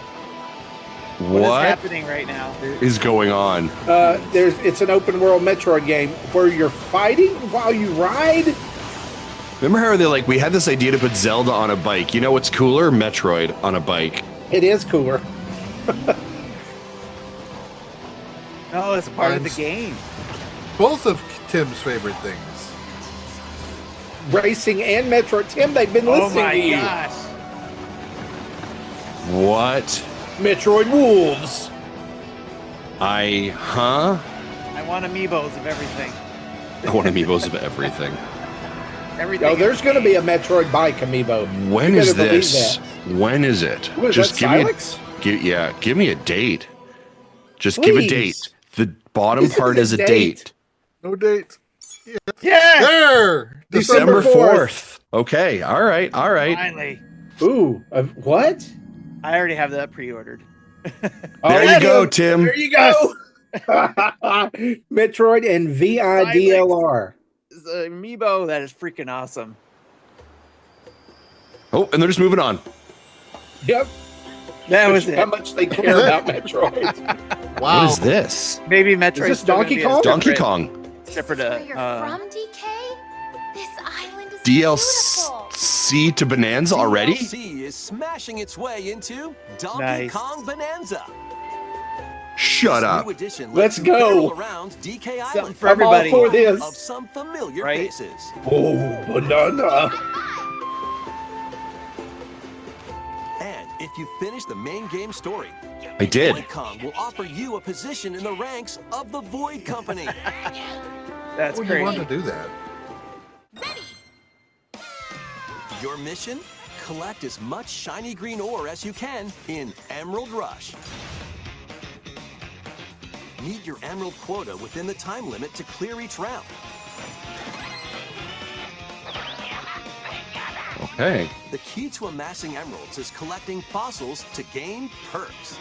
[SPEAKER 2] What is
[SPEAKER 4] What
[SPEAKER 2] happening right now?
[SPEAKER 4] is going on?
[SPEAKER 1] It's an open world Metroid game where you're fighting while you ride.
[SPEAKER 4] Remember how we had this idea to put Zelda on a bike? You know what's cooler? Metroid on a bike.
[SPEAKER 1] It is cooler.
[SPEAKER 2] No, it's part of the
[SPEAKER 3] Mine's-
[SPEAKER 2] game.
[SPEAKER 3] Both of Tim's favorite things.
[SPEAKER 1] Racing and Metroid. Tim, they've been
[SPEAKER 2] Oh
[SPEAKER 1] listening
[SPEAKER 2] my
[SPEAKER 1] to you.
[SPEAKER 2] gosh.
[SPEAKER 4] What?
[SPEAKER 1] Metroid Wolves.
[SPEAKER 2] I want amiibos of everything.
[SPEAKER 4] I want amiibos of everything.
[SPEAKER 2] Everything.
[SPEAKER 1] Oh, there's going to be a Metroid bike amiibo.
[SPEAKER 4] When
[SPEAKER 1] You
[SPEAKER 4] is
[SPEAKER 1] better believe
[SPEAKER 4] this?
[SPEAKER 1] that.
[SPEAKER 4] When is it?
[SPEAKER 1] What is
[SPEAKER 4] Just
[SPEAKER 1] that,
[SPEAKER 4] give
[SPEAKER 1] Silex?
[SPEAKER 4] me give me a date. Just give a date. The bottom part is a date.
[SPEAKER 3] No date.
[SPEAKER 2] Yeah.
[SPEAKER 3] There.
[SPEAKER 4] December 4th. Okay. All right.
[SPEAKER 2] Finally.
[SPEAKER 1] Ooh. What?
[SPEAKER 2] I already have that pre-ordered.
[SPEAKER 4] There you go, Tim.
[SPEAKER 1] There you go. Metroid and VIDLR.
[SPEAKER 2] The amiibo, that is freaking awesome.
[SPEAKER 4] Oh, and they're just moving on.
[SPEAKER 1] Yep.
[SPEAKER 2] That was it.
[SPEAKER 1] How much they care about Metroid.
[SPEAKER 4] Wow. What is this?
[SPEAKER 2] Maybe Metroid.
[SPEAKER 1] Is this Donkey Kong?
[SPEAKER 4] Donkey Kong.
[SPEAKER 2] Separate.
[SPEAKER 10] Where you're from, DK? This island is
[SPEAKER 4] DLC to Bonanza already?
[SPEAKER 8] DLC is smashing its way into Donkey
[SPEAKER 2] Nice.
[SPEAKER 8] Kong Bonanza.
[SPEAKER 4] Shut up.
[SPEAKER 1] Let's go.
[SPEAKER 8] Around DK
[SPEAKER 2] Something
[SPEAKER 8] Island
[SPEAKER 2] for everybody.
[SPEAKER 1] I'm all for this.
[SPEAKER 8] of some familiar
[SPEAKER 2] Right?
[SPEAKER 8] faces.
[SPEAKER 1] Oh, banana.
[SPEAKER 8] And if you finish the main game story,
[SPEAKER 4] I did.
[SPEAKER 8] Donkey Kong will offer you a position in the ranks of the Void Company.
[SPEAKER 2] That's
[SPEAKER 3] Would
[SPEAKER 2] great.
[SPEAKER 3] you want to do that?
[SPEAKER 8] Your mission? Collect as much shiny green ore as you can in Emerald Rush. Meet your emerald quota within the time limit to clear each round.
[SPEAKER 4] Okay.
[SPEAKER 8] The key to amassing emeralds is collecting fossils to gain perks.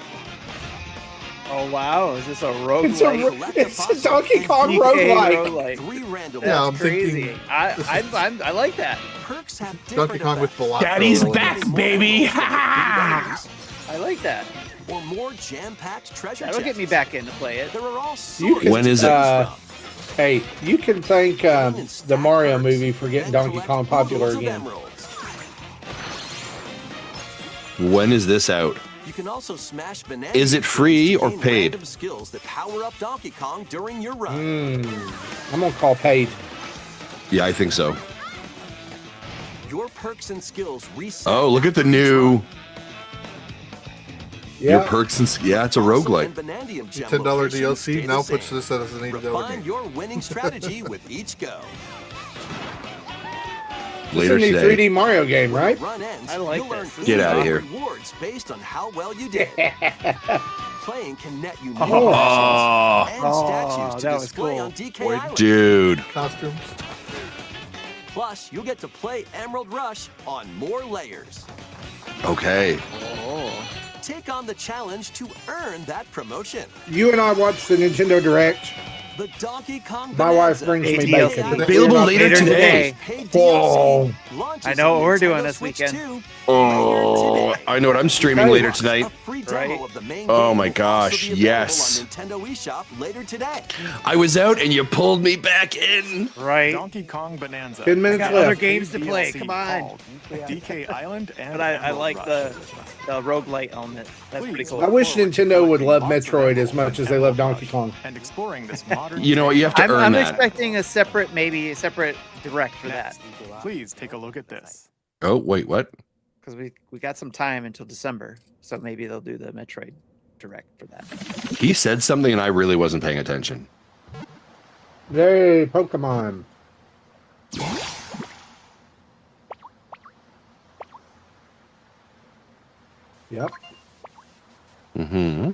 [SPEAKER 2] Oh wow, is this a
[SPEAKER 1] It's
[SPEAKER 2] roguelike?
[SPEAKER 1] a Donkey Kong roguelike.
[SPEAKER 8] 3 random
[SPEAKER 3] Yeah, I'm
[SPEAKER 2] Crazy.
[SPEAKER 3] thinking
[SPEAKER 2] I like that.
[SPEAKER 8] perks have different
[SPEAKER 3] Donkey Kong with
[SPEAKER 8] effects.
[SPEAKER 3] Palazzo.
[SPEAKER 4] Daddy's back, baby.
[SPEAKER 2] I like that.
[SPEAKER 8] Or more jam-packed treasure
[SPEAKER 2] That'll get me
[SPEAKER 8] chests.
[SPEAKER 2] back in to play it.
[SPEAKER 8] There are all
[SPEAKER 1] You
[SPEAKER 8] sorts
[SPEAKER 1] can,
[SPEAKER 4] When is it?
[SPEAKER 1] Hey, you can thank the Mario movie for getting Donkey Kong popular again.
[SPEAKER 4] When is this out?
[SPEAKER 8] You can also smash bananas.
[SPEAKER 4] Is it free or
[SPEAKER 8] gain
[SPEAKER 4] paid?
[SPEAKER 8] random skills that power up Donkey Kong during your run.
[SPEAKER 1] I'm gonna call paid.
[SPEAKER 4] Yeah, I think so.
[SPEAKER 8] Your perks and skills reset.
[SPEAKER 4] Oh, look at the new. Your
[SPEAKER 1] Yeah.
[SPEAKER 4] perks and yeah, it's a roguelike.
[SPEAKER 3] $10 DLC now puts this as an $80
[SPEAKER 8] Refine
[SPEAKER 3] game.
[SPEAKER 8] your winning strategy with each go.
[SPEAKER 4] Later
[SPEAKER 1] It's a new
[SPEAKER 4] today.
[SPEAKER 1] 3D Mario game, right?
[SPEAKER 8] Run ends,
[SPEAKER 2] I like
[SPEAKER 8] you'll earn
[SPEAKER 2] this.
[SPEAKER 4] Get outta here.
[SPEAKER 8] rewards based on how well you did. Playing can net you new
[SPEAKER 4] Oh.
[SPEAKER 8] missions and statues to
[SPEAKER 2] that was
[SPEAKER 8] display
[SPEAKER 2] cool.
[SPEAKER 8] on DK
[SPEAKER 3] Boy,
[SPEAKER 8] Island.
[SPEAKER 4] Dude.
[SPEAKER 3] Costumes.
[SPEAKER 8] Plus, you'll get to play Emerald Rush on more layers.
[SPEAKER 4] Okay.
[SPEAKER 8] Take on the challenge to earn that promotion.
[SPEAKER 1] You and I watched the Nintendo Direct.
[SPEAKER 8] The Donkey Kong
[SPEAKER 1] My wife
[SPEAKER 8] Bonanza.
[SPEAKER 1] brings me
[SPEAKER 2] ADLC.
[SPEAKER 1] bacon.
[SPEAKER 4] Available later today.
[SPEAKER 8] Paid
[SPEAKER 1] Whoa.
[SPEAKER 8] DLC launches
[SPEAKER 2] I know what
[SPEAKER 8] on
[SPEAKER 2] we're doing
[SPEAKER 8] Nintendo
[SPEAKER 2] this
[SPEAKER 8] Switch
[SPEAKER 2] weekend.
[SPEAKER 8] 2
[SPEAKER 4] Oh,
[SPEAKER 8] later today.
[SPEAKER 4] I know what I'm streaming later tonight.
[SPEAKER 8] A free demo
[SPEAKER 2] Right?
[SPEAKER 8] of the main
[SPEAKER 4] Oh
[SPEAKER 8] game
[SPEAKER 4] my
[SPEAKER 8] will also
[SPEAKER 4] gosh,
[SPEAKER 8] be available
[SPEAKER 4] yes.
[SPEAKER 8] on Nintendo eShop later today.
[SPEAKER 4] I was out and you pulled me back in.
[SPEAKER 2] Right.
[SPEAKER 7] Donkey Kong Bonanza.
[SPEAKER 1] 10 minutes
[SPEAKER 2] Got
[SPEAKER 1] left.
[SPEAKER 2] other games to play.
[SPEAKER 7] DLC
[SPEAKER 2] Come on.
[SPEAKER 7] called DK Island and
[SPEAKER 2] But I
[SPEAKER 7] Emerald
[SPEAKER 2] like
[SPEAKER 7] Rush.
[SPEAKER 2] the roguelite element. That's pretty
[SPEAKER 7] Please
[SPEAKER 2] cool.
[SPEAKER 1] I wish
[SPEAKER 7] forward to
[SPEAKER 1] Nintendo would
[SPEAKER 7] collecting
[SPEAKER 1] love
[SPEAKER 7] lots of
[SPEAKER 1] Metroid as
[SPEAKER 7] emeralds
[SPEAKER 1] much as they
[SPEAKER 7] and
[SPEAKER 1] love
[SPEAKER 7] Emerald
[SPEAKER 1] Donkey
[SPEAKER 7] Rush
[SPEAKER 1] Kong.
[SPEAKER 7] and exploring this modern.
[SPEAKER 4] You know what? You have to
[SPEAKER 2] I'm
[SPEAKER 4] earn that.
[SPEAKER 2] expecting a separate direct for that
[SPEAKER 7] Please take a look at this.
[SPEAKER 4] Oh, wait, what?
[SPEAKER 2] because we got some time until December, so maybe they'll do the Metroid direct for that.
[SPEAKER 4] He said something and I really wasn't paying attention.
[SPEAKER 1] Yay, Pokemon. Yep.
[SPEAKER 4] Mm-hmm.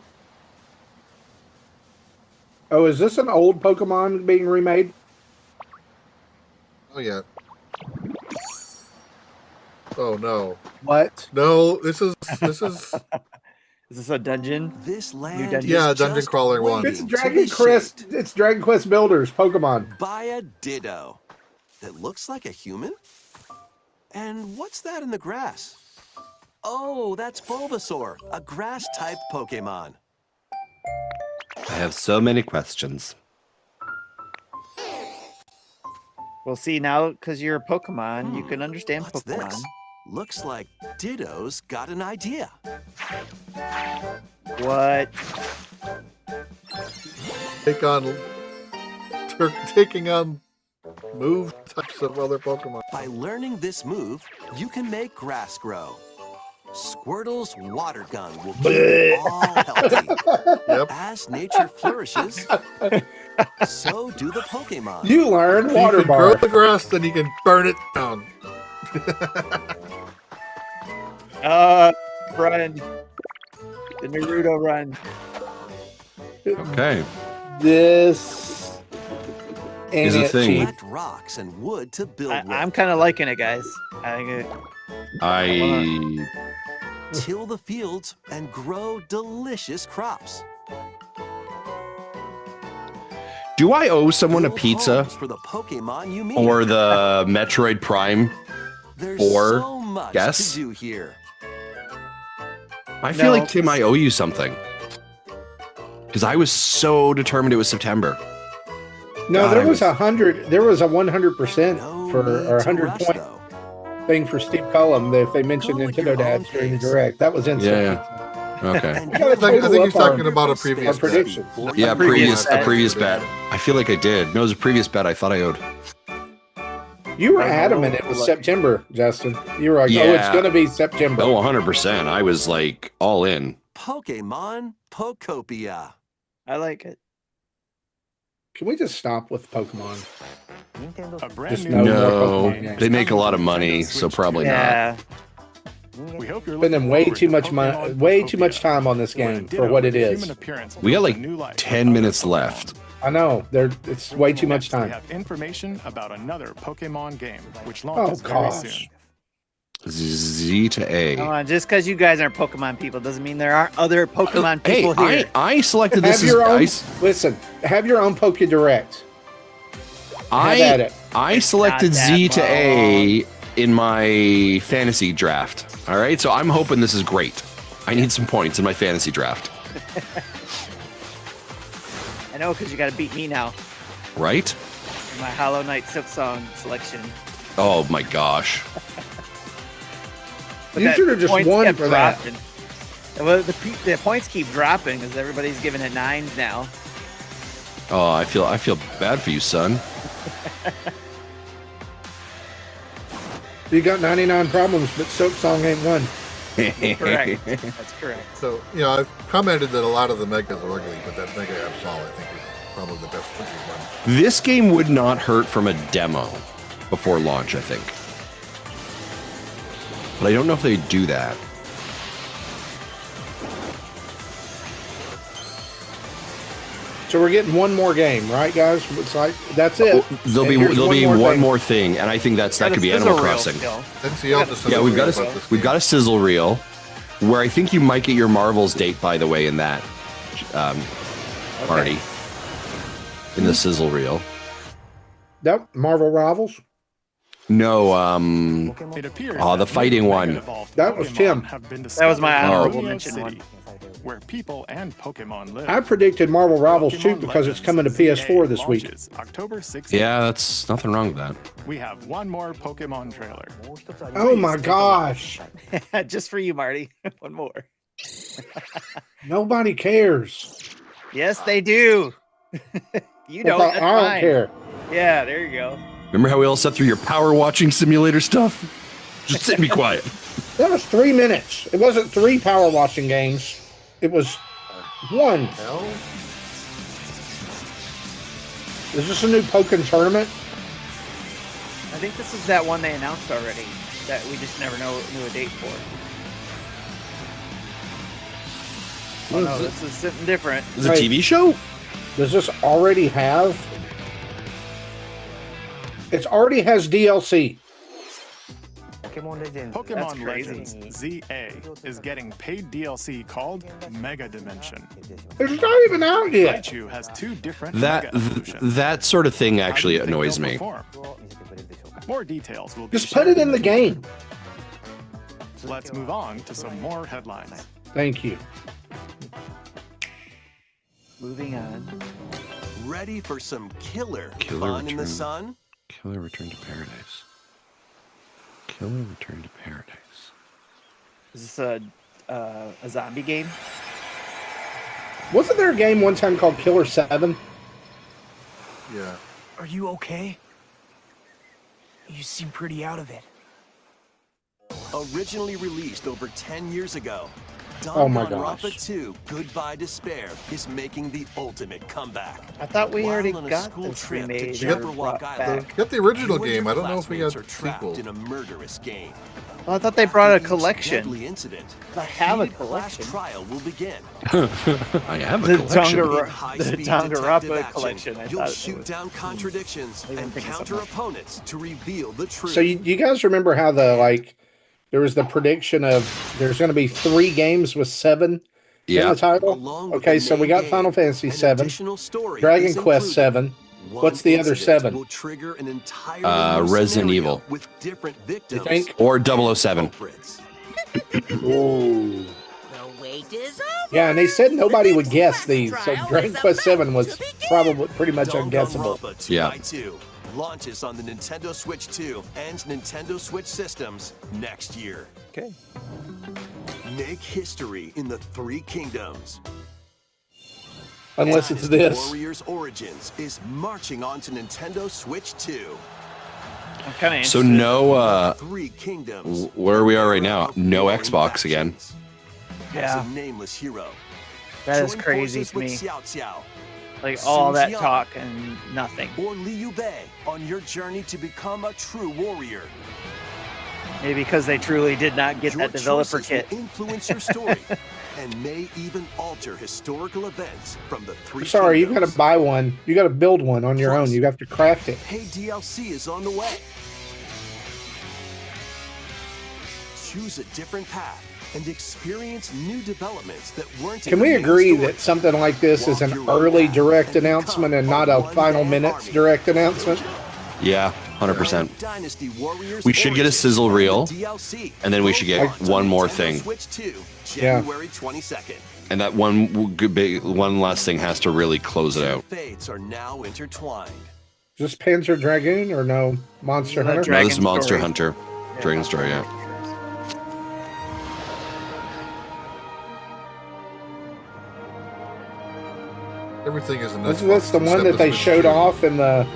[SPEAKER 1] Oh, is this an old Pokemon being remade?
[SPEAKER 3] Oh yeah. Oh no.
[SPEAKER 1] What?
[SPEAKER 3] No, this is
[SPEAKER 2] Is this a dungeon?
[SPEAKER 8] This land
[SPEAKER 2] dungeon?
[SPEAKER 8] is
[SPEAKER 3] Yeah, Dungeon
[SPEAKER 8] just
[SPEAKER 3] Crawler one.
[SPEAKER 8] waiting
[SPEAKER 1] It's
[SPEAKER 8] to
[SPEAKER 1] Dragon
[SPEAKER 8] be
[SPEAKER 1] Quest.
[SPEAKER 8] shaped
[SPEAKER 1] It's Dragon Quest Builders Pokemon.
[SPEAKER 8] by a Ditto that looks like a human. And what's that in the grass? Oh, that's Bulbasaur, a grass-type Pokemon.
[SPEAKER 4] I have so many questions.
[SPEAKER 2] Well, see now because you're a Pokemon, you can understand
[SPEAKER 8] What's
[SPEAKER 2] Pokemon.
[SPEAKER 8] this? Looks like Ditto's got an idea.
[SPEAKER 2] What?
[SPEAKER 3] Taking on move types of other Pokemon.
[SPEAKER 8] By learning this move, you can make grass grow. Squirtle's water gun will keep you all healthy.
[SPEAKER 3] Yep.
[SPEAKER 8] As nature flourishes, so do the Pokemon.
[SPEAKER 1] You learn
[SPEAKER 3] You
[SPEAKER 1] water
[SPEAKER 3] can grow
[SPEAKER 1] bar.
[SPEAKER 3] the grass, then you can burn it down.
[SPEAKER 2] Run. The Naruto run.
[SPEAKER 4] Okay.
[SPEAKER 1] This
[SPEAKER 4] is a thing.
[SPEAKER 8] Rocks and wood to build
[SPEAKER 2] I'm kind of liking it, guys.
[SPEAKER 4] I
[SPEAKER 8] till the fields and grow delicious crops.
[SPEAKER 4] Do I owe someone a pizza
[SPEAKER 8] for the Pokemon you meet?
[SPEAKER 4] Or the Metroid Prime?
[SPEAKER 8] There's
[SPEAKER 4] 4
[SPEAKER 8] so much
[SPEAKER 4] guess?
[SPEAKER 8] to do here.
[SPEAKER 4] I feel like, Tim, I owe you something. Because I was so determined it was September.
[SPEAKER 1] No, there was 100. There was a 100% for or 100 point thing for Steve Cullum if they mentioned Nintendo Dads during the Direct. That was instant.
[SPEAKER 4] Yeah. Okay.
[SPEAKER 3] I think he's talking about a previous
[SPEAKER 1] prediction.
[SPEAKER 4] Yeah, a previous bet. I feel like I did. No, it was a previous bet I thought I owed.
[SPEAKER 1] You were adamant it was September, Justin. You were like, oh, it's going to be September.
[SPEAKER 4] Oh, 100%. I was like all in.
[SPEAKER 8] Pokemon Pokopia.
[SPEAKER 2] I like it.
[SPEAKER 1] Can we just stop with Pokemon?
[SPEAKER 4] No, they make a lot of money, so probably not.
[SPEAKER 7] We hope you're
[SPEAKER 1] spending way too much money, way too much time on this game for what it is.
[SPEAKER 4] We got like 10 minutes left.
[SPEAKER 1] I know. It's way too much time.
[SPEAKER 7] We have information about another Pokemon game, which launches very soon.
[SPEAKER 4] Z to A.
[SPEAKER 2] Come on, just because you guys aren't Pokemon people doesn't mean there aren't other Pokemon people here.
[SPEAKER 4] I selected this.
[SPEAKER 1] Listen, have your own Pokedirect.
[SPEAKER 4] I selected Z to A in my fantasy draft. All right, so I'm hoping this is great. I need some points in my fantasy draft.
[SPEAKER 2] I know, because you got to beat me now.
[SPEAKER 4] Right?
[SPEAKER 2] My Hollow Knight Silk Song selection.
[SPEAKER 4] Oh my gosh.
[SPEAKER 1] You should have just won for that.
[SPEAKER 2] Well, the points keep dropping because everybody's giving it 9s now.
[SPEAKER 4] Oh, I feel bad for you, son.
[SPEAKER 1] You got 99 problems, but Soap Song ain't one.
[SPEAKER 2] Correct. That's correct.
[SPEAKER 3] So, I've commented that a lot of the megas are ugly, but that Mega Absol, I think, is probably the best looking one.
[SPEAKER 4] This game would not hurt from a demo before launch, I think. But I don't know if they do that.
[SPEAKER 1] So we're getting one more game, right, guys? It's like that's it.
[SPEAKER 4] There'll be one more thing, and I think that could be Animal Crossing. We've got a sizzle reel, where I think you might get your Marvel's date, by the way, in that party. In the sizzle reel.
[SPEAKER 1] Nope, Marvel Rivals.
[SPEAKER 4] No, the fighting one.
[SPEAKER 1] That was Tim.
[SPEAKER 2] That was my honorable mention one.
[SPEAKER 7] Where people and Pokemon live.
[SPEAKER 1] I predicted Marvel Rivals too because it's coming to PS4 this week.
[SPEAKER 7] October 16th.
[SPEAKER 4] Yeah, that's nothing wrong with that.
[SPEAKER 7] We have one more Pokemon trailer.
[SPEAKER 1] Oh my gosh.
[SPEAKER 2] Just for you, Marty. One more.
[SPEAKER 1] Nobody cares.
[SPEAKER 2] Yes, they do. You don't.
[SPEAKER 1] I don't care.
[SPEAKER 2] Yeah, there you go.
[SPEAKER 4] Remember how we all sat through your power watching simulator stuff? Just sit and be quiet.
[SPEAKER 1] That was 3 minutes. It wasn't 3 power washing games. It was 1. Is this a new Pokken tournament?
[SPEAKER 2] I think this is that one they announced already that we just never knew a date for. Oh no, this is something different.
[SPEAKER 4] Is it a TV show?
[SPEAKER 1] Does this already have? It already has DLC.
[SPEAKER 7] Pokemon Legends ZA is getting paid DLC called Mega Dimension.
[SPEAKER 1] It's not even out yet.
[SPEAKER 7] Raichu has 2 different
[SPEAKER 4] that sort of thing actually annoys me.
[SPEAKER 7] More details will be
[SPEAKER 1] just put it in the game.
[SPEAKER 7] Let's move on to some more headlines.
[SPEAKER 1] Thank you.
[SPEAKER 2] Moving on.
[SPEAKER 8] Ready for some killer fun in the sun?
[SPEAKER 4] Killer Return to Paradise. Killer Return to Paradise.
[SPEAKER 2] Is this a zombie game?
[SPEAKER 1] Wasn't there a game one time called Killer 7?
[SPEAKER 3] Yeah.
[SPEAKER 14] Are you okay? You seem pretty out of it.
[SPEAKER 8] Originally released over 10 years ago,
[SPEAKER 1] Oh my
[SPEAKER 8] Danganronpa
[SPEAKER 1] gosh.
[SPEAKER 8] 2 Goodbye Despair is making the ultimate comeback.
[SPEAKER 2] I thought we already
[SPEAKER 8] While on a
[SPEAKER 2] got
[SPEAKER 8] school
[SPEAKER 2] this
[SPEAKER 8] trip to
[SPEAKER 2] remade.
[SPEAKER 8] Jabberwock Island,
[SPEAKER 3] Get the original
[SPEAKER 8] you and
[SPEAKER 3] game.
[SPEAKER 8] your
[SPEAKER 3] I don't know if we got
[SPEAKER 8] classmates are trapped
[SPEAKER 3] sequel.
[SPEAKER 8] in a murderous game.
[SPEAKER 2] Well, I thought they brought a
[SPEAKER 8] After each
[SPEAKER 2] collection.
[SPEAKER 8] deadly incident,
[SPEAKER 2] I have a
[SPEAKER 8] heated class
[SPEAKER 2] collection.
[SPEAKER 8] trial will begin.
[SPEAKER 4] I have a
[SPEAKER 2] The
[SPEAKER 4] collection.
[SPEAKER 8] In
[SPEAKER 2] the
[SPEAKER 8] high-speed
[SPEAKER 2] Danganronpa
[SPEAKER 8] detective action,
[SPEAKER 2] collection. I
[SPEAKER 8] you'll
[SPEAKER 2] thought it
[SPEAKER 8] shoot
[SPEAKER 2] was-
[SPEAKER 8] down contradictions
[SPEAKER 2] I didn't
[SPEAKER 8] and
[SPEAKER 2] think of
[SPEAKER 8] counter
[SPEAKER 2] something.
[SPEAKER 8] opponents to reveal the truth.
[SPEAKER 1] So you guys remember how there was the prediction of there's going to be 3 games with 7 in the title?
[SPEAKER 8] Along with
[SPEAKER 1] Okay,
[SPEAKER 8] the
[SPEAKER 1] so we
[SPEAKER 8] main
[SPEAKER 1] got
[SPEAKER 8] game,
[SPEAKER 1] Final Fantasy
[SPEAKER 8] an
[SPEAKER 1] 7,
[SPEAKER 8] additional story
[SPEAKER 1] Dragon
[SPEAKER 8] is
[SPEAKER 1] Quest
[SPEAKER 8] included.
[SPEAKER 1] 7.
[SPEAKER 8] One
[SPEAKER 1] What's the other
[SPEAKER 8] incident
[SPEAKER 1] 7?
[SPEAKER 8] will trigger an entirely new
[SPEAKER 4] Resident
[SPEAKER 8] scenario
[SPEAKER 4] Evil.
[SPEAKER 8] with different victims.
[SPEAKER 1] think?
[SPEAKER 4] Or 007.
[SPEAKER 8] culprits.
[SPEAKER 1] Ooh.
[SPEAKER 12] The wait is over.
[SPEAKER 1] Yeah, and they said nobody would guess these, so Dragon Quest 7 was probably pretty much unguessable.
[SPEAKER 8] Danganronpa 2
[SPEAKER 4] Yeah.
[SPEAKER 8] by 2 launches on the Nintendo Switch 2 and Nintendo Switch systems next year.
[SPEAKER 2] Okay.
[SPEAKER 8] Make history in the 3 kingdoms.
[SPEAKER 1] Unless it's
[SPEAKER 8] Dynasty
[SPEAKER 1] this.
[SPEAKER 8] Warriors Origins is marching on to Nintendo Switch 2.
[SPEAKER 2] I'm kind of
[SPEAKER 4] So no,
[SPEAKER 8] 3 kingdoms.
[SPEAKER 4] where we are right now, no Xbox again.
[SPEAKER 2] Yeah.
[SPEAKER 8] As a nameless hero.
[SPEAKER 2] That is
[SPEAKER 8] Join
[SPEAKER 2] crazy
[SPEAKER 8] forces
[SPEAKER 2] to
[SPEAKER 8] with
[SPEAKER 2] me.
[SPEAKER 8] Xiao Xiao
[SPEAKER 2] Like all that
[SPEAKER 8] Sun Jian.
[SPEAKER 2] talk and nothing.
[SPEAKER 8] or Liu Bei on your journey to become a true warrior.
[SPEAKER 2] Maybe because they truly did not get
[SPEAKER 8] Your
[SPEAKER 2] that developer
[SPEAKER 8] choices
[SPEAKER 2] kit.
[SPEAKER 8] will influence your story and may even alter historical events from the 3
[SPEAKER 1] Sorry, you got
[SPEAKER 8] kingdoms.
[SPEAKER 1] to buy one. You got to build one on your
[SPEAKER 8] Plus-
[SPEAKER 1] own. You have to craft it.
[SPEAKER 8] Hey, DLC is on the way. Choose a different path and experience new developments that weren't in
[SPEAKER 1] Can
[SPEAKER 8] the
[SPEAKER 1] we
[SPEAKER 8] main
[SPEAKER 1] agree
[SPEAKER 8] story.
[SPEAKER 1] that something like this is an
[SPEAKER 8] Walk your own
[SPEAKER 1] early
[SPEAKER 8] path
[SPEAKER 1] direct
[SPEAKER 8] and
[SPEAKER 1] announcement and
[SPEAKER 8] become
[SPEAKER 1] not a
[SPEAKER 8] a
[SPEAKER 1] final
[SPEAKER 8] one-man
[SPEAKER 1] minutes
[SPEAKER 8] army.
[SPEAKER 1] direct announcement?
[SPEAKER 4] Yeah, 100%.
[SPEAKER 8] Dynasty Warriors
[SPEAKER 4] We should get a
[SPEAKER 8] Origins
[SPEAKER 4] sizzle
[SPEAKER 8] and
[SPEAKER 4] reel,
[SPEAKER 8] the DLC.
[SPEAKER 4] and then we should get
[SPEAKER 8] Both launch
[SPEAKER 4] one
[SPEAKER 8] on
[SPEAKER 4] more
[SPEAKER 8] Nintendo
[SPEAKER 4] thing.
[SPEAKER 8] Switch 2,
[SPEAKER 1] Yeah.
[SPEAKER 8] January 22nd.
[SPEAKER 4] And that one last thing has to really close it out.
[SPEAKER 8] Fates are now intertwined.
[SPEAKER 1] Just Panzer Dragoon or no Monster Hunter?
[SPEAKER 4] No,
[SPEAKER 2] Dragon
[SPEAKER 4] this is Monster
[SPEAKER 2] Story.
[SPEAKER 4] Hunter. Dragon Story, yeah.
[SPEAKER 3] Everything is an
[SPEAKER 1] That's the one that they showed off in the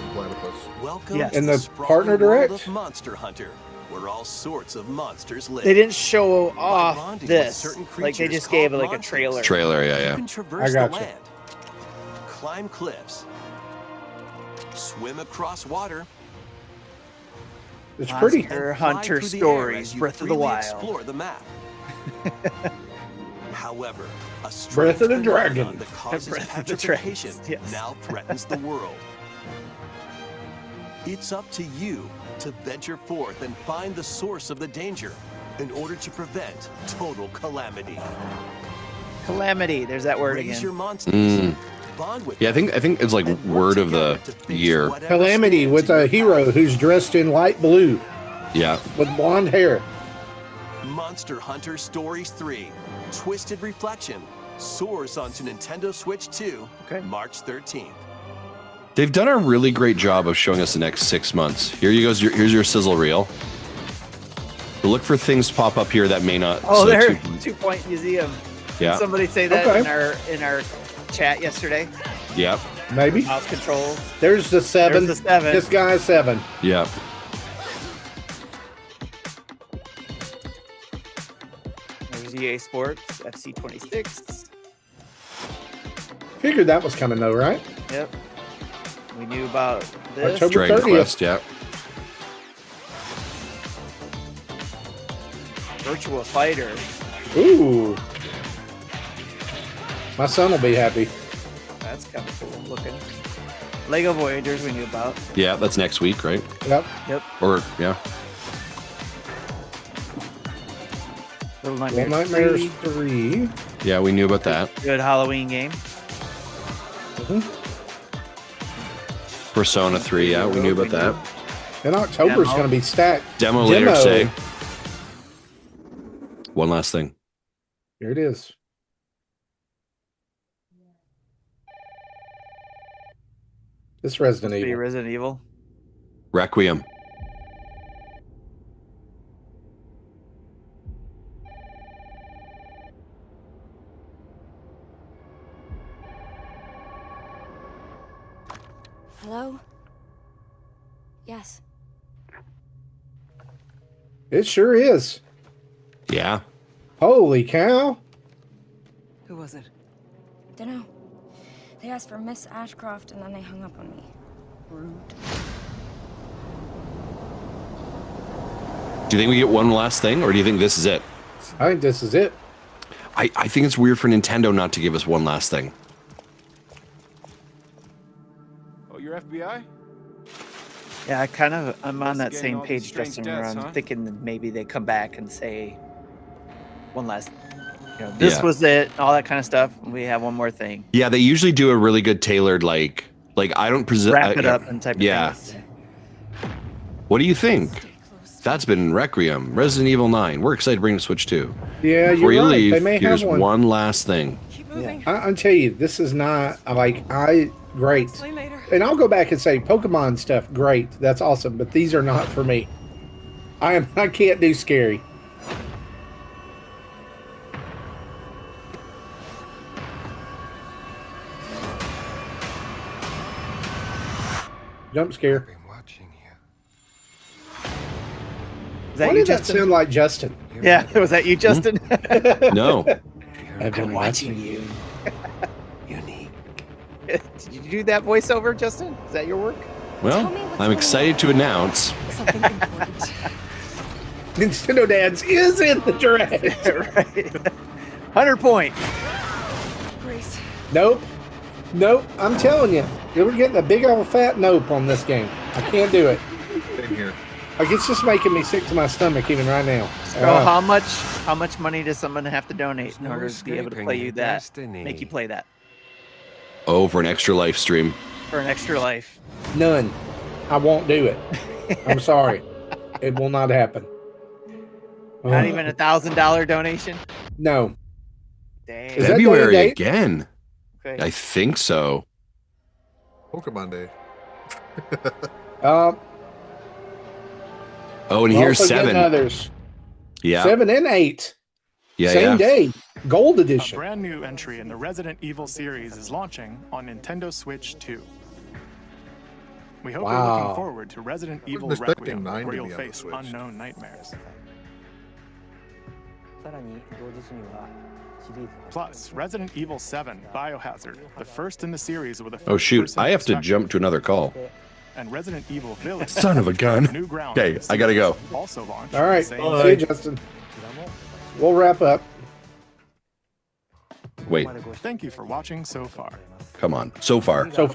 [SPEAKER 8] Welcome
[SPEAKER 2] Yes.
[SPEAKER 8] to
[SPEAKER 1] In the
[SPEAKER 8] sprawling
[SPEAKER 1] partner
[SPEAKER 8] world
[SPEAKER 1] direct?
[SPEAKER 8] of Monster Hunter, where all sorts of monsters live.
[SPEAKER 2] They didn't show
[SPEAKER 8] By
[SPEAKER 2] off
[SPEAKER 8] bonding with
[SPEAKER 2] this.
[SPEAKER 8] certain
[SPEAKER 2] Like they
[SPEAKER 8] creatures
[SPEAKER 2] just gave
[SPEAKER 8] called
[SPEAKER 2] like a
[SPEAKER 8] monsters.
[SPEAKER 2] trailer.
[SPEAKER 4] Trailer, yeah,
[SPEAKER 8] You
[SPEAKER 4] yeah.
[SPEAKER 8] can traverse
[SPEAKER 1] I
[SPEAKER 8] the
[SPEAKER 1] gotcha.
[SPEAKER 8] land, climb cliffs, swim across water.
[SPEAKER 1] It's pretty.
[SPEAKER 2] Monster
[SPEAKER 8] and fly
[SPEAKER 2] Hunter
[SPEAKER 8] through the air
[SPEAKER 2] Stories,
[SPEAKER 8] as you
[SPEAKER 2] Breath of the
[SPEAKER 8] freely
[SPEAKER 2] Wild.
[SPEAKER 8] Explore the map. However, a
[SPEAKER 1] Breath
[SPEAKER 8] strange
[SPEAKER 1] of the
[SPEAKER 8] phenomenon
[SPEAKER 1] Dragon.
[SPEAKER 8] that causes
[SPEAKER 2] Breath of the
[SPEAKER 8] petrification
[SPEAKER 2] Dragons, yes.
[SPEAKER 8] now threatens the world. It's up to you to venture forth and find the source of the danger in order to prevent total calamity.
[SPEAKER 2] Calamity. There's that word
[SPEAKER 8] Raise
[SPEAKER 2] again.
[SPEAKER 8] your monsters. Bond with
[SPEAKER 4] Yeah, I think it's like
[SPEAKER 8] and work
[SPEAKER 4] word of the
[SPEAKER 8] together to face
[SPEAKER 4] year.
[SPEAKER 8] whatever
[SPEAKER 1] Calamity
[SPEAKER 8] stands
[SPEAKER 1] with
[SPEAKER 8] in
[SPEAKER 1] a
[SPEAKER 8] your
[SPEAKER 1] hero who's dressed in light blue
[SPEAKER 4] Yeah.
[SPEAKER 1] with blonde hair.
[SPEAKER 8] path. Monster Hunter Stories 3, Twisted Reflection, soars onto Nintendo Switch 2, March 13th.
[SPEAKER 4] They've done a really great job of showing us the next 6 months. Here's your sizzle reel. But look for things to pop up here that may not.
[SPEAKER 2] Oh,
[SPEAKER 4] so
[SPEAKER 2] there,
[SPEAKER 4] to-
[SPEAKER 2] 2 Point Museum.
[SPEAKER 4] Yeah.
[SPEAKER 2] Did somebody say that
[SPEAKER 1] Okay.
[SPEAKER 2] in our chat yesterday?
[SPEAKER 4] Yep.
[SPEAKER 1] Maybe.
[SPEAKER 2] Mouse controls.
[SPEAKER 1] There's the 7.
[SPEAKER 2] There's the 7.
[SPEAKER 1] This guy's 7.
[SPEAKER 4] Yep.
[SPEAKER 2] There's EA Sports, FC 26.
[SPEAKER 1] Figured that was coming though, right?
[SPEAKER 2] Yep. We knew about this.
[SPEAKER 1] October
[SPEAKER 4] Dragon
[SPEAKER 1] 30th.
[SPEAKER 4] Quest, yeah.
[SPEAKER 2] Virtua Fighter.
[SPEAKER 1] Ooh. My son will be happy.
[SPEAKER 2] That's kind of cool looking. Lego Voyagers we knew about.
[SPEAKER 4] Yeah, that's next week, right?
[SPEAKER 1] Yep.
[SPEAKER 2] Yep.
[SPEAKER 4] Or yeah.
[SPEAKER 2] Little
[SPEAKER 1] Little
[SPEAKER 2] Nightmares,
[SPEAKER 1] Nightmares
[SPEAKER 2] 3.
[SPEAKER 1] 3.
[SPEAKER 4] Yeah, we knew about that.
[SPEAKER 2] Good Halloween game.
[SPEAKER 4] Persona 3, yeah, we knew about that.
[SPEAKER 1] And October's
[SPEAKER 2] Demo.
[SPEAKER 1] going to be stacked.
[SPEAKER 4] Demo later today. One last thing.
[SPEAKER 1] Here it is. This Resident
[SPEAKER 2] Be
[SPEAKER 1] Evil.
[SPEAKER 2] Resident Evil.
[SPEAKER 4] Requiem.
[SPEAKER 10] Hello? Yes.
[SPEAKER 1] It sure is.
[SPEAKER 4] Yeah.
[SPEAKER 1] Holy cow.
[SPEAKER 14] Who was it? Dunno. They asked for Miss Ashcroft and then they hung up on me. Rude.
[SPEAKER 4] Do you think we get one last thing, or do you think this is it?
[SPEAKER 1] I think this is it.
[SPEAKER 4] I think it's weird for Nintendo not to give us one last thing.
[SPEAKER 7] Oh, you're FBI?
[SPEAKER 2] Yeah, I'm on that same page, Justin, where I'm thinking that maybe they come back and say one last, this was it, all that kind of stuff. We have one more thing.
[SPEAKER 4] Yeah, they usually do a really good tailored, like I don't present.
[SPEAKER 2] Wrap it up and type of thing.
[SPEAKER 4] What do you think? That's been Requiem, Resident Evil 9. We're excited to bring the Switch 2.
[SPEAKER 1] Yeah,
[SPEAKER 4] Before
[SPEAKER 1] you're
[SPEAKER 4] you
[SPEAKER 1] right.
[SPEAKER 4] leave,
[SPEAKER 1] They may
[SPEAKER 4] here's
[SPEAKER 1] have one.
[SPEAKER 4] one last thing.
[SPEAKER 1] Yeah. I'll tell you, this is not great. And I'll go back and say Pokemon stuff, great. That's awesome. But these are not for me. I can't do scary. Jump scare. Why did that sound like Justin?
[SPEAKER 2] Yeah, was that you, Justin?
[SPEAKER 4] No.
[SPEAKER 1] I've been watching you.
[SPEAKER 2] Unique. Did you do that voiceover, Justin? Is that your work?
[SPEAKER 4] Well, I'm excited to announce
[SPEAKER 14] Something important.
[SPEAKER 1] Nintendo Dads is in the direct.
[SPEAKER 2] Right. 100 point.
[SPEAKER 14] Grace.
[SPEAKER 1] Nope. I'm telling you, we're getting a big old fat nope on this game. I can't do it.
[SPEAKER 3] Same here.
[SPEAKER 1] Like, it's just making me sick to my stomach even right now.
[SPEAKER 2] So how much money does someone have to donate in order to be able to play you that? Make you play that?
[SPEAKER 4] Oh, for an extra life stream.
[SPEAKER 2] For an extra life.
[SPEAKER 1] None. I won't do it. I'm sorry. It will not happen.
[SPEAKER 2] Not even $1,000 donation?
[SPEAKER 1] No.
[SPEAKER 2] Dang.
[SPEAKER 1] Is
[SPEAKER 4] February
[SPEAKER 1] that
[SPEAKER 4] again.
[SPEAKER 2] Okay.
[SPEAKER 4] I think so.
[SPEAKER 3] Pokemon Day.
[SPEAKER 4] Oh, and here's 7.
[SPEAKER 1] Others.
[SPEAKER 4] Yeah.
[SPEAKER 1] 7 and 8.
[SPEAKER 4] Yeah.
[SPEAKER 1] Same day. Gold
[SPEAKER 7] A
[SPEAKER 1] edition.
[SPEAKER 7] brand new entry in the Resident Evil series is launching on Nintendo Switch 2. We hope you're looking forward to Resident Evil Requiem, where you'll face unknown nightmares. Plus, Resident Evil 7 Biohazard, the first in the series with a
[SPEAKER 4] Oh shoot! I have to jump to another call.
[SPEAKER 7] And Resident Evil Village.
[SPEAKER 4] Son of a gun. Okay, I gotta go.
[SPEAKER 7] Also launched.
[SPEAKER 1] All right. See you, Justin. We'll wrap up.
[SPEAKER 4] Wait.
[SPEAKER 7] Thank you for watching so far.
[SPEAKER 4] Come on. So far.
[SPEAKER 7] Next
[SPEAKER 3] One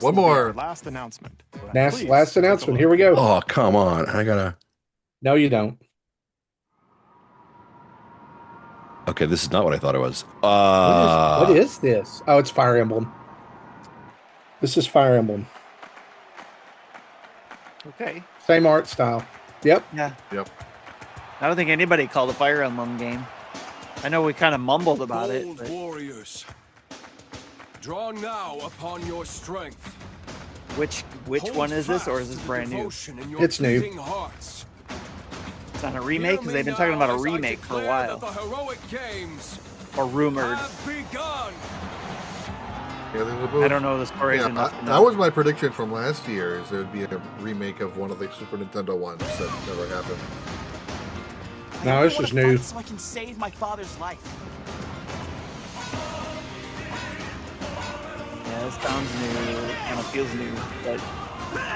[SPEAKER 7] will be
[SPEAKER 3] more.
[SPEAKER 7] our last announcement.
[SPEAKER 1] Last announcement. Here we go.
[SPEAKER 4] Oh, come on. I gotta.
[SPEAKER 1] No, you don't.
[SPEAKER 4] Okay, this is not what I thought it was.
[SPEAKER 1] What is this? Oh, it's Fire Emblem. This is Fire Emblem.
[SPEAKER 2] Okay.
[SPEAKER 1] Same art style. Yep.
[SPEAKER 2] Yeah.
[SPEAKER 3] Yep.
[SPEAKER 2] I don't think anybody called a Fire Emblem game. I know we kind of mumbled about it.
[SPEAKER 8] Bold warriors, draw now upon your strength.
[SPEAKER 2] Which one is this, or is this brand new?
[SPEAKER 1] It's new.
[SPEAKER 2] It's not a remake, because they've been talking about a remake for a while. Or rumored. I don't know the stories enough to know.
[SPEAKER 3] That was my prediction from last year, is there would be a remake of one of the Super Nintendo ones that never happened.
[SPEAKER 1] No, this is new.
[SPEAKER 15] So I can save my father's life.
[SPEAKER 2] Yeah, this sounds new. Kind of feels new, but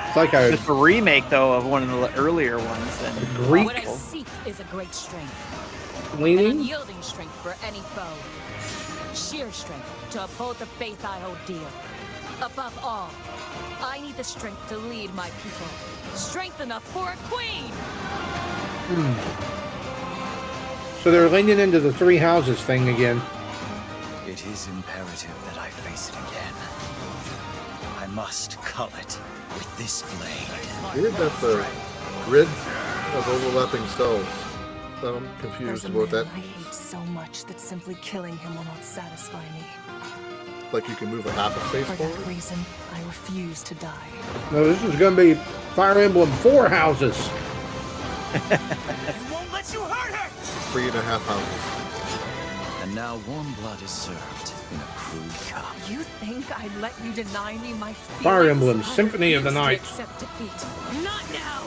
[SPEAKER 1] it's like
[SPEAKER 2] it's a remake though of one of the earlier ones. And
[SPEAKER 1] Greek.
[SPEAKER 16] What I seek is a great strength,
[SPEAKER 1] leaning,
[SPEAKER 16] an unyielding strength for any foe, sheer strength to uphold the faith I hold dear. Above all, I need the strength to lead my people. Strength enough for a queen.
[SPEAKER 1] So they're leaning into the 3 houses thing again.
[SPEAKER 15] It is imperative that I face it again. I must cull it with this blade.
[SPEAKER 3] Weird that the grid of overlapping cells. I'm confused about that.
[SPEAKER 14] I hate so much that simply killing him will not satisfy me.
[SPEAKER 3] Like you can move a half a space
[SPEAKER 14] For
[SPEAKER 3] forward?
[SPEAKER 14] that reason, I refuse to die.
[SPEAKER 1] No, this is going to be Fire Emblem 4 houses.
[SPEAKER 15] Won't let you hurt her!
[SPEAKER 3] 3.5 houses.
[SPEAKER 15] And now warm blood is served in a crude cup.
[SPEAKER 14] You think I'd let you deny me my feelings?
[SPEAKER 1] Fire Emblem Symphony of the Night.
[SPEAKER 14] Accept defeat. Not now!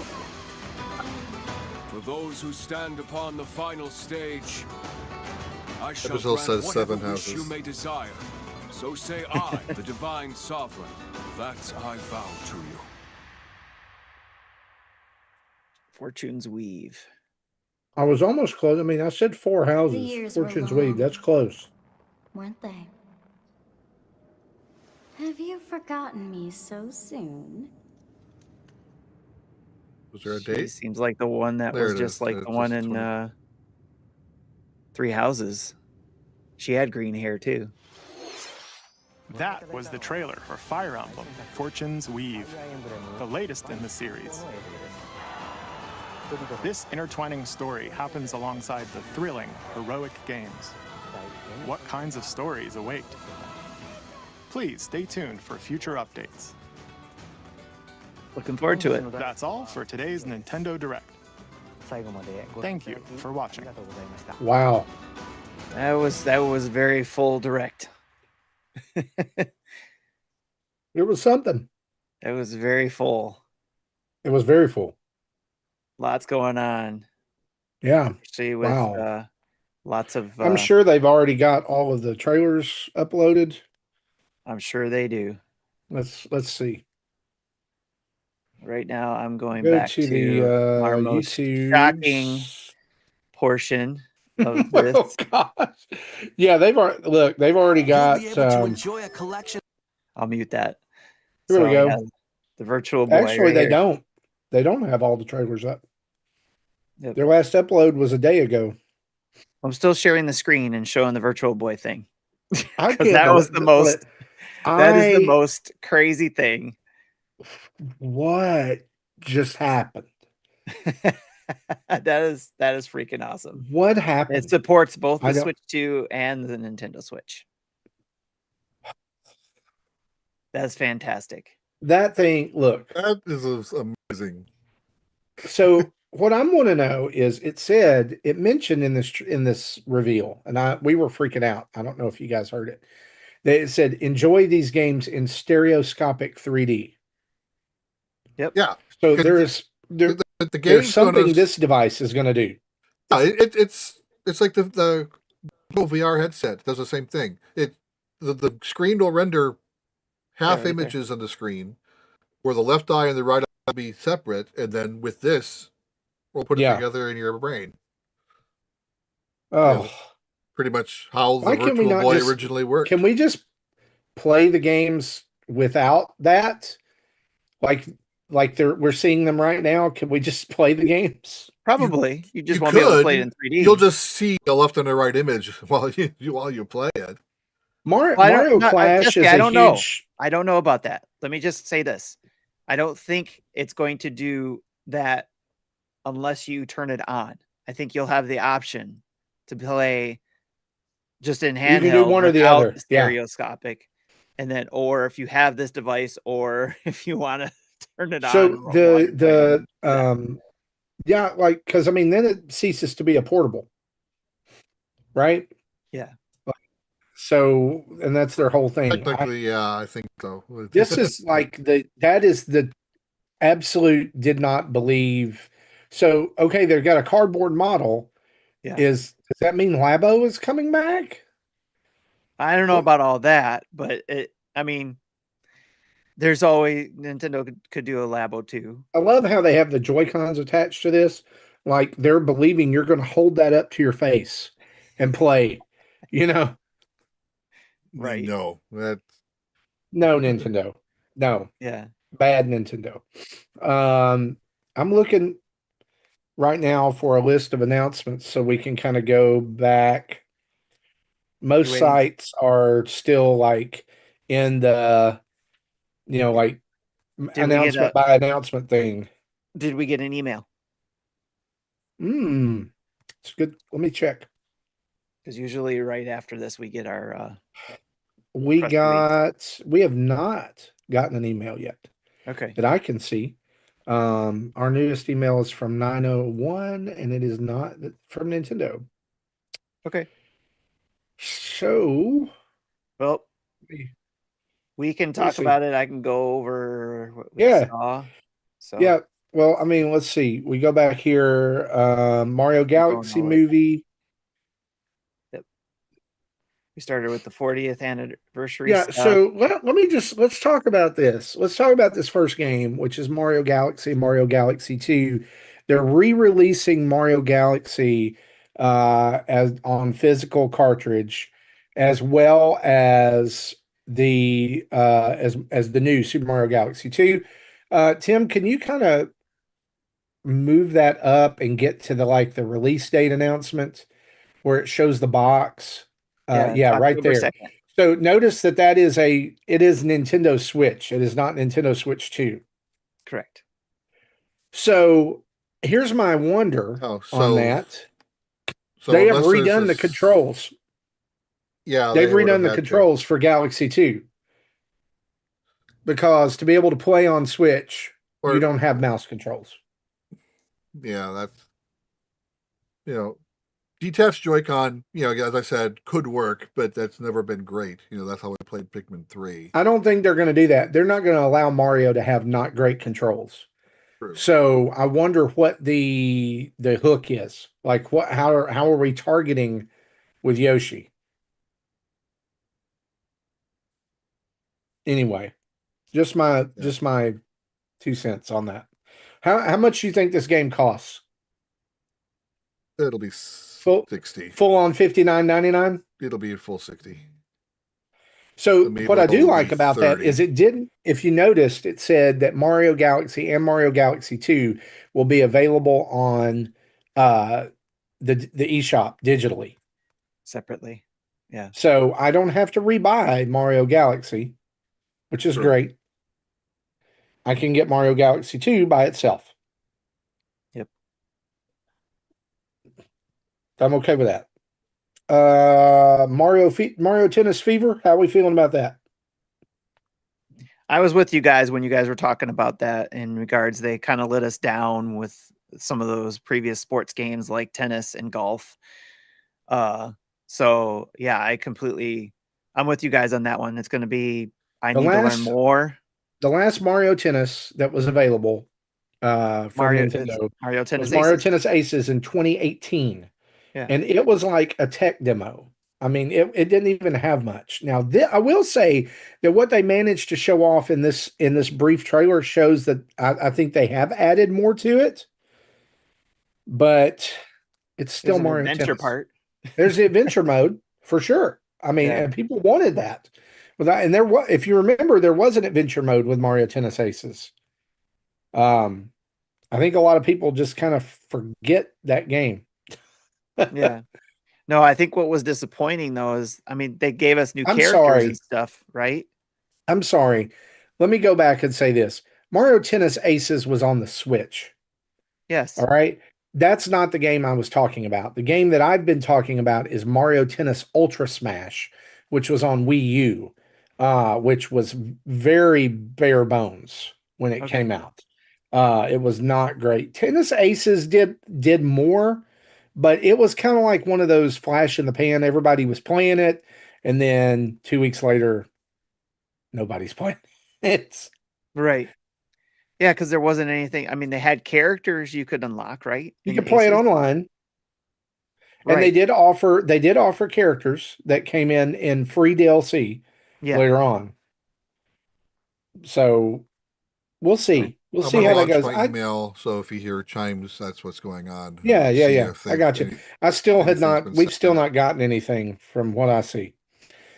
[SPEAKER 8] For
[SPEAKER 17] For those who stand upon the final stage, I shall
[SPEAKER 3] Episode
[SPEAKER 17] grant
[SPEAKER 3] says
[SPEAKER 17] whatever
[SPEAKER 3] 7
[SPEAKER 17] wish you
[SPEAKER 3] houses.
[SPEAKER 17] may desire. So say I, the divine sovereign, that I vow to you.
[SPEAKER 2] Fortune's Weave.
[SPEAKER 1] I was almost close. I mean, I said 4 houses. Fortune's Weave. That's close.
[SPEAKER 10] Weren't they? Have you forgotten me so soon?
[SPEAKER 3] Was there a
[SPEAKER 2] She
[SPEAKER 3] date?
[SPEAKER 2] seems like the one that
[SPEAKER 3] There
[SPEAKER 2] was
[SPEAKER 3] it
[SPEAKER 2] just
[SPEAKER 3] is.
[SPEAKER 2] like
[SPEAKER 3] It's
[SPEAKER 2] the one
[SPEAKER 3] just
[SPEAKER 2] in
[SPEAKER 3] 20.
[SPEAKER 2] 3 Houses. She had green hair too.
[SPEAKER 7] That was the trailer for Fire Emblem Fortune's Weave, the latest in the series. This intertwining story happens alongside the thrilling, heroic games. What kinds of stories await? Please stay tuned for future updates.
[SPEAKER 2] Looking forward to it.
[SPEAKER 7] That's all for today's Nintendo Direct. Thank you for watching.
[SPEAKER 1] Wow.
[SPEAKER 2] That was very full direct.
[SPEAKER 1] It was something.
[SPEAKER 2] It was very full.
[SPEAKER 1] It was very full.
[SPEAKER 2] Lots going on.
[SPEAKER 1] Yeah.
[SPEAKER 2] See, with
[SPEAKER 1] wow.
[SPEAKER 2] Lots of.
[SPEAKER 1] I'm sure they've already got all of the trailers uploaded.
[SPEAKER 2] I'm sure they do.
[SPEAKER 1] Let's see.
[SPEAKER 2] Right now, I'm going
[SPEAKER 1] Go
[SPEAKER 2] back
[SPEAKER 1] to
[SPEAKER 2] to our most shocking portion of this.
[SPEAKER 1] Oh gosh! Yeah, they've already got.
[SPEAKER 8] You'll be able to enjoy a collection.
[SPEAKER 2] I'll mute that.
[SPEAKER 1] Here we go.
[SPEAKER 2] Yeah, the Virtual Boy.
[SPEAKER 1] Actually,
[SPEAKER 2] right
[SPEAKER 1] they
[SPEAKER 2] here.
[SPEAKER 1] don't. They don't have all the trailers up.
[SPEAKER 2] Yep.
[SPEAKER 1] Their last upload was a day ago.
[SPEAKER 2] I'm still sharing the screen and showing the Virtual Boy thing.
[SPEAKER 1] I can't.
[SPEAKER 2] That was the most. That is the most crazy thing.
[SPEAKER 1] What just happened?
[SPEAKER 2] that is freaking awesome.
[SPEAKER 1] What happened?
[SPEAKER 2] It supports both the Switch 2 and the Nintendo Switch. That's fantastic.
[SPEAKER 1] That thing, look.
[SPEAKER 3] That is amazing.
[SPEAKER 1] So what I'm want to know is, it mentioned in this reveal, and we were freaking out. I don't know if you guys heard it. It said, enjoy these games in stereoscopic 3D.
[SPEAKER 2] Yep.
[SPEAKER 3] Yeah.
[SPEAKER 1] So there's something this device is going to do.
[SPEAKER 3] Yeah, it's like the VR headset. It does the same thing. The screen will render half images on the screen, where the left eye and the right eye will be separate, and then with this, we'll put it together in your brain.
[SPEAKER 1] Oh,
[SPEAKER 3] you know, pretty much how the Virtual Boy originally worked.
[SPEAKER 1] Can we just play the games without that? Like we're seeing them right now. Can we just play the games?
[SPEAKER 2] Probably. You just won't be able to play it in 3D.
[SPEAKER 3] You'll just see the left and the right image while you play it.
[SPEAKER 1] Mario Clash is
[SPEAKER 2] I don't know. I don't know about that. Let me just say this. I don't think it's going to do that unless you turn it on. I think you'll have the option to play just in handheld.
[SPEAKER 1] You can do one or the other.
[SPEAKER 2] Stereoscopic. And then, or if you have this device, or if you want to turn it on.
[SPEAKER 1] So because I mean, then it ceases to be a portable, right?
[SPEAKER 2] Yeah.
[SPEAKER 1] So, and that's their whole thing.
[SPEAKER 3] Technically, I think so.
[SPEAKER 1] This is like that is the absolute did not believe. So, okay, they've got a cardboard model.
[SPEAKER 2] Yeah.
[SPEAKER 1] Does that mean Labo is coming back?
[SPEAKER 2] I don't know about all that, but I mean, there's always Nintendo could do a Labo too.
[SPEAKER 1] I love how they have the Joy-Cons attached to this. Like they're believing you're going to hold that up to your face and play,
[SPEAKER 2] Right.
[SPEAKER 3] No,
[SPEAKER 1] no Nintendo. No.
[SPEAKER 2] Yeah.
[SPEAKER 1] Bad Nintendo. I'm looking right now for a list of announcements so we can kind of go back. Most sites are still like in the, like announcement by announcement thing.
[SPEAKER 2] Did we get an email?
[SPEAKER 1] It's good. Let me check.
[SPEAKER 2] Because usually right after this, we get our.
[SPEAKER 1] We have not gotten an email yet.
[SPEAKER 2] Okay.
[SPEAKER 1] That I can see. Our newest email is from 901, and it is not from Nintendo.
[SPEAKER 2] Okay.
[SPEAKER 1] So,
[SPEAKER 2] well, we can talk about it. I can go over what we saw. So
[SPEAKER 1] yeah, Well, I mean, let's see. We go back here. Mario Galaxy movie.
[SPEAKER 2] Yep. We started with the 40th anniversary.
[SPEAKER 1] Yeah. So let's talk about this. Let's talk about this first game, which is Mario Galaxy 2. They're re-releasing Mario Galaxy as on physical cartridge, as well as the as the new Super Mario Galaxy 2. Tim, can you kind of move that up and get to the release date announcement where it shows the box? Yeah, right
[SPEAKER 2] October
[SPEAKER 1] there.
[SPEAKER 2] 2nd.
[SPEAKER 1] So notice that it is Nintendo Switch. It is not Nintendo Switch 2.
[SPEAKER 2] Correct.
[SPEAKER 1] So here's my wonder on that.
[SPEAKER 3] So
[SPEAKER 1] they have redone the controls.
[SPEAKER 3] Yeah,
[SPEAKER 1] they've redone the controls for Galaxy 2. Because to be able to play on Switch, you don't have mouse controls.
[SPEAKER 3] Yeah, that's detached Joy-Con, as I said, could work, but that's never been great. That's how we played Pikmin 3.
[SPEAKER 1] I don't think they're going to do that. They're not going to allow Mario to have not great controls. True. So I wonder what the hook is. Like how are we targeting with Yoshi? Anyway, just my 2 cents on that. How much do you think this game costs?
[SPEAKER 3] It'll be 60.
[SPEAKER 1] Full on $59.99?
[SPEAKER 3] It'll be a full 60.
[SPEAKER 1] So what I do like about 30. That is it didn't, if you noticed, it said that Mario Galaxy and Mario Galaxy 2 will be available on the eShop digitally.
[SPEAKER 2] Separately. Yeah.
[SPEAKER 1] So I don't have to rebuy Mario Galaxy, which is great. I can get Mario Galaxy 2 by itself.
[SPEAKER 2] Yep.
[SPEAKER 1] I'm okay with that. Mario Tennis Fever. How are we feeling about that?
[SPEAKER 2] I was with you guys when you guys were talking about that in regards. They kind of let us down with some of those previous sports games like tennis and golf. So yeah, I'm with you guys on that one. It's going to be, I need to learn more.
[SPEAKER 1] The last Mario Tennis that was available from Nintendo
[SPEAKER 2] Mario Tennis
[SPEAKER 1] was Mario Tennis Aces in 2018.
[SPEAKER 2] Yeah.
[SPEAKER 1] And it was like a tech demo. I mean, it didn't even have much. Now, I will say that what they managed to show off in this brief trailer shows that I think they have added more to it, but it's still Mario
[SPEAKER 2] adventure
[SPEAKER 1] Tennis.
[SPEAKER 2] Part.
[SPEAKER 1] There's the adventure mode for sure. I mean, and people wanted that. And there was, if you remember, there was an adventure mode with Mario Tennis Aces. I think a lot of people just kind of forget that game.
[SPEAKER 2] Yeah. No, I think what was disappointing though is, I mean, they gave us new characters and stuff, right?
[SPEAKER 1] I'm sorry. Let me go back and say this. Mario Tennis Aces was on the Switch.
[SPEAKER 2] Yes.
[SPEAKER 1] All right. That's not the game I was talking about. The game that I've been talking about is Mario Tennis Ultra Smash, which was on Wii U, which was very bare bones when it came out. It was not great. Tennis Aces did more, but it was kind of like one of those flash in the pan. Everybody was playing it, and then 2 weeks later, nobody's playing it.
[SPEAKER 2] Right. Yeah, because there wasn't anything. I mean, they had characters you could unlock, right?
[SPEAKER 1] You could play it online.
[SPEAKER 2] Right.
[SPEAKER 1] And they did offer characters that came in free DLC later on. So we'll see. We'll see how that goes.
[SPEAKER 3] My email, so if you hear chimes, that's what's going on.
[SPEAKER 1] Yeah. I got you. We've still not gotten anything from what I see.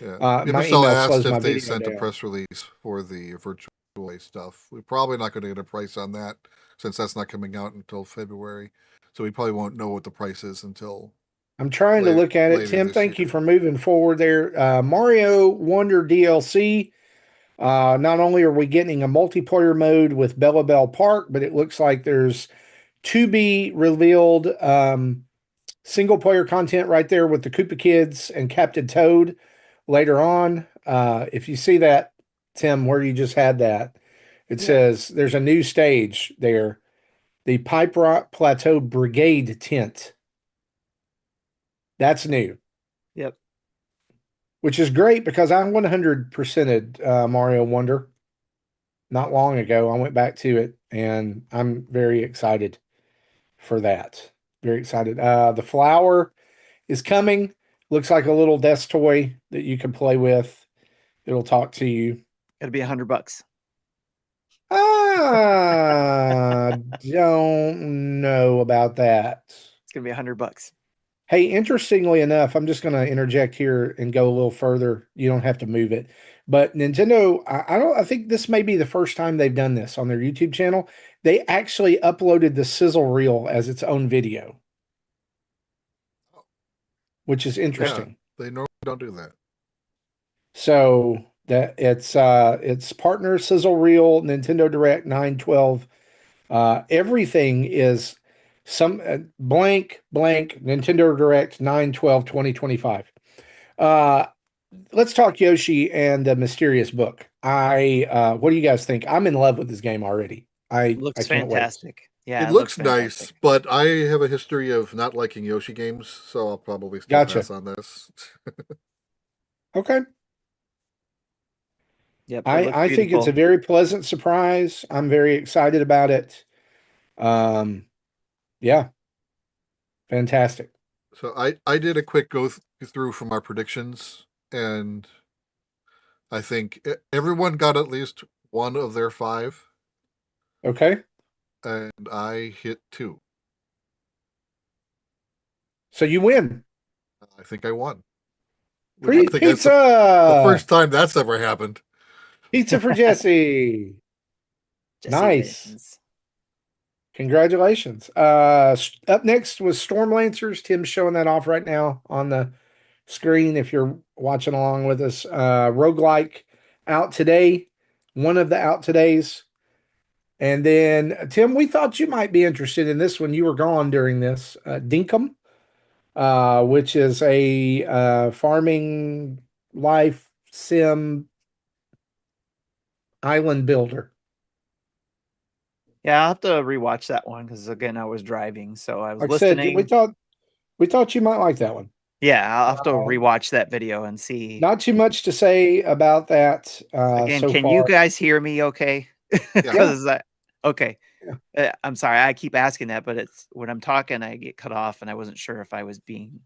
[SPEAKER 3] Yeah.
[SPEAKER 1] My email
[SPEAKER 3] asked if they sent a press release for the virtual stuff. We're probably not going to get a price on that since that's not coming out until February. So we probably won't know what the price is until.
[SPEAKER 1] I'm trying to look at it. Tim, thank you for moving forward there. Mario Wonder DLC. Not only are we getting a multiplayer mode with Bella Bell Park, but it looks like there's to be revealed single player content right there with the Koopa Kids and Captain Toad later on. If you see that, Tim, where you just had that, it says there's a new stage there, the Pipe Rock Plateau Brigade tent. That's new.
[SPEAKER 2] Yep.
[SPEAKER 1] Which is great because I 100%ed Mario Wonder. not long ago. I went back to it, and I'm very excited for that. Very excited. The flower is coming. Looks like a little desk toy that you can play with. It'll talk to you.
[SPEAKER 2] It'll be $100.
[SPEAKER 1] Don't know about that.
[SPEAKER 2] It's gonna be $100.
[SPEAKER 1] Hey, interestingly enough, I'm just going to interject here and go a little further. You don't have to move it, but Nintendo, I think this may be the first time they've done this on their YouTube channel. They actually uploaded the Sizzle reel as its own video, which is interesting.
[SPEAKER 3] Yeah, they normally don't do that.
[SPEAKER 1] So that it's partner Sizzle reel, Nintendo Direct 9/12. Everything is some blank Nintendo Direct 9/12/2025. Let's talk Yoshi and the Mysterious Book. What do you guys think? I'm in love with this game already. I can't
[SPEAKER 2] fantastic.
[SPEAKER 1] wait.
[SPEAKER 2] Yeah,
[SPEAKER 3] it looks nice, but I have a history of not liking Yoshi games, so I'll probably still pass on this.
[SPEAKER 1] Okay.
[SPEAKER 2] Yep,
[SPEAKER 1] I think it's a very pleasant surprise. I'm very excited about it. Yeah. Fantastic.
[SPEAKER 3] So I did a quick go through from our predictions, and I think everyone got at least one of their 5.
[SPEAKER 1] Okay.
[SPEAKER 3] And I hit 2.
[SPEAKER 1] So you win.
[SPEAKER 3] I think I won.
[SPEAKER 1] Pizza!
[SPEAKER 3] The first time that's ever happened.
[SPEAKER 1] Pizza for Jesse. Nice. Wins. Congratulations. Up next was Storm Lancers. Tim's showing that off right now on the screen if you're watching along with us. Roguelike out today. One of the out todays. And then, Tim, we thought you might be interested in this one. You were gone during this. Dinkum, which is a farming life sim island builder.
[SPEAKER 2] Yeah, I'll have to rewatch that one because again, I was driving, so I was
[SPEAKER 1] like
[SPEAKER 2] listening.
[SPEAKER 1] Said, we thought you might like that one.
[SPEAKER 2] Yeah, I'll have to rewatch that video and see.
[SPEAKER 1] Not too much to say about that.
[SPEAKER 2] Again,
[SPEAKER 1] so
[SPEAKER 2] can
[SPEAKER 1] far.
[SPEAKER 2] you guys hear me? Okay, because okay.
[SPEAKER 1] Yeah.
[SPEAKER 2] I'm sorry, I keep asking that, but it's when I'm talking, I get cut off, and I wasn't sure if I was being.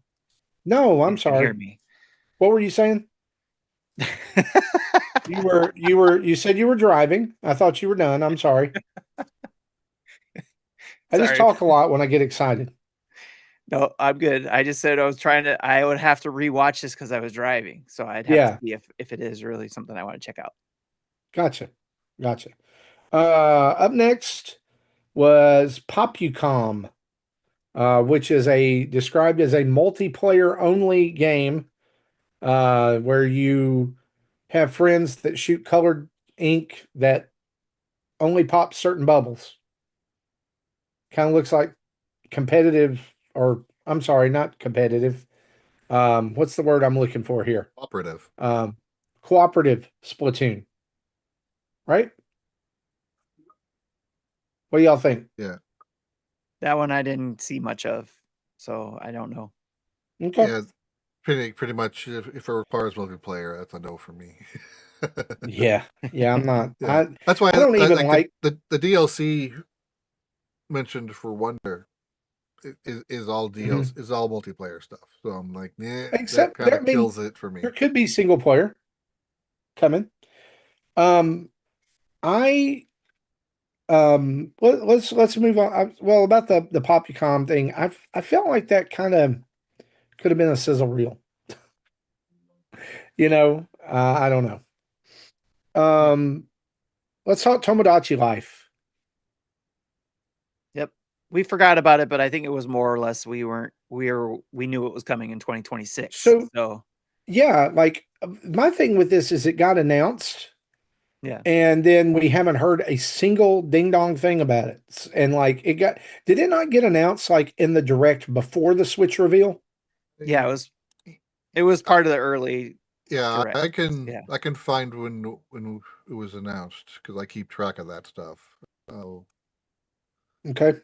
[SPEAKER 1] No, I'm sorry.
[SPEAKER 2] Hear me.
[SPEAKER 1] What were you saying? You said you were driving. I thought you were done. I'm sorry. I just talk a lot when I get excited.
[SPEAKER 2] No, I'm good. I just said I would have to rewatch this because I was driving. So I'd have to see if it is really something I want to check out.
[SPEAKER 1] Gotcha. Up next was Popucom, which is described as a multiplayer only game where you have friends that shoot colored ink that only pops certain bubbles. Kind of looks like competitive, or I'm sorry, not competitive. What's the word I'm looking for here?
[SPEAKER 3] Cooperative.
[SPEAKER 1] Cooperative Splatoon. Right? What do y'all think?
[SPEAKER 3] Yeah.
[SPEAKER 2] That one I didn't see much of, so I don't know.
[SPEAKER 1] Okay.
[SPEAKER 3] Yeah, pretty much. If it requires multiplayer, that's a no for me.
[SPEAKER 1] yeah, I'm not.
[SPEAKER 3] Yeah. That's why
[SPEAKER 1] I don't even like
[SPEAKER 3] the DLC mentioned for Wonder is all DLC is all multiplayer stuff. So I'm like,
[SPEAKER 1] except
[SPEAKER 3] that kind of kills it for me.
[SPEAKER 1] There could be single player coming. Let's move on. Well, about the Popcom thing, I felt like that kind of could have been a sizzle reel. I don't know. Let's talk Tomodachi Life.
[SPEAKER 2] Yep, we forgot about it, but I think it was more or less we knew it was coming in 2026. So
[SPEAKER 1] yeah, like my thing with this is it got announced.
[SPEAKER 2] Yeah.
[SPEAKER 1] And then we haven't heard a single ding dong thing about it. And like did it not get announced like in the direct before the Switch reveal?
[SPEAKER 2] Yeah, it was part of the early.
[SPEAKER 3] Yeah,
[SPEAKER 2] direct.
[SPEAKER 3] I can find when it was announced because I keep track of that stuff. Oh.
[SPEAKER 1] Okay.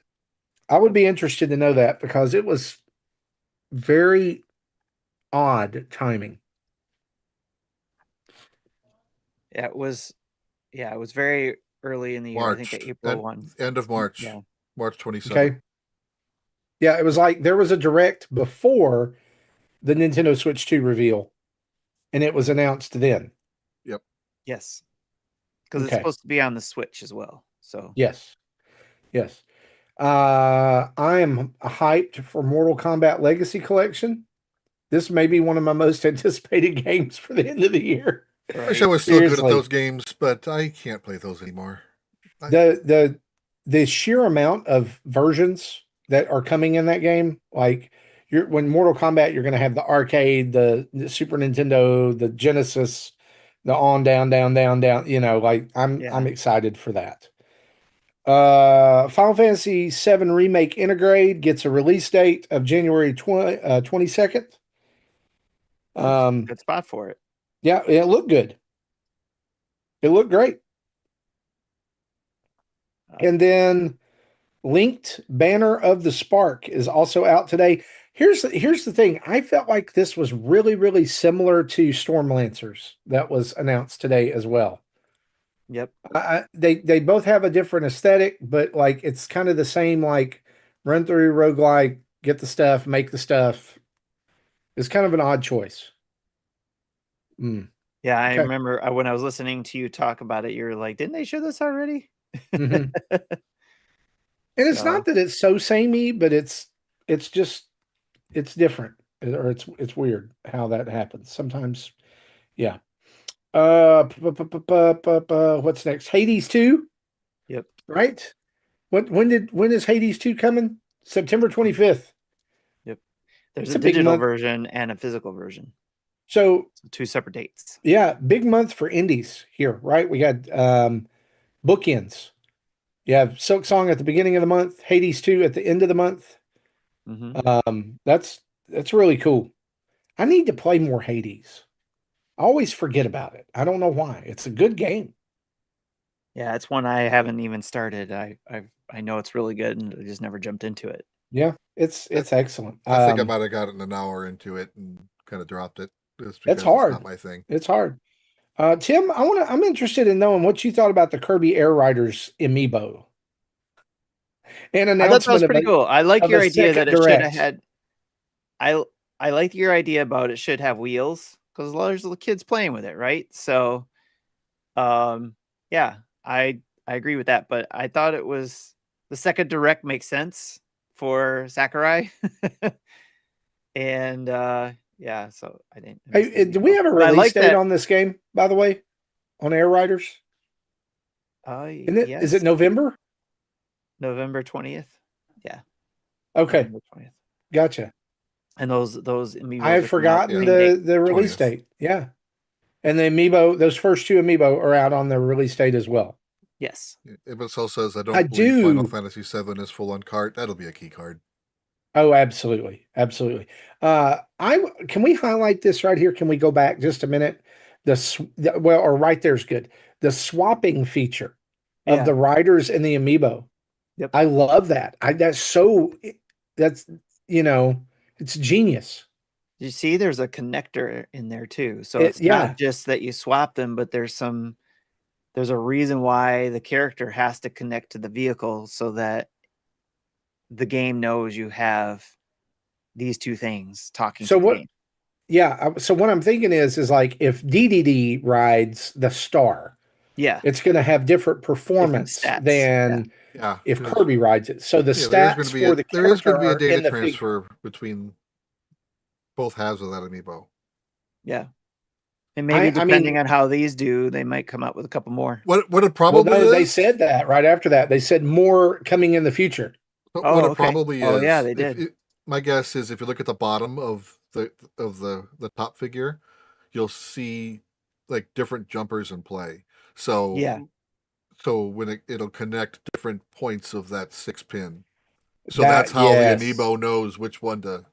[SPEAKER 1] I would be interested to know that because it was very odd timing.
[SPEAKER 2] It was very early in the year. I think the April one.
[SPEAKER 3] End of March.
[SPEAKER 2] Yeah.
[SPEAKER 3] March 27th.
[SPEAKER 1] Okay. Yeah, it was like there was a direct before the Nintendo Switch 2 reveal, and it was announced then.
[SPEAKER 3] Yep.
[SPEAKER 2] Yes. Because it's supposed to be on the Switch as well. So
[SPEAKER 1] yes. I am hyped for Mortal Kombat Legacy Collection. This may be one of my most anticipated games for the end of the year.
[SPEAKER 3] Right. I wish I was still good at those games, but I can't play those anymore.
[SPEAKER 1] The sheer amount of versions that are coming in that game, like when Mortal Kombat, you're going to have the arcade, the Super Nintendo, the Genesis, the on down. Like I'm excited for that. Final Fantasy VII Remake Integrate gets a release date of January 22nd.
[SPEAKER 2] Good spot for it.
[SPEAKER 1] Yeah, it looked good. It looked great. And then Linked Banner of the Spark is also out today. Here's the thing. I felt like this was really, really similar to Stormlancers that was announced today as well.
[SPEAKER 2] Yep.
[SPEAKER 1] They both have a different aesthetic, but like it's kind of the same, like run through roguelike, get the stuff, make the stuff. It's kind of an odd choice.
[SPEAKER 2] Yeah, I remember when I was listening to you talk about it, you were like, didn't they show this already?
[SPEAKER 1] Mm-hmm. And it's not that it's so samey, but it's different, or it's weird how that happens sometimes. Yeah. What's next? Hades 2.
[SPEAKER 2] Yep.
[SPEAKER 1] Right. When is Hades 2 coming? September 25th.
[SPEAKER 2] Yep. There's a digital version and a physical version.
[SPEAKER 1] So
[SPEAKER 2] 2 separate dates.
[SPEAKER 1] Yeah, big month for indies here, right? We got bookends. You have Silk Song at the beginning of the month, Hades 2 at the end of the month.
[SPEAKER 2] Mm-hmm.
[SPEAKER 1] That's really cool. I need to play more Hades. I always forget about it. I don't know why. It's a good game.
[SPEAKER 2] Yeah, it's one I haven't even started. I know it's really good, and I just never jumped into it.
[SPEAKER 1] Yeah, it's excellent.
[SPEAKER 3] I think I might have gotten an hour into it and kind of dropped it.
[SPEAKER 1] It's hard.
[SPEAKER 3] It's not my thing.
[SPEAKER 1] It's hard. Tim, I'm interested in knowing what you thought about the Kirby Air Riders amiibo. And announcement.
[SPEAKER 2] I thought that was pretty cool. I like your idea that it should have had. I like your idea about it should have wheels because a lot of little kids playing with it, right? So, yeah, I agree with that. But I thought it was the second direct makes sense for Sakurai, and yeah, so I didn't.
[SPEAKER 1] Hey, do we have a release date on this game, by the way, on Air Riders?
[SPEAKER 2] Yes.
[SPEAKER 1] Is it November?
[SPEAKER 2] November 20th. Yeah.
[SPEAKER 1] Okay.
[SPEAKER 2] November 20th.
[SPEAKER 1] Gotcha.
[SPEAKER 2] And those amiibos.
[SPEAKER 1] I had forgotten the release date. Yeah. And the amiibo, those first 2 amiibo are out on the release date as well.
[SPEAKER 2] Yes.
[SPEAKER 3] It also says I believe Final Fantasy VII is full on cart. That'll be a key card.
[SPEAKER 1] Oh, absolutely. Absolutely. Can we highlight this right here? Can we go back just a minute? Or right there's good. The swapping feature of the riders and the amiibo.
[SPEAKER 2] Yep.
[SPEAKER 1] I love that. That's it's genius.
[SPEAKER 2] You see, there's a connector in there too. So it's not just that you swap them, but there's a reason why the character has to connect to the vehicle so that the game knows you have these 2 things talking to the game.
[SPEAKER 1] Yeah. So what I'm thinking is like if DDD rides the Star, it's going to have different performance than if Kirby rides it. So the stats for the character
[SPEAKER 3] there is going to be a data transfer between both halves of that amiibo.
[SPEAKER 2] Yeah. And maybe depending on how these do, they might come up with a couple more.
[SPEAKER 3] What it probably is?
[SPEAKER 1] They said that right after that. They said more coming in the future.
[SPEAKER 3] What it probably is.
[SPEAKER 2] Oh, yeah, they did.
[SPEAKER 3] My guess is if you look at the bottom of the top figure, you'll see like different jumpers in play. So when it'll connect different points of that 6-pin. So that's how the amiibo knows which one to.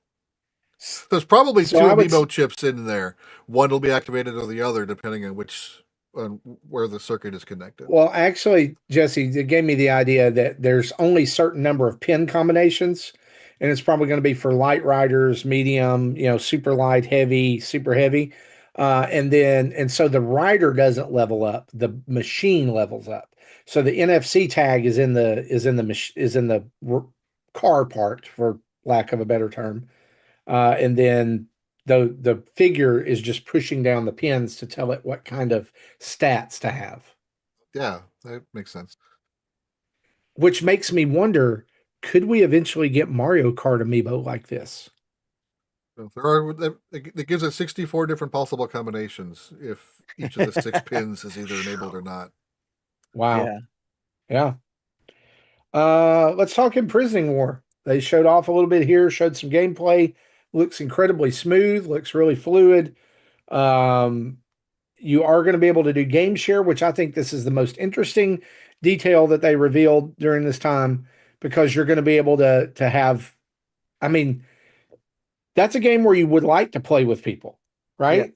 [SPEAKER 3] There's probably 2 amiibo chips in there. One will be activated or the other, depending on where the circuit is connected.
[SPEAKER 1] Well, actually, Jesse, it gave me the idea that there's only certain number of pin combinations, and it's probably going to be for light riders, medium, super light, heavy, super heavy. And so the rider doesn't level up, the machine levels up. So the NFC tag is in the car part, for lack of a better term, and then the figure is just pushing down the pins to tell it what kind of stats to have.
[SPEAKER 3] Yeah, that makes sense.
[SPEAKER 1] Which makes me wonder, could we eventually get Mario Kart amiibo like this?
[SPEAKER 3] It gives it 64 different possible combinations if each of the 6 pins is either enabled or not.
[SPEAKER 1] Wow. Yeah. Let's talk Imprisoning War. They showed off a little bit here, showed some gameplay. Looks incredibly smooth, looks really fluid. You are going to be able to do game share, which I think this is the most interesting detail that they revealed during this time, because you're going to be able to have, I mean, that's a game where you would like to play with people, right? Yeah.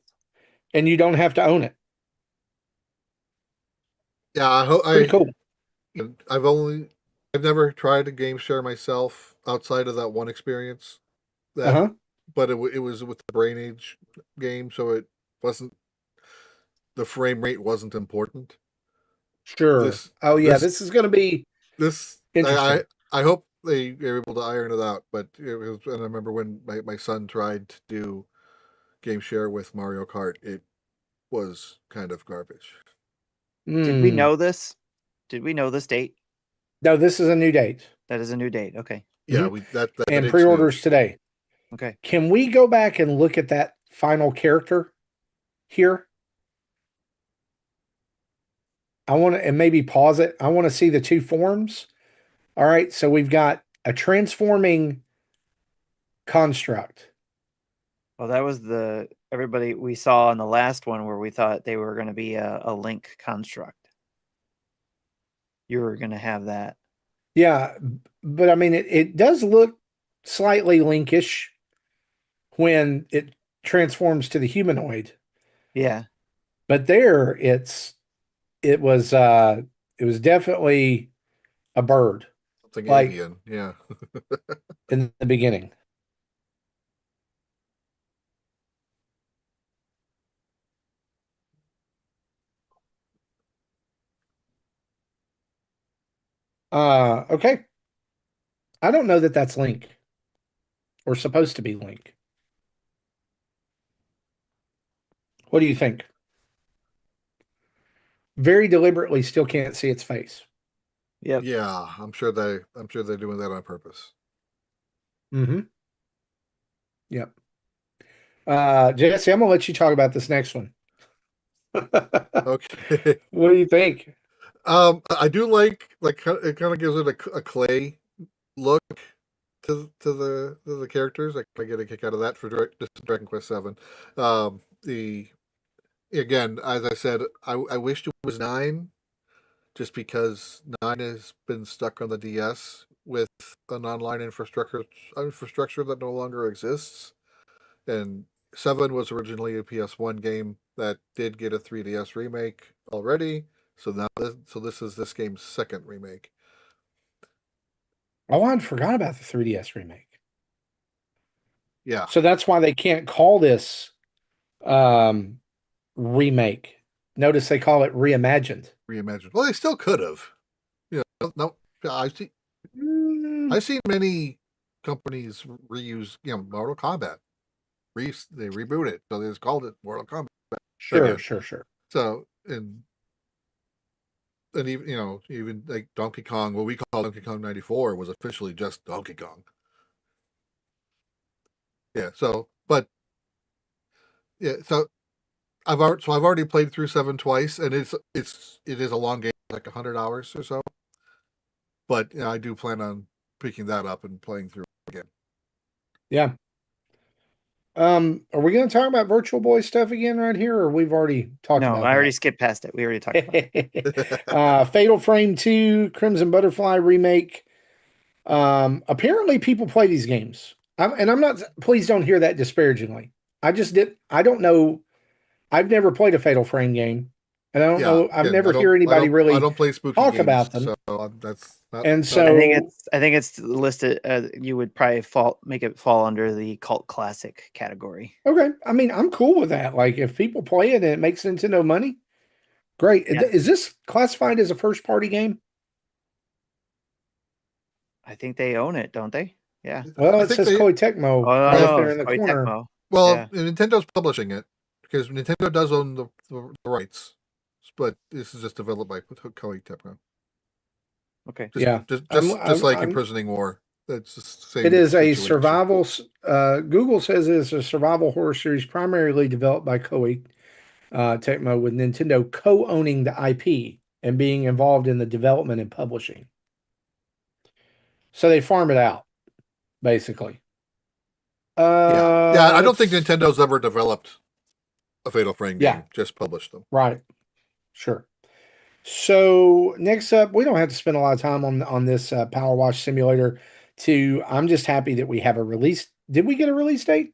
[SPEAKER 1] And you don't have to own it.
[SPEAKER 3] Yeah,
[SPEAKER 1] pretty cool.
[SPEAKER 3] I've never tried a game share myself outside of that one experience. But it was with the Brain Age game, so it wasn't, the frame rate wasn't important.
[SPEAKER 1] Sure. This is going to be interesting.
[SPEAKER 3] I hope they are able to iron it out. But and I remember when my son tried to do game share with Mario Kart, it was kind of garbage.
[SPEAKER 2] Did we know this? Did we know this date?
[SPEAKER 1] No, this is a new date.
[SPEAKER 2] That is a new date. Okay.
[SPEAKER 3] Yeah,
[SPEAKER 1] and pre-orders today.
[SPEAKER 2] Okay.
[SPEAKER 1] Can we go back and look at that final character here? I want to, and maybe pause it. I want to see the 2 forms. All right, so we've got a transforming construct.
[SPEAKER 2] Well, that was everybody we saw in the last one where we thought they were going to be a Link construct. You were going to have that.
[SPEAKER 1] Yeah, but I mean, it does look slightly Linkish when it transforms to the humanoid.
[SPEAKER 2] Yeah.
[SPEAKER 1] But there it was definitely a bird.
[SPEAKER 3] Something avian, yeah.
[SPEAKER 1] in the beginning. Okay. I don't know that that's Link. Or supposed to be Link. What do you think? Very deliberately still can't see its face.
[SPEAKER 2] Yep.
[SPEAKER 3] Yeah, I'm sure they're doing that on purpose.
[SPEAKER 1] Mm-hmm. Yep. Jesse, I'm gonna let you talk about this next one.
[SPEAKER 3] Okay.
[SPEAKER 1] What do you think?
[SPEAKER 3] I do like it kind of gives it a clay look to the characters. I get a kick out of that for Dragon Quest VII. Again, as I said, I wished it was 9, just because 9 has been stuck on the DS with an online infrastructure that no longer exists, and 7 was originally a PS1 game that did get a 3DS remake already. So this is this game's second remake.
[SPEAKER 1] Oh, I forgot about the 3DS remake.
[SPEAKER 3] Yeah.
[SPEAKER 1] So that's why they can't call this remake. Notice they call it reimagined.
[SPEAKER 3] Reimagined. Well, they still could have. No, I've seen many companies reuse, Mortal Kombat. They reboot it, so they just called it Mortal Kombat.
[SPEAKER 1] Sure.
[SPEAKER 3] So and even even like Donkey Kong, what we call Donkey Kong 94, was officially just Donkey Kong. Yeah. So I've already played through 7 twice, and it is a long game, like 100 hours or so. But I do plan on picking that up and playing through again.
[SPEAKER 1] Yeah. Are we going to talk about Virtual Boy stuff again right here, or we've already talked about it?
[SPEAKER 2] No, I already skipped past it. We already talked about
[SPEAKER 1] it. Fatal Frame 2, Crimson Butterfly remake. Apparently people play these games. I'm not, please don't hear that disparagingly. I don't know. I've never played a Fatal Frame game. And I don't know. I've never heard anybody really
[SPEAKER 3] I don't play spooky
[SPEAKER 1] talk
[SPEAKER 3] games,
[SPEAKER 1] about them.
[SPEAKER 3] So that's not,
[SPEAKER 1] and so
[SPEAKER 2] I think it's listed. You would probably make it fall under the cult classic category.
[SPEAKER 1] Okay, I mean, I'm cool with that. Like, if people play it and it makes Nintendo money, Great. Yeah. Is this classified as a first-party game?
[SPEAKER 2] I think they own it, don't they? Yeah.
[SPEAKER 1] Well, it says Koei Tecmo right there in the corner.
[SPEAKER 2] Tecmo.
[SPEAKER 3] Well, Nintendo's publishing it because Nintendo does own the rights, but this is just developed by Koei Tecmo.
[SPEAKER 2] Okay.
[SPEAKER 3] Just like Imprisoning War. That's the same.
[SPEAKER 1] It is situation. A survival. Google says it is a survival horror series primarily developed by Koei Tecmo, with Nintendo co-owning the IP and being involved in the development and publishing. So they farm it out, basically.
[SPEAKER 3] I don't think Nintendo's ever developed a Fatal Frame game. Just published them.
[SPEAKER 1] Right. Sure. So next up, we don't have to spend a lot of time on this Power Wash Simulator 2. I'm just happy that we have a release. Did we get a release date?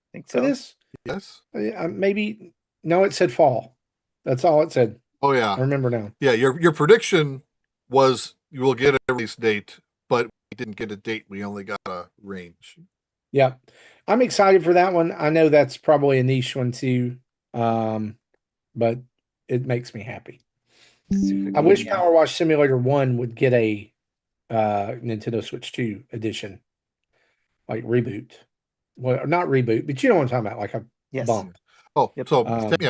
[SPEAKER 2] I think so.
[SPEAKER 1] For this?
[SPEAKER 3] Yes.
[SPEAKER 1] Maybe. No, it said fall. That's all it said.
[SPEAKER 3] Oh yeah.
[SPEAKER 1] I remember now.
[SPEAKER 3] Yeah, your prediction was you will get a release date, but we didn't get a date. We only got a range.
[SPEAKER 1] Yeah. I'm excited for that one. I know that's probably a niche one too. But it makes me happy. I wish Power Wash Simulator 1 would get a Nintendo Switch 2 edition. Like reboot. Well, not reboot, but you know what I'm talking about, like a bump.
[SPEAKER 3] Oh, so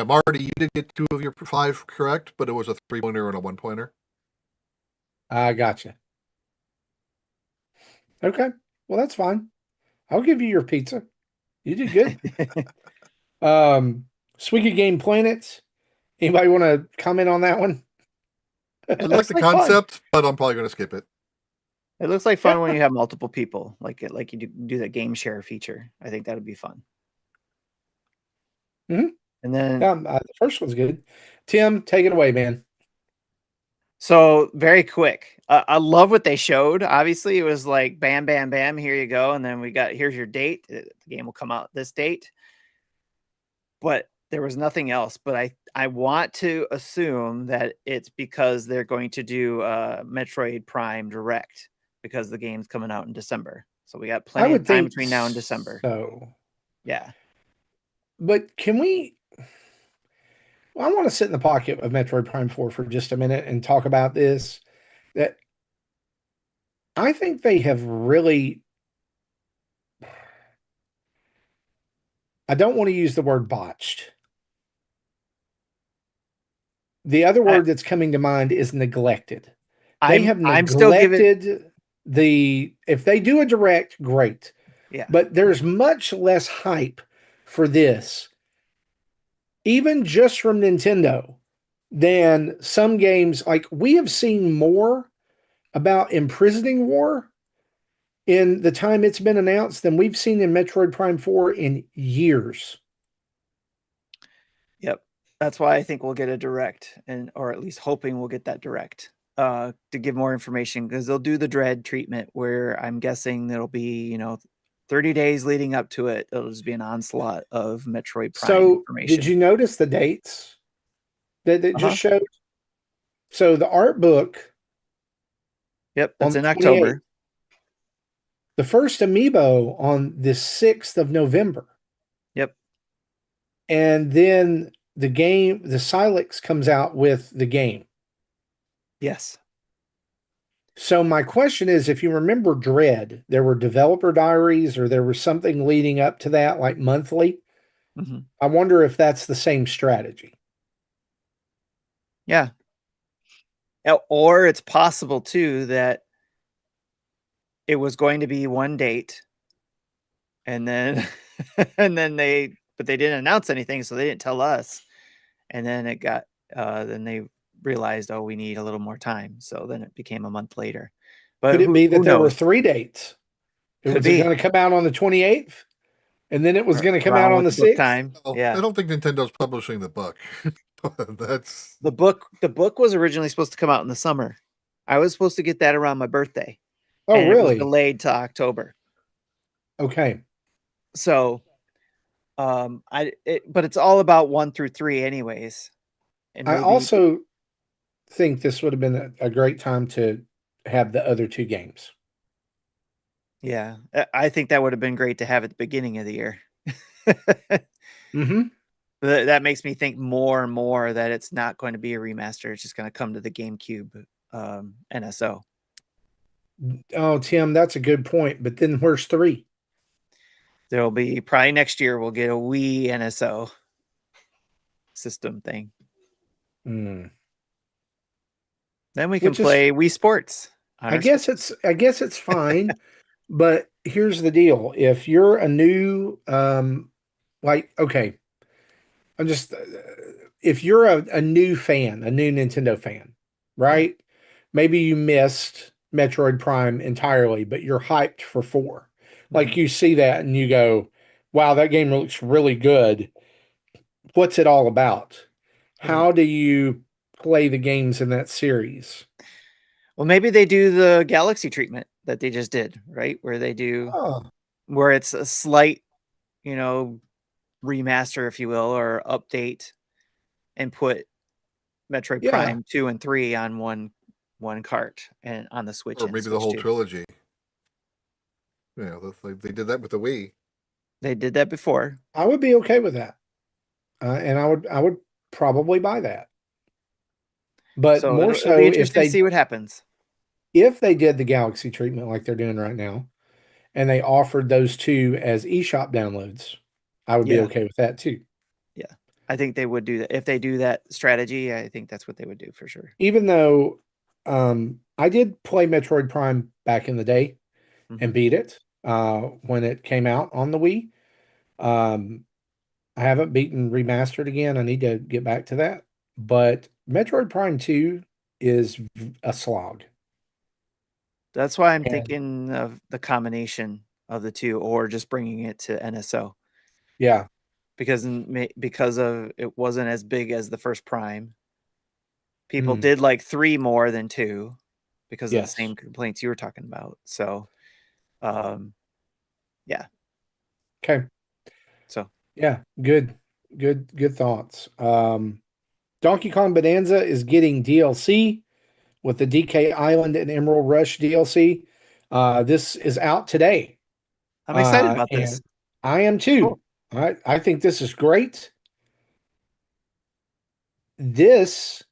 [SPEAKER 3] Marty, you did get 2 of your 5 correct, but it was a 3-pointer and a 1-pointer.
[SPEAKER 1] I gotcha. Okay. Well, that's fine. I'll give you your pizza. You did good. Squeaky Game Planets. Anybody want to comment on that one?
[SPEAKER 3] I like the concept, but I'm probably going to skip it.
[SPEAKER 2] It looks like fun when you have multiple people, like you do that game share feature. I think that would be fun.
[SPEAKER 1] Mm-hmm.
[SPEAKER 2] And then
[SPEAKER 1] the first one's good. Tim, take it away, man.
[SPEAKER 2] So very quick. I love what they showed. Obviously, it was like bam, bam, bam. Here you go, and then here's your date. The game will come out this date. But there was nothing else. But I want to assume that it's because they're going to do Metroid Prime Direct, because the game's coming out in December. So we got plenty of time between now and December.
[SPEAKER 1] So
[SPEAKER 2] yeah.
[SPEAKER 1] But can we? Well, I want to sit in the pocket of Metroid Prime 4 for just a minute and talk about this. That I think they have really. I don't want to use the word botched. The other word that's coming to mind is neglected. They have neglected if they do a direct, great.
[SPEAKER 2] Yeah.
[SPEAKER 1] But there's much less hype for this, even just from Nintendo, than some games. Like, we have seen more about Imprisoning War in the time it's been announced than we've seen in Metroid Prime 4 in years.
[SPEAKER 2] Yep. That's why I think we'll get a direct, or at least hoping we'll get that direct to give more information, because they'll do the Dread treatment, where I'm guessing there'll be, 30 days leading up to it. It'll just be an onslaught of Metroid Prime information.
[SPEAKER 1] Did you notice the dates that it just showed? So the art book.
[SPEAKER 2] Yep, that's in October.
[SPEAKER 1] The first amiibo on the 6th of November.
[SPEAKER 2] Yep.
[SPEAKER 1] And then the game, the Silex comes out with the game.
[SPEAKER 2] Yes.
[SPEAKER 1] So my question is, if you remember Dread, there were developer diaries, or there was something leading up to that, like monthly.
[SPEAKER 2] Mm-hmm.
[SPEAKER 1] I wonder if that's the same strategy.
[SPEAKER 2] Yeah. Or it's possible too that it was going to be one date, and then they didn't announce anything, so they didn't tell us. And then it got then they realized, oh, we need a little more time, so then it became a month later. But
[SPEAKER 1] could it be that there were 3 dates? It was going to come out on the 28th, and then it was going to come out on the 6th.
[SPEAKER 2] Time. Yeah.
[SPEAKER 3] I don't think Nintendo's publishing the book. That's
[SPEAKER 2] the book. The book was originally supposed to come out in the summer. I was supposed to get that around my birthday.
[SPEAKER 1] Oh, really?
[SPEAKER 2] It was delayed to October.
[SPEAKER 1] Okay.
[SPEAKER 2] So, but it's all about 1 through 3 anyways. And
[SPEAKER 1] I also think this would have been a great time to have the other 2 games.
[SPEAKER 2] Yeah, I think that would have been great to have at the beginning of the year.
[SPEAKER 1] Mm-hmm.
[SPEAKER 2] That makes me think more and more that it's not going to be a remaster. It's just going to come to the GameCube NSO.
[SPEAKER 1] Oh, Tim, that's a good point. But then where's 3?
[SPEAKER 2] There'll be probably next year we'll get a Wii NSO system thing.
[SPEAKER 1] Mm.
[SPEAKER 2] Then we can play Wii Sports.
[SPEAKER 1] I guess it's fine. But here's the deal. If you're a new if you're a new fan, a new Nintendo fan, right? Maybe you missed Metroid Prime entirely, but you're hyped for 4. Like you see that and you go, wow, that game looks really good. What's it all about? How do you play the games in that series?
[SPEAKER 2] Well, maybe they do the Galaxy treatment that they just did, right? Where they do, where it's a slight, remaster, if you will, or update, and put Metroid Prime 2 and 3 on one cart and on the Switch,
[SPEAKER 3] or maybe the whole trilogy. Yeah, they did that with the Wii.
[SPEAKER 2] They did that before.
[SPEAKER 1] I would be okay with that, and I would probably buy that. But
[SPEAKER 2] so
[SPEAKER 1] more
[SPEAKER 2] it'll be interesting to see what happens.
[SPEAKER 1] If they did the Galaxy treatment like they're doing right now, and they offered those 2 as eShop downloads, I would be okay with that too.
[SPEAKER 2] Yeah, I think they would do that. If they do that strategy, I think that's what they would do for sure.
[SPEAKER 1] Even though I did play Metroid Prime back in the day and beat it when it came out on the Wii. I haven't beaten Remastered again. I need to get back to that. But Metroid Prime 2 is a slog.
[SPEAKER 2] That's why I'm thinking of the combination of the 2, or just bringing it to NSO.
[SPEAKER 1] Yeah.
[SPEAKER 2] Because of it wasn't as big as the first Prime. People did like 3 more than 2 because of the same complaints you were talking about. So, yeah.
[SPEAKER 1] Okay.
[SPEAKER 2] So,
[SPEAKER 1] yeah, good thoughts. Donkey Kong Bonanza is getting DLC with the DK Island and Emerald Rush DLC. This is out today.
[SPEAKER 2] I'm excited about this.
[SPEAKER 1] I am too. Cool. I think this is great. This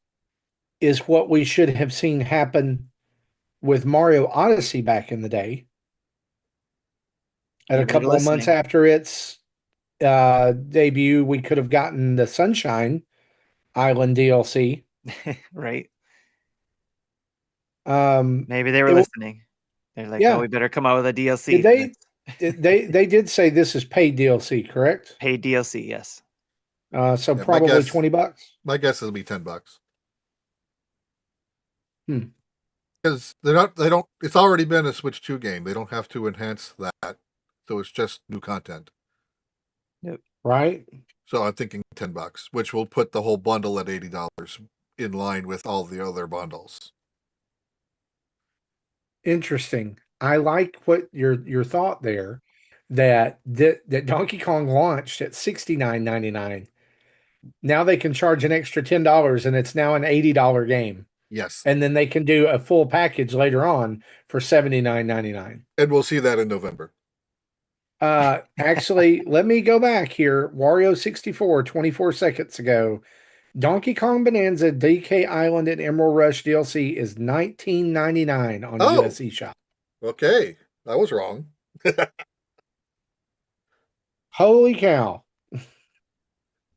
[SPEAKER 1] is what we should have seen happen with Mario Odyssey back in the day. At a couple of months after its debut, we could have gotten the Sunshine Island DLC.
[SPEAKER 2] Right.
[SPEAKER 1] Maybe
[SPEAKER 2] they were listening. They're like, oh, we better come out with a DLC.
[SPEAKER 1] They did say this is paid DLC, correct?
[SPEAKER 2] Paid DLC, yes.
[SPEAKER 1] So probably $20.
[SPEAKER 3] My guess is it'll be $10.
[SPEAKER 1] Because
[SPEAKER 3] it's already been a Switch 2 game. They don't have to enhance that. So it's just new content.
[SPEAKER 2] Yep.
[SPEAKER 1] Right.
[SPEAKER 3] So I'm thinking $10, which will put the whole bundle at $80 in line with all the other bundles.
[SPEAKER 1] Interesting. I like what your thought there, that Donkey Kong launched at $69.99. Now they can charge an extra $10 and it's now an $80 game.
[SPEAKER 3] Yes.
[SPEAKER 1] And then they can do a full package later on for $79.99.
[SPEAKER 3] And we'll see that in November.
[SPEAKER 1] Actually, let me go back here. Wario 64, 24 seconds ago. Donkey Kong Bonanza, DK Island, and Emerald Rush DLC is $19.99 on US eShop.
[SPEAKER 3] Okay, I was wrong.
[SPEAKER 1] Holy cow!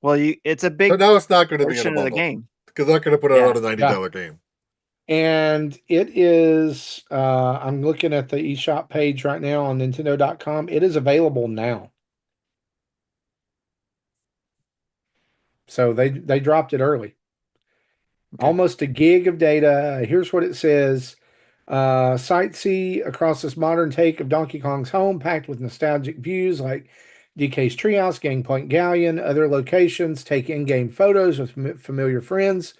[SPEAKER 2] Well, it's a big.
[SPEAKER 3] But now it's not going to be in a
[SPEAKER 2] bundle of the game
[SPEAKER 3] because they're not going to put it on a $90 game.
[SPEAKER 1] And it is. I'm looking at the eShop page right now on Nintendo.com. It is available now. So they dropped it early. Okay. Almost a gig of data. Here's what it says. Sightsee across this modern take of Donkey Kong's home, packed with nostalgic views like DK's Treehouse, Gangplank Galleon, other locations. Take in-game photos with familiar friends.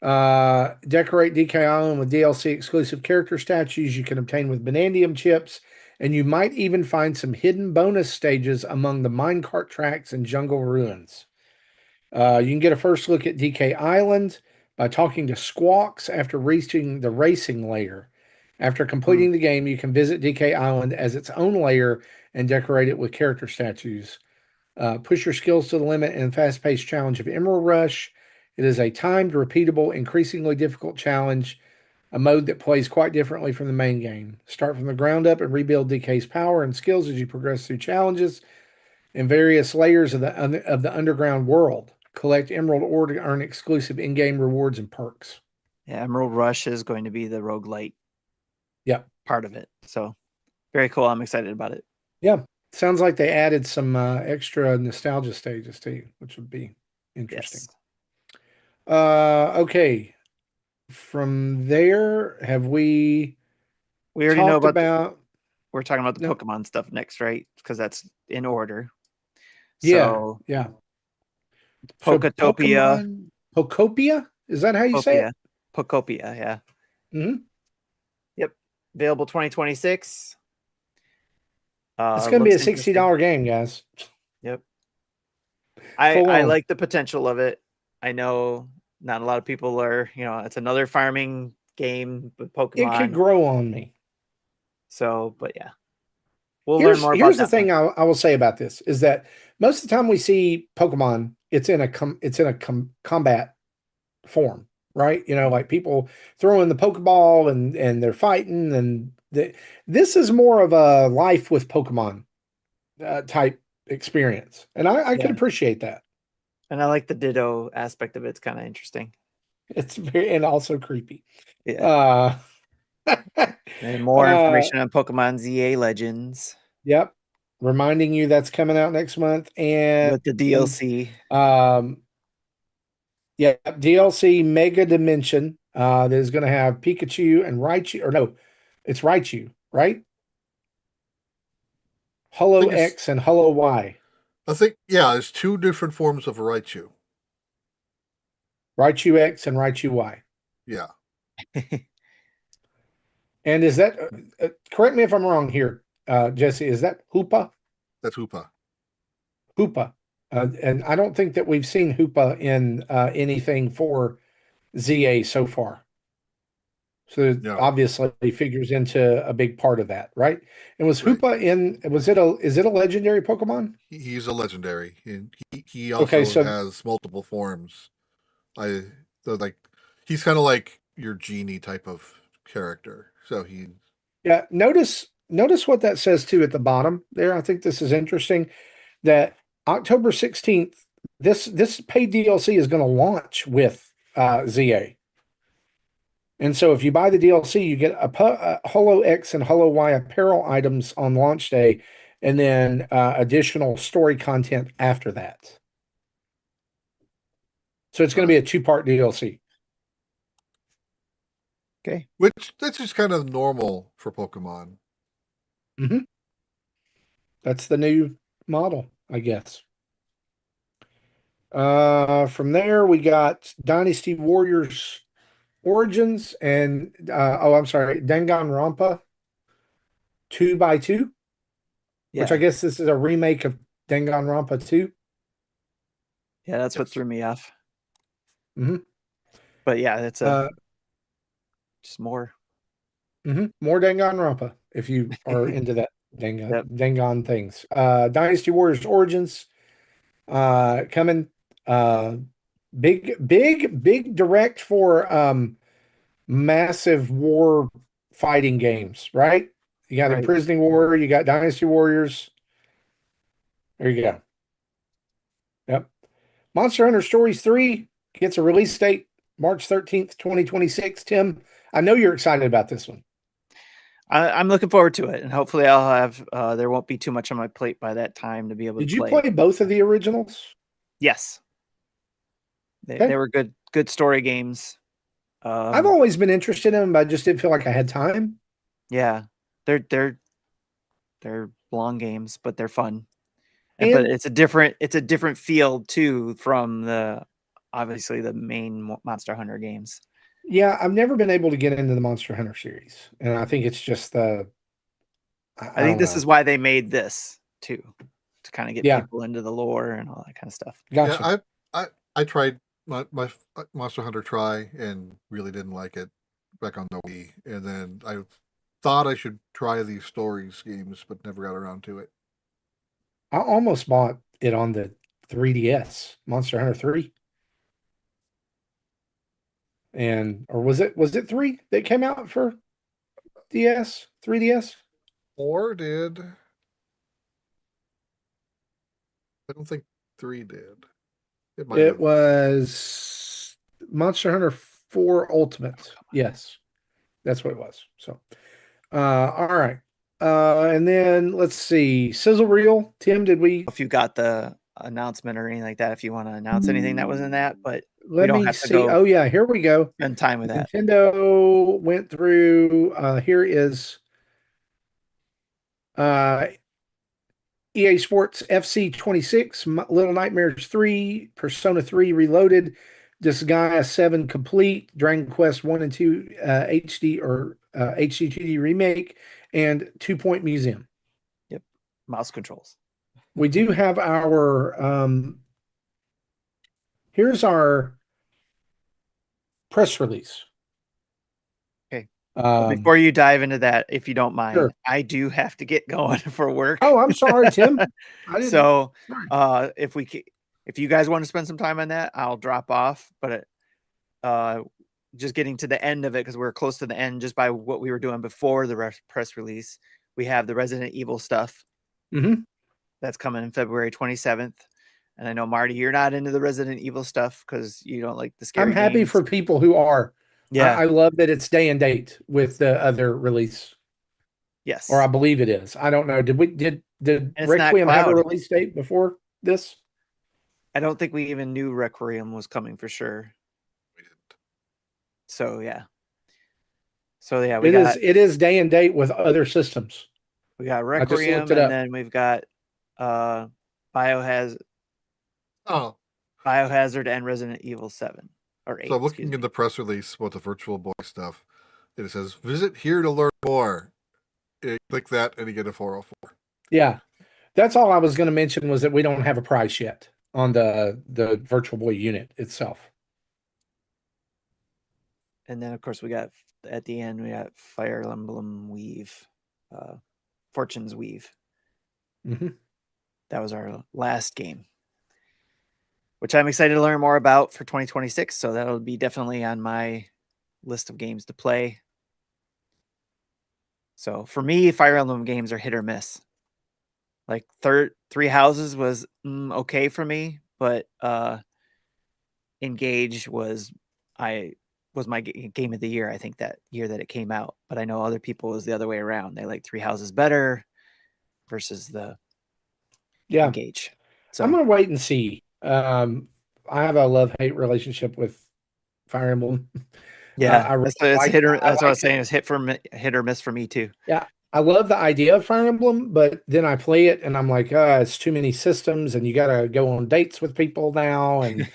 [SPEAKER 1] Decorate DK Island with DLC exclusive character statues you can obtain with Banandium chips. And you might even find some hidden bonus stages among the minecart tracks and jungle ruins. You can get a first look at DK Island by talking to Squawks after reaching the racing layer. After completing the game, you can visit DK Island as its own layer and decorate it with character statues. Push your skills to the limit in fast-paced challenge of Emerald Rush. It is a timed, repeatable, increasingly difficult challenge, a mode that plays quite differently from the main game. Start from the ground up and rebuild DK's power and skills as you progress through challenges in various layers of the underground world. Collect Emerald ore to earn exclusive in-game rewards and perks.
[SPEAKER 2] Yeah, Emerald Rush is going to be the roguelite part of it. So very cool. I'm excited about it.
[SPEAKER 1] Yeah. Sounds like they added some extra nostalgia stages too, which would be interesting. Yes. Okay. From there, have we
[SPEAKER 2] already know
[SPEAKER 1] about
[SPEAKER 2] we're talking about the Pokemon stuff next, right? Because that's in order.
[SPEAKER 1] So, yeah.
[SPEAKER 2] Poketopia.
[SPEAKER 1] Pokopia? Is that how you say it?
[SPEAKER 2] Pokopia, yeah.
[SPEAKER 1] Mm-hmm.
[SPEAKER 2] Yep. Available 2026.
[SPEAKER 1] It's going to be a $60 game, guys.
[SPEAKER 2] Yep. I like the potential of it. I know not a lot of people are, it's another farming game with Pokemon.
[SPEAKER 1] It could grow on me.
[SPEAKER 2] So, but yeah. We'll learn more about that.
[SPEAKER 1] Here's the thing I will say about this is that most of the time we see Pokemon, it's in a combat form, right? Like people throwing the Pokeball and they're fighting, and this is more of a life with Pokemon type experience, and I can appreciate that.
[SPEAKER 2] And I like the Ditto aspect of it. It's kind of interesting.
[SPEAKER 1] It's and also creepy.
[SPEAKER 2] Yeah. And more information on Pokemon ZA Legends.
[SPEAKER 1] Yep. Reminding you that's coming out next month. And
[SPEAKER 2] with the DLC.
[SPEAKER 1] Yeah, DLC Mega Dimension that is going to have Pikachu and Raichu. Or no, it's Raichu, right? Holo X and Holo Y.
[SPEAKER 3] I think, yeah, there's two different forms of Raichu.
[SPEAKER 1] Raichu X and Raichu Y.
[SPEAKER 3] Yeah.
[SPEAKER 1] And is that, correct me if I'm wrong here, Jesse, is that Hoopa?
[SPEAKER 3] That's Hoopa.
[SPEAKER 1] Hoopa. And I don't think that we've seen Hoopa in anything for ZA so far. So obviously he figures into a big part of that, right? And was Hoopa is it a legendary Pokemon?
[SPEAKER 3] He's a legendary. And he also has multiple forms. He's kind of like your genie type of character. So
[SPEAKER 1] yeah, notice what that says too at the bottom there. I think this is interesting that October 16th, this paid DLC is going to launch with ZA. And so if you buy the DLC, you get a Holo X and Holo Y apparel items on launch day, and then additional story content after that. So it's going to be a 2-part DLC.
[SPEAKER 2] Okay.
[SPEAKER 3] Which that's just kind of normal for Pokemon.
[SPEAKER 1] Mm-hmm. That's the new model, I guess. From there, we got Dynasty Warriors Origins and Danganronpa 2x2, which I guess this is a remake of Danganronpa 2.
[SPEAKER 2] Yeah, that's what threw me off.
[SPEAKER 1] Mm-hmm.
[SPEAKER 2] But yeah, it's just more.
[SPEAKER 1] Mm-hmm. More Danganronpa if you are into that Dangan things. Dynasty Warriors Origins coming. Big direct for massive war fighting games, right? You got Imprisoning Warrior, you got Dynasty Warriors. There you go. Yep. Monster Hunter Stories 3 gets a release date March 13th, 2026. Tim, I know you're excited about this one.
[SPEAKER 2] I'm looking forward to it, and hopefully I'll have there won't be too much on my plate by that time to be able to play.
[SPEAKER 1] Did you play both of the originals?
[SPEAKER 2] Yes. They were good story games.
[SPEAKER 1] I've always been interested in them, but I just didn't feel like I had time.
[SPEAKER 2] Yeah. They're long games, but they're fun. But it's a different feel too from obviously the main Monster Hunter games.
[SPEAKER 1] Yeah, I've never been able to get into the Monster Hunter series, and I think it's just I
[SPEAKER 2] think this is why they made this too, to kind of get people into the lore and all that kind of stuff.
[SPEAKER 1] Gotcha.
[SPEAKER 3] Yeah, I tried my Monster Hunter try and really didn't like it back on the Wii, and then I thought I should try these stories games, but never got around to it.
[SPEAKER 1] I almost bought it on the 3DS, Monster Hunter 3. Or was it 3 that came out for DS, 3DS?
[SPEAKER 3] 4 did. I don't think 3 did.
[SPEAKER 1] It was Monster Hunter 4 Ultimate. Yes, that's what it was. So, all right. And then let's see. Sizzle Reel. Tim, did we?
[SPEAKER 2] If you got the announcement or anything like that, if you want to announce anything that was in that, but
[SPEAKER 1] let me see. Oh yeah, here we go.
[SPEAKER 2] Spend time with that.
[SPEAKER 1] Nintendo went through. Here is EA Sports FC 26, Little Nightmares 3, Persona 3 Reloaded, Disgaea 7 Complete, Dragon Quest 1 and 2 HD or HD 2D Remake, and 2 Point Museum.
[SPEAKER 2] Yep. Mouse controls.
[SPEAKER 1] We do have our here's our press release.
[SPEAKER 2] Okay. Before you dive into that, if you don't mind, sure. I do have to get going for work.
[SPEAKER 1] Oh, I'm sorry, Tim.
[SPEAKER 2] So if you guys want to spend some time on that, I'll drop off. But just getting to the end of it, because we're close to the end just by what we were doing before the press release. We have the Resident Evil stuff.
[SPEAKER 1] Mm-hmm.
[SPEAKER 2] That's coming in February 27th. And I know, Marty, you're not into the Resident Evil stuff because you don't like the scary
[SPEAKER 1] I'm happy
[SPEAKER 2] games.
[SPEAKER 1] for people who are.
[SPEAKER 2] Yeah.
[SPEAKER 1] I love that it's day and date with the other release.
[SPEAKER 2] Yes.
[SPEAKER 1] Or I believe it is. I don't know. Did Requiem have a release date before this?
[SPEAKER 2] I don't think we even knew Requiem was coming for sure. So yeah.
[SPEAKER 1] It is day and date with other systems.
[SPEAKER 2] We got Requiem, and then we've got Biohazard and Resident Evil 7 or 8.
[SPEAKER 3] So looking in the press release about the Virtual Boy stuff, it says visit here to learn more. You click that and you get a 404.
[SPEAKER 1] Yeah. That's all I was going to mention, was that we don't have a price yet on the Virtual Boy unit itself.
[SPEAKER 2] And then of course we got at the end, we got Fire Emblem Weave. Fortune's Weave.
[SPEAKER 1] Mm-hmm.
[SPEAKER 2] That was our last game, which I'm excited to learn more about for 2026. So that'll be definitely on my list of games to play. So for me, Fire Emblem games are hit or miss. Like Three Houses was okay for me, but Engage was my game of the year, I think, that year that it came out. But I know other people was the other way around. They like Three Houses better versus the Engage. So
[SPEAKER 1] I'm gonna wait and see. I have a love-hate relationship with Fire Emblem.
[SPEAKER 2] Yeah, that's what I was saying. Is hit or miss for me too.
[SPEAKER 1] Yeah, I love the idea of Fire Emblem, but then I play it and I'm like, it's too many systems, and you got to go on dates with people now, and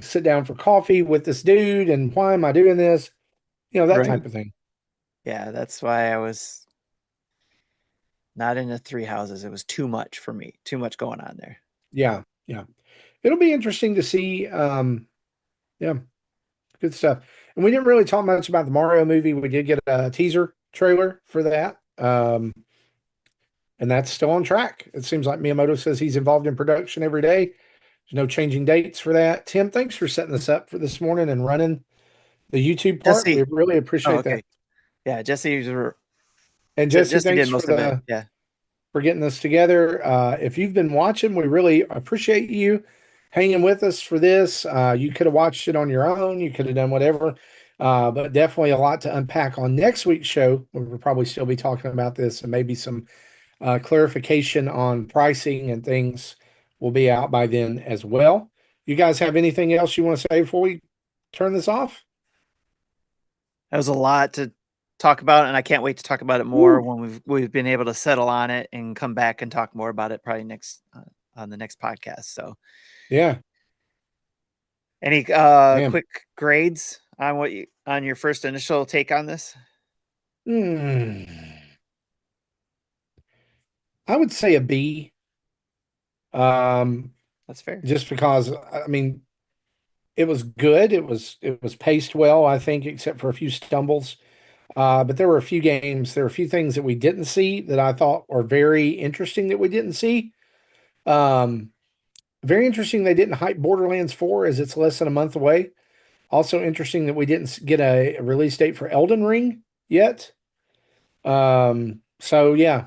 [SPEAKER 1] sit down for coffee with this dude, and why am I doing this? That type of thing.
[SPEAKER 2] Yeah, that's why I was not into Three Houses. It was too much for me. Too much going on there.
[SPEAKER 1] Yeah. It'll be interesting to see. Good stuff. And we didn't really talk much about the Mario movie. We did get a teaser trailer for that. And that's still on track. It seems like Miyamoto says he's involved in production every day. There's no changing dates for that. Tim, thanks for setting this up for this morning and running the YouTube part. We really appreciate that.
[SPEAKER 2] Yeah, Jesse
[SPEAKER 1] thanks
[SPEAKER 2] did most of it. Yeah.
[SPEAKER 1] For getting this together. If you've been watching, we really appreciate you hanging with us for this. You could have watched it on your own. You could have done whatever. But definitely a lot to unpack on next week's show. We'll probably still be talking about this, and maybe some clarification on pricing and things will be out by then as well. You guys have anything else you want to say before we turn this off?
[SPEAKER 2] That was a lot to talk about, and I can't wait to talk about it more when we've been able to settle on it and come back and talk more about it probably next on the next podcast. So
[SPEAKER 1] yeah.
[SPEAKER 2] Any quick grades on your first initial take on this?
[SPEAKER 1] I would say a B.
[SPEAKER 2] That's fair.
[SPEAKER 1] Just because, I mean, it was good. It was paced well, I think, except for a few stumbles. But there were a few things that we didn't see that I thought were very interesting that we didn't see. Very interesting they didn't hype Borderlands 4 as it's less than a month away. Also interesting that we didn't get a release date for Elden Ring yet. So yeah.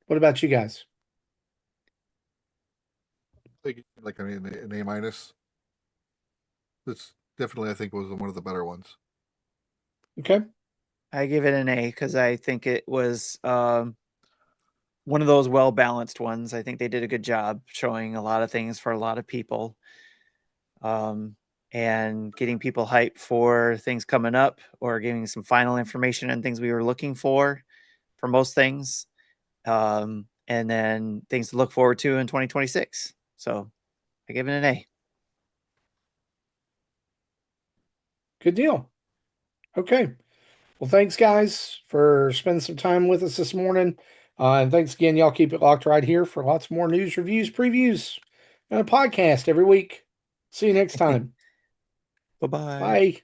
[SPEAKER 1] What about you guys?
[SPEAKER 3] Like an A minus. This definitely, I think, was one of the better ones.
[SPEAKER 1] Okay.
[SPEAKER 2] I give it an A because I think it was one of those well-balanced ones. I think they did a good job showing a lot of things for a lot of people, and getting people hyped for things coming up, or giving some final information and things we were looking for most things, and then things to look forward to in 2026. So I give it an A.
[SPEAKER 1] Good deal. Okay. Well, thanks, guys, for spending some time with us this morning. And thanks again. Y'all keep it locked right here for lots more news, reviews, previews, and a podcast every week. See you next time.
[SPEAKER 2] Bye-bye.
[SPEAKER 1] Bye.